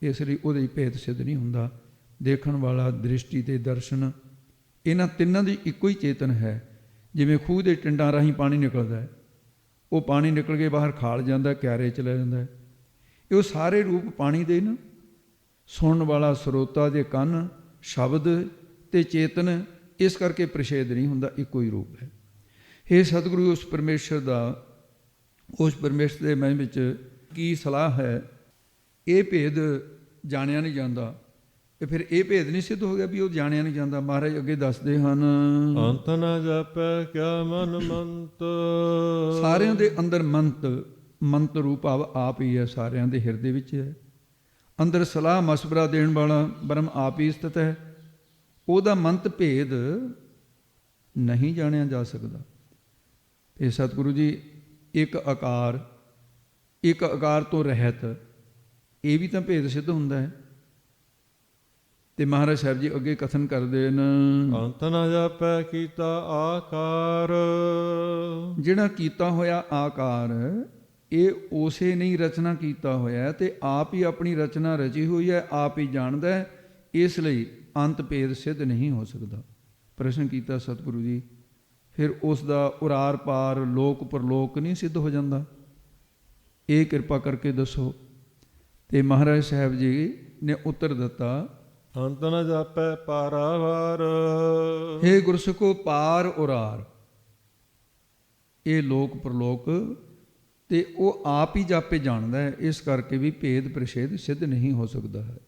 ਇਸ ਲਈ ਉਹਦੇ ਭੇਦ ਸਿੱਧ ਨਹੀਂ ਹੁੰਦਾ। ਦੇਖਣ ਵਾਲਾ, ਦ੍ਰਿਸ਼ਟੀ ਤੇ ਦਰਸ਼ਨ, ਇਹਨਾਂ ਤਿੰਨਾਂ ਦੀ ਇੱਕੋ ਹੀ ਚੇਤਨ ਹੈ। ਜਿਵੇਂ ਖੂਹ ਦੇ ਟਿੰਡਾਂ ਰਾਹੀਂ ਪਾਣੀ ਨਿਕਲਦਾ ਹੈ, ਉਹ ਪਾਣੀ ਨਿਕਲ ਕੇ ਬਾਹਰ ਖਾਲ ਜਾਂਦਾ, ਕਿਆਰੇ ਚਲਾ ਜਾਂਦਾ ਹੈ। ਇਹ ਉਹ ਸਾਰੇ ਰੂਪ ਪਾਣੀ ਦੇ ਨੇ। ਸੁਣਨ ਵਾਲਾ ਸਰੋਤਾ ਦੇ ਕੰਨ, ਸ਼ਬਦ ਤੇ ਚੇਤਨ, ਇਸ ਕਰਕੇ ਪ੍ਰਸ਼ੇਦ ਨਹੀਂ ਹੁੰਦਾ, ਇੱਕੋ ਹੀ ਰੂਪ ਹੈ। ਹੇ ਸਤਿਗੁਰੂ, ਉਸ ਪਰਮੇਸ਼ਰ ਦਾ, ਉਸ ਪਰਮੇਸ਼ਰ ਦੇ ਮਨ ਵਿੱਚ ਕੀ ਸਲਾਹ ਹੈ? ਇਹ ਭੇਦ ਜਾਣਿਆ ਨਹੀਂ ਜਾਂਦਾ, ਤੇ ਫਿਰ ਇਹ ਭੇਦ ਨਹੀਂ ਸਿੱਧ ਹੋ ਗਿਆ ਵੀ ਉਹ ਜਾਣਿਆ ਨਹੀਂ ਜਾਂਦਾ। ਮਹਾਰਾਜ ਅੱਗੇ ਦੱਸਦੇ ਹਨ, ਅੰਤ ਨ ਜਾਪੈ ਕਿਆ ਮਨ ਮੰਤ। ਸਾਰਿਆਂ ਦੇ ਅੰਦਰ ਮੰਤ ਰੂਪ ਆਪ ਹੀ ਹੈ, ਸਾਰਿਆਂ ਦੇ ਹਿਰਦੇ ਵਿੱਚ ਹੈ। ਅੰਦਰ ਸਲਾਹ ਮਸ਼ਵਰਾ ਦੇਣ ਵਾਲਾ ਬ੍ਰਹਮ ਆਪ ਹੀ ਸਥਿਤ ਹੈ। ਉਹਦਾ ਮੰਤ ਭੇਦ ਨਹੀਂ ਜਾਣਿਆ ਜਾ ਸਕਦਾ। ਇਹ ਸਤਿਗੁਰੂ ਜੀ ਇੱਕ ਆਕਾਰ ਤੋਂ ਰਹਿਤ, ਇਹ ਵੀ ਤਾਂ ਭੇਦ ਸਿੱਧ ਹੁੰਦਾ ਹੈ। ਤੇ ਮਹਾਰਾਜ ਸਾਹਿਬ ਜੀ ਅੱਗੇ ਕਥਨ ਕਰਦੇ ਨੇ, ਅੰਤ ਨ ਜਾਪੈ ਕੀਤਾ ਆਕਾਰ। ਜਿਹੜਾ ਕੀਤਾ ਹੋਇਆ ਆਕਾਰ, ਇਹ ਉਸੇ ਨਹੀਂ ਰਚਨਾ ਕੀਤਾ ਹੋਇਆ, ਤੇ ਆਪ ਹੀ ਆਪਣੀ ਰਚਨਾ ਰਚੀ ਹੋਈ ਹੈ, ਆਪ ਹੀ ਜਾਣਦਾ ਹੈ। ਇਸ ਲਈ ਅੰਤ ਭੇਦ ਸਿੱਧ ਨਹੀਂ ਹੋ ਸਕਦਾ। ਪ੍ਰਸ਼ਨ ਕੀਤਾ ਸਤਿਗੁਰੂ ਜੀ, ਫਿਰ ਉਸ ਦਾ ਉਰਾਰ ਪਾਰ ਲੋਕ ਪਰਲੋਕ ਨਹੀਂ ਸਿੱਧ ਹੋ ਜਾਂਦਾ? ਇਹ ਕਿਰਪਾ ਕਰਕੇ ਦੱਸੋ। ਤੇ ਮਹਾਰਾਜ ਸਾਹਿਬ ਜੀ ਨੇ ਉੱਤਰ ਦਿੱਤਾ, ਅੰਤ ਨ ਜਾਪੈ ਪਾਰਾਵਾਰ। ਹੇ ਗੁਰਸਿੱਖੋ, ਪਾਰ ਉਰਾਰ ਇਹ ਲੋਕ ਪਰਲੋਕ ਤੇ ਉਹ ਆਪ ਹੀ ਜਾਪੇ ਜਾਣਦਾ ਹੈ। ਇਸ ਕਰਕੇ ਵੀ ਭੇਦ ਪ੍ਰਛੇਦ ਸਿੱਧ ਨਹੀਂ ਹੋ ਸਕਦਾ ਹੈ।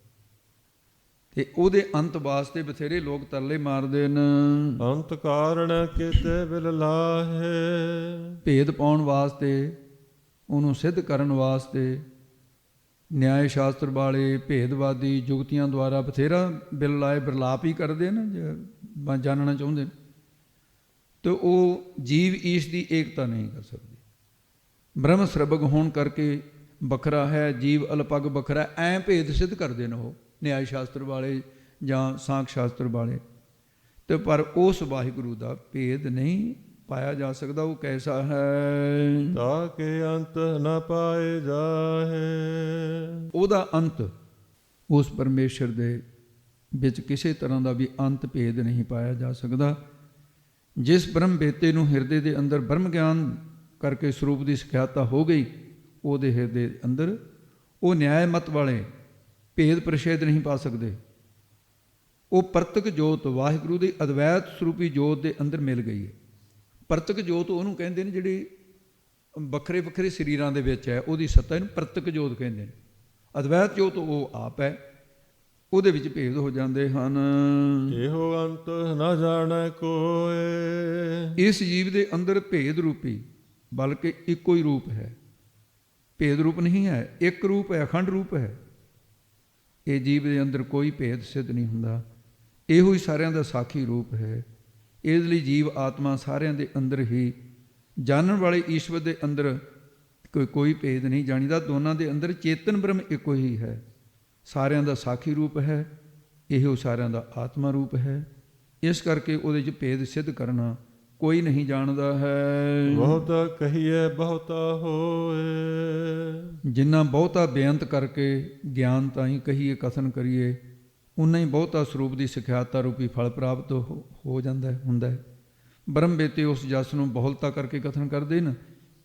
ਤੇ ਉਹਦੇ ਅੰਤ ਵਾਸਤੇ ਬਥੇਰੇ ਲੋਕ ਤਰਲੇ ਮਾਰਦੇ ਨੇ। ਅੰਤ ਕਾਰਣ ਕਿਤੇ ਬਿਲ ਲਾਹੇ। ਭੇਦ ਪਾਉਣ ਵਾਸਤੇ, ਉਹਨੂੰ ਸਿੱਧ ਕਰਨ ਵਾਸਤੇ ਨਿਆਏ ਸ਼ਾਸਤਰ ਵਾਲੇ ਭੇਦਵਾਦੀ ਜੁਗਤੀਆਂ ਦੁਆਰਾ ਬਥੇਰਾ ਬਿਲ ਲਾਏ, ਬਿਰਲਾਪ ਹੀ ਕਰਦੇ ਨੇ ਜੇ ਜਾਣਨਾ ਚਾਹੁੰਦੇ ਨੇ। ਤੇ ਉਹ ਜੀਵ ਈਸ਼ ਦੀ ਏਕਤਾ ਨਹੀਂ ਕਰ ਸਕਦੇ। ਬ੍ਰਹਮ ਸਰਬਗ ਹੋਣ ਕਰਕੇ ਵੱਖਰਾ ਹੈ, ਜੀਵ ਅਲਪਗ ਵੱਖਰਾ, ਐਂ ਭੇਦ ਸਿੱਧ ਕਰਦੇ ਨੇ ਉਹ ਨਿਆਏ ਸ਼ਾਸਤਰ ਵਾਲੇ ਜਾਂ ਸਾਂਖ ਸ਼ਾਸਤਰ ਵਾਲੇ। ਤੇ ਪਰ ਉਸ ਵਾਹਿਗੁਰੂ ਦਾ ਭੇਦ ਨਹੀਂ ਪਾਇਆ ਜਾ ਸਕਦਾ। ਉਹ ਕੈਸਾ ਹੈ? ਤਾਂ ਕਿ ਅੰਤ ਨ ਪਾਏ ਜਾਹੇ। ਉਹਦਾ ਅੰਤ, ਉਸ ਪਰਮੇਸ਼ਰ ਦੇ ਵਿੱਚ ਕਿਸੇ ਤਰ੍ਹਾਂ ਦਾ ਵੀ ਅੰਤ ਭੇਦ ਨਹੀਂ ਪਾਇਆ ਜਾ ਸਕਦਾ। ਜਿਸ ਬ੍ਰਹਮ ਬੇਤੇ ਨੂੰ ਹਿਰਦੇ ਦੇ ਅੰਦਰ ਬ੍ਰਹਮ ਗਿਆਨ ਕਰਕੇ ਸਰੂਪ ਦੀ ਸਿਖਿਆਤਾ ਹੋ ਗਈ, ਉਹਦੇ ਹਿਰਦੇ ਅੰਦਰ ਉਹ ਨਿਆਏ ਮਤ ਵਾਲੇ ਭੇਦ ਪ੍ਰਛੇਦ ਨਹੀਂ ਪਾ ਸਕਦੇ। ਉਹ ਪਰਤਕ ਜੋਤ ਵਾਹਿਗੁਰੂ ਦੀ ਅਦਵੈਤ ਸਰੂਪੀ ਜੋਤ ਦੇ ਅੰਦਰ ਮਿਲ ਗਈ ਹੈ। ਪਰਤਕ ਜੋਤ ਉਹਨੂੰ ਕਹਿੰਦੇ ਨੇ ਜਿਹੜੀ ਵੱਖਰੇ ਵੱਖਰੇ ਸਰੀਰਾਂ ਦੇ ਵਿੱਚ ਹੈ, ਉਹਦੀ ਸੱਤਾ ਇਹਨੂੰ ਪਰਤਕ ਜੋਤ ਕਹਿੰਦੇ ਨੇ। ਅਦਵੈਤ ਜੋਤ ਉਹ ਆਪ ਹੈ, ਉਹਦੇ ਵਿੱਚ ਭੇਦ ਹੋ ਜਾਂਦੇ ਹਨ। ਇਹੋ ਅੰਤ ਨਾ ਜਾਣੈ ਕੋਏ। ਇਸ ਜੀਵ ਦੇ ਅੰਦਰ ਭੇਦ ਰੂਪੀ ਬਲਕਿ ਇੱਕੋ ਹੀ ਰੂਪ ਹੈ, ਭੇਦ ਰੂਪ ਨਹੀਂ ਹੈ, ਇੱਕ ਰੂਪ ਹੈ, ਅਖੰਡ ਰੂਪ ਹੈ। ਇਹ ਜੀਵ ਦੇ ਅੰਦਰ ਕੋਈ ਭੇਦ ਸਿੱਧ ਨਹੀਂ ਹੁੰਦਾ। ਇਹੋ ਹੀ ਸਾਰਿਆਂ ਦਾ ਸਾਖੀ ਰੂਪ ਹੈ। ਇਸ ਲਈ ਜੀਵ ਆਤਮਾ ਸਾਰਿਆਂ ਦੇ ਅੰਦਰ ਹੀ, ਜਾਣਨ ਵਾਲੇ ਈਸ਼ਵਰ ਦੇ ਅੰਦਰ ਕੋਈ ਭੇਦ ਨਹੀਂ ਜਾਣੀਦਾ। ਦੋਨਾਂ ਦੇ ਅੰਦਰ ਚੇਤਨ ਬ੍ਰਹਮ ਇੱਕੋ ਹੀ ਹੈ, ਸਾਰਿਆਂ ਦਾ ਸਾਖੀ ਰੂਪ ਹੈ, ਇਹੋ ਸਾਰਿਆਂ ਦਾ ਆਤਮਾ ਰੂਪ ਹੈ। ਇਸ ਕਰਕੇ ਉਹਦੇ 'ਚ ਭੇਦ ਸਿੱਧ ਕਰਨਾ ਕੋਈ ਨਹੀਂ ਜਾਣਦਾ ਹੈ। ਬਹੁਤਾ ਕਹੀਏ ਬਹੁਤਾ ਹੋਏ। ਜਿੰਨਾ ਬਹੁਤਾ ਬੇਅੰਤ ਕਰਕੇ ਗਿਆਨ ਤਾਂ ਹੀ ਕਹੀਏ, ਕਥਨ ਕਰੀਏ, ਉਨਾ ਹੀ ਬਹੁਤਾ ਸਰੂਪ ਦੀ ਸਿਖਿਆਤਾ ਰੂਪੀ ਫਲ ਪ੍ਰਾਪਤ ਹੋ ਜਾਂਦਾ ਹੁੰਦਾ ਹੈ। ਬ੍ਰਹਮ ਬੇਤੇ ਉਸ ਜਸ ਨੂੰ ਬਹੁਲਤਾ ਕਰਕੇ ਕਥਨ ਕਰਦੇ ਨੇ।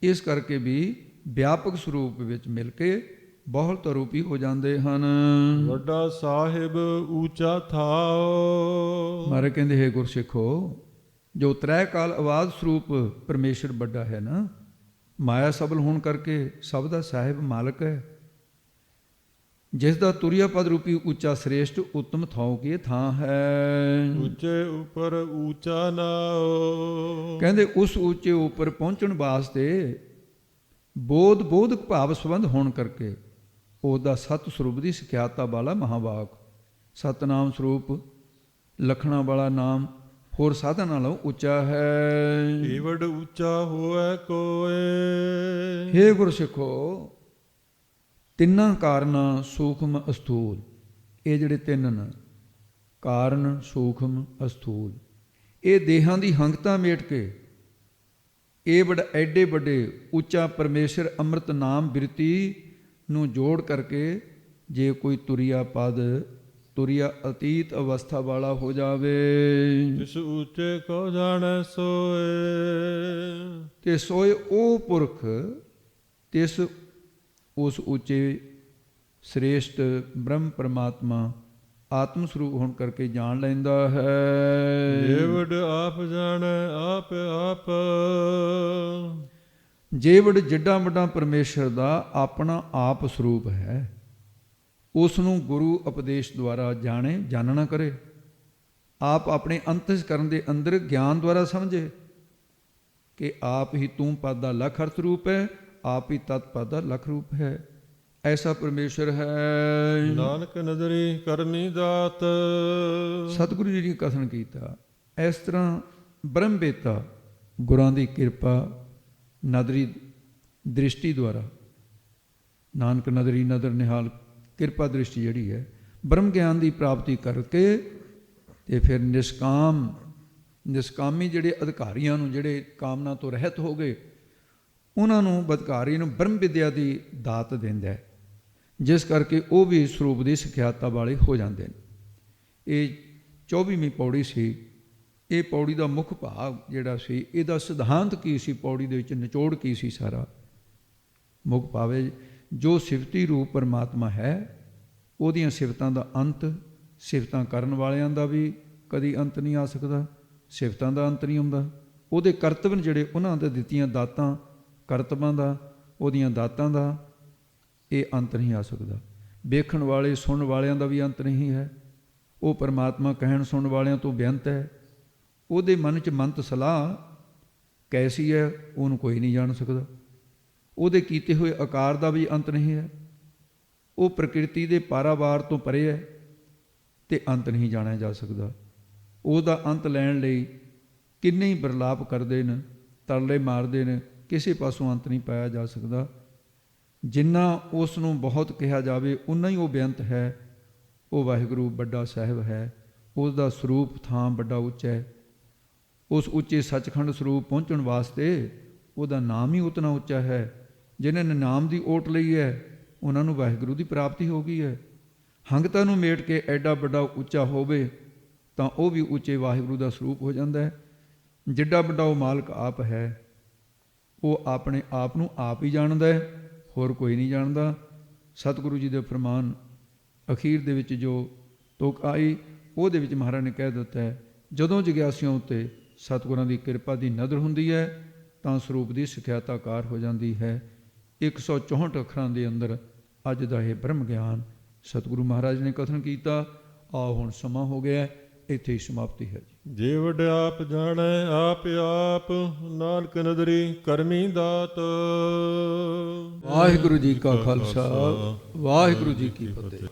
ਇਸ ਕਰਕੇ ਵੀ ਵਿਆਪਕ ਸਰੂਪ ਵਿੱਚ ਮਿਲ ਕੇ ਬਹੁਲਤਾ ਰੂਪੀ ਹੋ ਜਾਂਦੇ ਹਨ। ਵੱਡਾ ਸਾਹਿਬ ਊਚਾ ਥਾਓ। ਮਾਰੇ ਕਹਿੰਦੇ ਹੈ ਗੁਰਸਿੱਖੋ, ਜੋ ਤ੍ਰੈ ਕਾਲ ਆਵਾਜ਼ ਸਰੂਪ ਪਰਮੇਸ਼ਰ ਵੱਡਾ ਹੈ ਨਾ, ਮਾਇਆ ਸਬਲ ਹੋਣ ਕਰਕੇ ਸਭ ਦਾ ਸਾਹਿਬ ਮਾਲਕ ਹੈ। ਜਿਸ ਦਾ ਤੁਰਿਆ ਪਦ ਰੂਪੀ ਉੱਚਾ ਸ੍ਰੇਸ਼ਟ ਉੱਤਮ ਥਾਉ ਕੀ ਥਾਂ ਹੈ। ਉੱਚੇ ਉੱਪਰ ਊਚਾ ਨਾਓ। ਕਹਿੰਦੇ ਉਸ ਉੱਚੇ ਉੱਪਰ ਪਹੁੰਚਣ ਵਾਸਤੇ ਬੋਧਕ ਭਾਵ ਸੰਬੰਧ ਹੋਣ ਕਰਕੇ ਉਹਦਾ ਸਤ ਸਰੂਪ ਦੀ ਸਿਖਿਆਤਾ ਵਾਲਾ ਮਹਾਵਾਕ, ਸਤਨਾਮ ਸਰੂਪ ਲਖਣਾ ਵਾਲਾ ਨਾਮ ਹੋਰ ਸਾਧਨ ਨਾਲੋਂ ਉੱਚਾ ਹੈ। ਈਵੜ ਉੱਚਾ ਹੋਏ ਕੋਏ। ਹੇ ਗੁਰਸਿੱਖੋ, ਤਿੰਨਾਂ ਕਾਰਨਾਂ ਸੂਖਮ ਅਸਥੂਲ, ਇਹ ਜਿਹੜੇ ਤਿੰਨ ਨੇ ਕਾਰਨ ਸੂਖਮ ਅਸਥੂਲ, ਇਹ ਦੇਹਾਂ ਦੀ ਹੰਗਤਾ ਮੇਟ ਕੇ ਇਹ ਐਡੇ ਵੱਡੇ ਉੱਚਾ ਪਰਮੇਸ਼ਰ ਅੰਮ੍ਰਿਤ ਨਾਮ ਬਿਰਤੀ ਨੂੰ ਜੋੜ ਕਰਕੇ ਜੇ ਕੋਈ ਤੁਰਿਆ ਪਦ, ਤੁਰਿਆ ਅਤੀਤ ਅਵਸਥਾ ਵਾਲਾ ਹੋ ਜਾਵੇ, ਇਸ ਉੱਚੇ ਕੋ ਜਾਣੈ ਸੋਏ। ਤੇ ਸੋਏ ਉਹ ਪੁਰਖ ਤਿਸ ਉਸ ਉੱਚੇ ਸ੍ਰੇਸ਼ਟ ਬ੍ਰਹਮ ਪਰਮਾਤਮਾ ਆਤਮ ਸਰੂਪ ਹੋਣ ਕਰਕੇ ਜਾਣ ਲੈਂਦਾ ਹੈ। ਜੇਵੜ ਆਪ ਜਾਣੈ ਆਪ ਆਪ। ਜੇਵੜ ਜਿੱਡਾ ਵੱਡਾ ਪਰਮੇਸ਼ਰ ਦਾ ਆਪਣਾ ਆਪ ਸਰੂਪ ਹੈ। ਉਸ ਨੂੰ ਗੁਰੂ ਉਪਦੇਸ਼ ਦੁਆਰਾ ਜਾਣੇ, ਜਾਣਨਾ ਕਰੇ। ਆਪ ਆਪਣੇ ਅੰਤਸਕਰਨ ਦੇ ਅੰਦਰ ਗਿਆਨ ਦੁਆਰਾ ਸਮਝੇ ਕਿ ਆਪ ਹੀ ਤੂੰ ਪਦ ਦਾ ਲਖ ਅਰਥ ਰੂਪ ਹੈ, ਆਪ ਹੀ ਤਤ ਪਦ ਦਾ ਲਖ ਰੂਪ ਹੈ। ਐਸਾ ਪਰਮੇਸ਼ਰ ਹੈ। ਨਾਨਕ ਨਦਰੀ ਕਰਮੀ ਦਾਤ। ਸਤਿਗੁਰੂ ਜੀ ਨੇ ਕਥਨ ਕੀਤਾ। ਇਸ ਤਰ੍ਹਾਂ ਬ੍ਰਹਮ ਬੇਤਾ ਗੁਰਾਂ ਦੀ ਕਿਰਪਾ ਨਦਰੀ ਦ੍ਰਿਸ਼ਟੀ ਦੁਆਰਾ, ਨਾਨਕ ਨਦਰੀ ਨਦਰ ਨਿਹਾਲ ਕਿਰਪਾ ਦ੍ਰਿਸ਼ਟੀ ਜਿਹੜੀ ਹੈ, ਬ੍ਰਹਮ ਗਿਆਨ ਦੀ ਪ੍ਰਾਪਤੀ ਕਰਕੇ ਤੇ ਫਿਰ ਨਿਸ਼ਕਾਮੀ ਜਿਹੜੇ ਅਧਿਕਾਰੀਆਂ ਨੂੰ, ਜਿਹੜੇ ਕਾਮਨਾ ਤੋਂ ਰਹਿਤ ਹੋ ਗਏ, ਉਹਨਾਂ ਨੂੰ ਅਧਿਕਾਰੀ ਨੂੰ ਬ੍ਰਹਮ ਵਿਦਿਆ ਦੀ ਦਾਤ ਦਿੰਦਾ ਹੈ, ਜਿਸ ਕਰਕੇ ਉਹ ਵੀ ਸਰੂਪ ਦੀ ਸਿਖਿਆਤਾ ਵਾਲੇ ਹੋ ਜਾਂਦੇ ਨੇ। ਇਹ 24ਵੀਂ ਪੌੜੀ ਸੀ। ਇਹ ਪੌੜੀ ਦਾ ਮੁੱਖ ਭਾਗ ਜਿਹੜਾ ਸੀ, ਇਹਦਾ ਸਿਧਾਂਤ ਕੀ ਸੀ, ਪੌੜੀ ਦੇ ਵਿੱਚ ਨਿਚੋੜ ਕੀ ਸੀ, ਸਾਰਾ ਮੁੱਖ ਭਾਵੇ ਜੋ ਸਿਫਤੀ ਰੂਪ ਪਰਮਾਤਮਾ ਹੈ, ਉਹਦੀਆਂ ਸਿਫਤਾਂ ਦਾ ਅੰਤ, ਸਿਫਤਾਂ ਕਰਨ ਵਾਲਿਆਂ ਦਾ ਵੀ ਕਦੀ ਅੰਤ ਨਹੀਂ ਆ ਸਕਦਾ, ਸਿਫਤਾਂ ਦਾ ਅੰਤ ਨਹੀਂ ਹੁੰਦਾ। ਉਹਦੇ ਕਰਤੱਵ ਨੇ ਜਿਹੜੇ, ਉਹਨਾਂ ਦੇ ਦਿੱਤੀਆਂ ਦਾਤਾਂ, ਕਰਤਬਾਂ ਦਾ, ਉਹਦੀਆਂ ਦਾਤਾਂ ਦਾ ਇਹ ਅੰਤ ਨਹੀਂ ਆ ਸਕਦਾ। ਵੇਖਣ ਵਾਲੇ, ਸੁਣਨ ਵਾਲਿਆਂ ਦਾ ਵੀ ਅੰਤ ਨਹੀਂ ਹੈ। ਉਹ ਪਰਮਾਤਮਾ ਕਹਿਣ ਸੁਣਨ ਵਾਲਿਆਂ ਤੋਂ ਬੇਅੰਤ ਹੈ। ਉਹਦੇ ਮਨ 'ਚ ਮੰਤ ਸਲਾਹ ਕੈਸੀ ਹੈ, ਉਹਨੂੰ ਕੋਈ ਨਹੀਂ ਜਾਣ ਸਕਦਾ। ਉਹਦੇ ਕੀਤੇ ਹੋਏ ਆਕਾਰ ਦਾ ਵੀ ਅੰਤ ਨਹੀਂ ਹੈ। ਉਹ ਪ੍ਰਕਿਰਤੀ ਦੇ ਪਾਰਾਵਾਰ ਤੋਂ ਪਰੇ ਹੈ ਤੇ ਅੰਤ ਨਹੀਂ ਜਾਣਿਆ ਜਾ ਸਕਦਾ। ਉਹਦਾ ਅੰਤ ਲੈਣ ਲਈ ਕਿੰਨੇ ਹੀ ਬਰਲਾਪ ਕਰਦੇ ਨੇ, ਤਰਲੇ ਮਾਰਦੇ ਨੇ, ਕਿਸੇ ਪਾਸੋਂ ਅੰਤ ਨਹੀਂ ਪਾਇਆ ਜਾ ਸਕਦਾ। ਜਿੰਨਾ ਉਸ ਨੂੰ ਬਹੁਤ ਕਿਹਾ ਜਾਵੇ ਉਨਾ ਹੀ ਉਹ ਬੇਅੰਤ ਹੈ। ਉਹ ਵਾਹਿਗੁਰੂ ਵੱਡਾ ਸਾਹਿਬ ਹੈ। ਉਸ ਦਾ ਸਰੂਪ ਥਾਂ ਵੱਡਾ ਉੱਚਾ ਹੈ। ਉਸ ਉੱਚੇ ਸੱਚਖੰਡ ਸਰੂਪ ਪਹੁੰਚਣ ਵਾਸਤੇ ਉਹਦਾ ਨਾਮ ਹੀ ਉਤਨਾ ਉੱਚਾ ਹੈ। ਜਿਨ੍ਹਾਂ ਨੇ ਨਾਮ ਦੀ ਓਟ ਲਈ ਹੈ, ਉਹਨਾਂ ਨੂੰ ਵਾਹਿਗੁਰੂ ਦੀ ਪ੍ਰਾਪਤੀ ਹੋ ਗਈ ਹੈ। ਹੰਗਤਾ ਨੂੰ ਮੇਟ ਕੇ ਐਡਾ ਵੱਡਾ ਉੱਚਾ ਹੋਵੇ ਤਾਂ ਉਹ ਵੀ ਉੱਚੇ ਵਾਹਿਗੁਰੂ ਦਾ ਸਰੂਪ ਹੋ ਜਾਂਦਾ ਹੈ। ਜਿੱਡਾ ਵੱਡਾ ਉਹ ਮਾਲਕ ਆਪ ਹੈ, ਉਹ ਆਪਣੇ ਆਪ ਨੂੰ ਆਪ ਹੀ ਜਾਣਦਾ ਹੈ, ਹੋਰ ਕੋਈ ਨਹੀਂ ਜਾਣਦਾ। ਸਤਿਗੁਰੂ ਜੀ ਦੇ ਫਰਮਾਨ ਅਖੀਰ ਦੇ ਵਿੱਚ ਜੋ ਤੁਕ ਆਈ, ਉਹਦੇ ਵਿੱਚ ਮਹਾਰਾਜ ਨੇ ਕਹਿ ਦਿੱਤਾ ਹੈ, ਜਦੋਂ ਜਗਿਆਸਿਆਂ ਉੱਤੇ ਸਤਿਗੁਰਾਂ ਦੀ ਕਿਰਪਾ ਦੀ ਨਜ਼ਰ ਹੁੰਦੀ ਹੈ ਤਾਂ ਸਰੂਪ ਦੀ ਸਿਖਿਆਤਾਕਾਰ ਹੋ ਜਾਂਦੀ ਹੈ। 164 ਅੱਖਰਾਂ ਦੇ ਅੰਦਰ ਅੱਜ ਦਾ ਇਹ ਬ੍ਰਹਮ ਗਿਆਨ ਸਤਿਗੁਰੂ ਮਹਾਰਾਜ ਨੇ ਕਥਨ ਕੀਤਾ। ਆਓ ਹੁਣ ਸਮਾਂ ਹੋ ਗਿਆ, ਇੱਥੇ ਹੀ ਸਮਾਪਤੀ ਹੈ ਜੀ। ਜੇ ਵਡ ਆਪ ਜਾਣੈ ਆਪ ਆਪ, ਨਾਨਕ ਨਦਰੀ ਕਰਮੀ ਦਾਤ। ਵਾਹਿਗੁਰੂ ਜੀ ਕਾ ਖਾਲਸਾ, ਵਾਹਿਗੁਰੂ ਜੀ ਕੀ ਫਤਿਹ।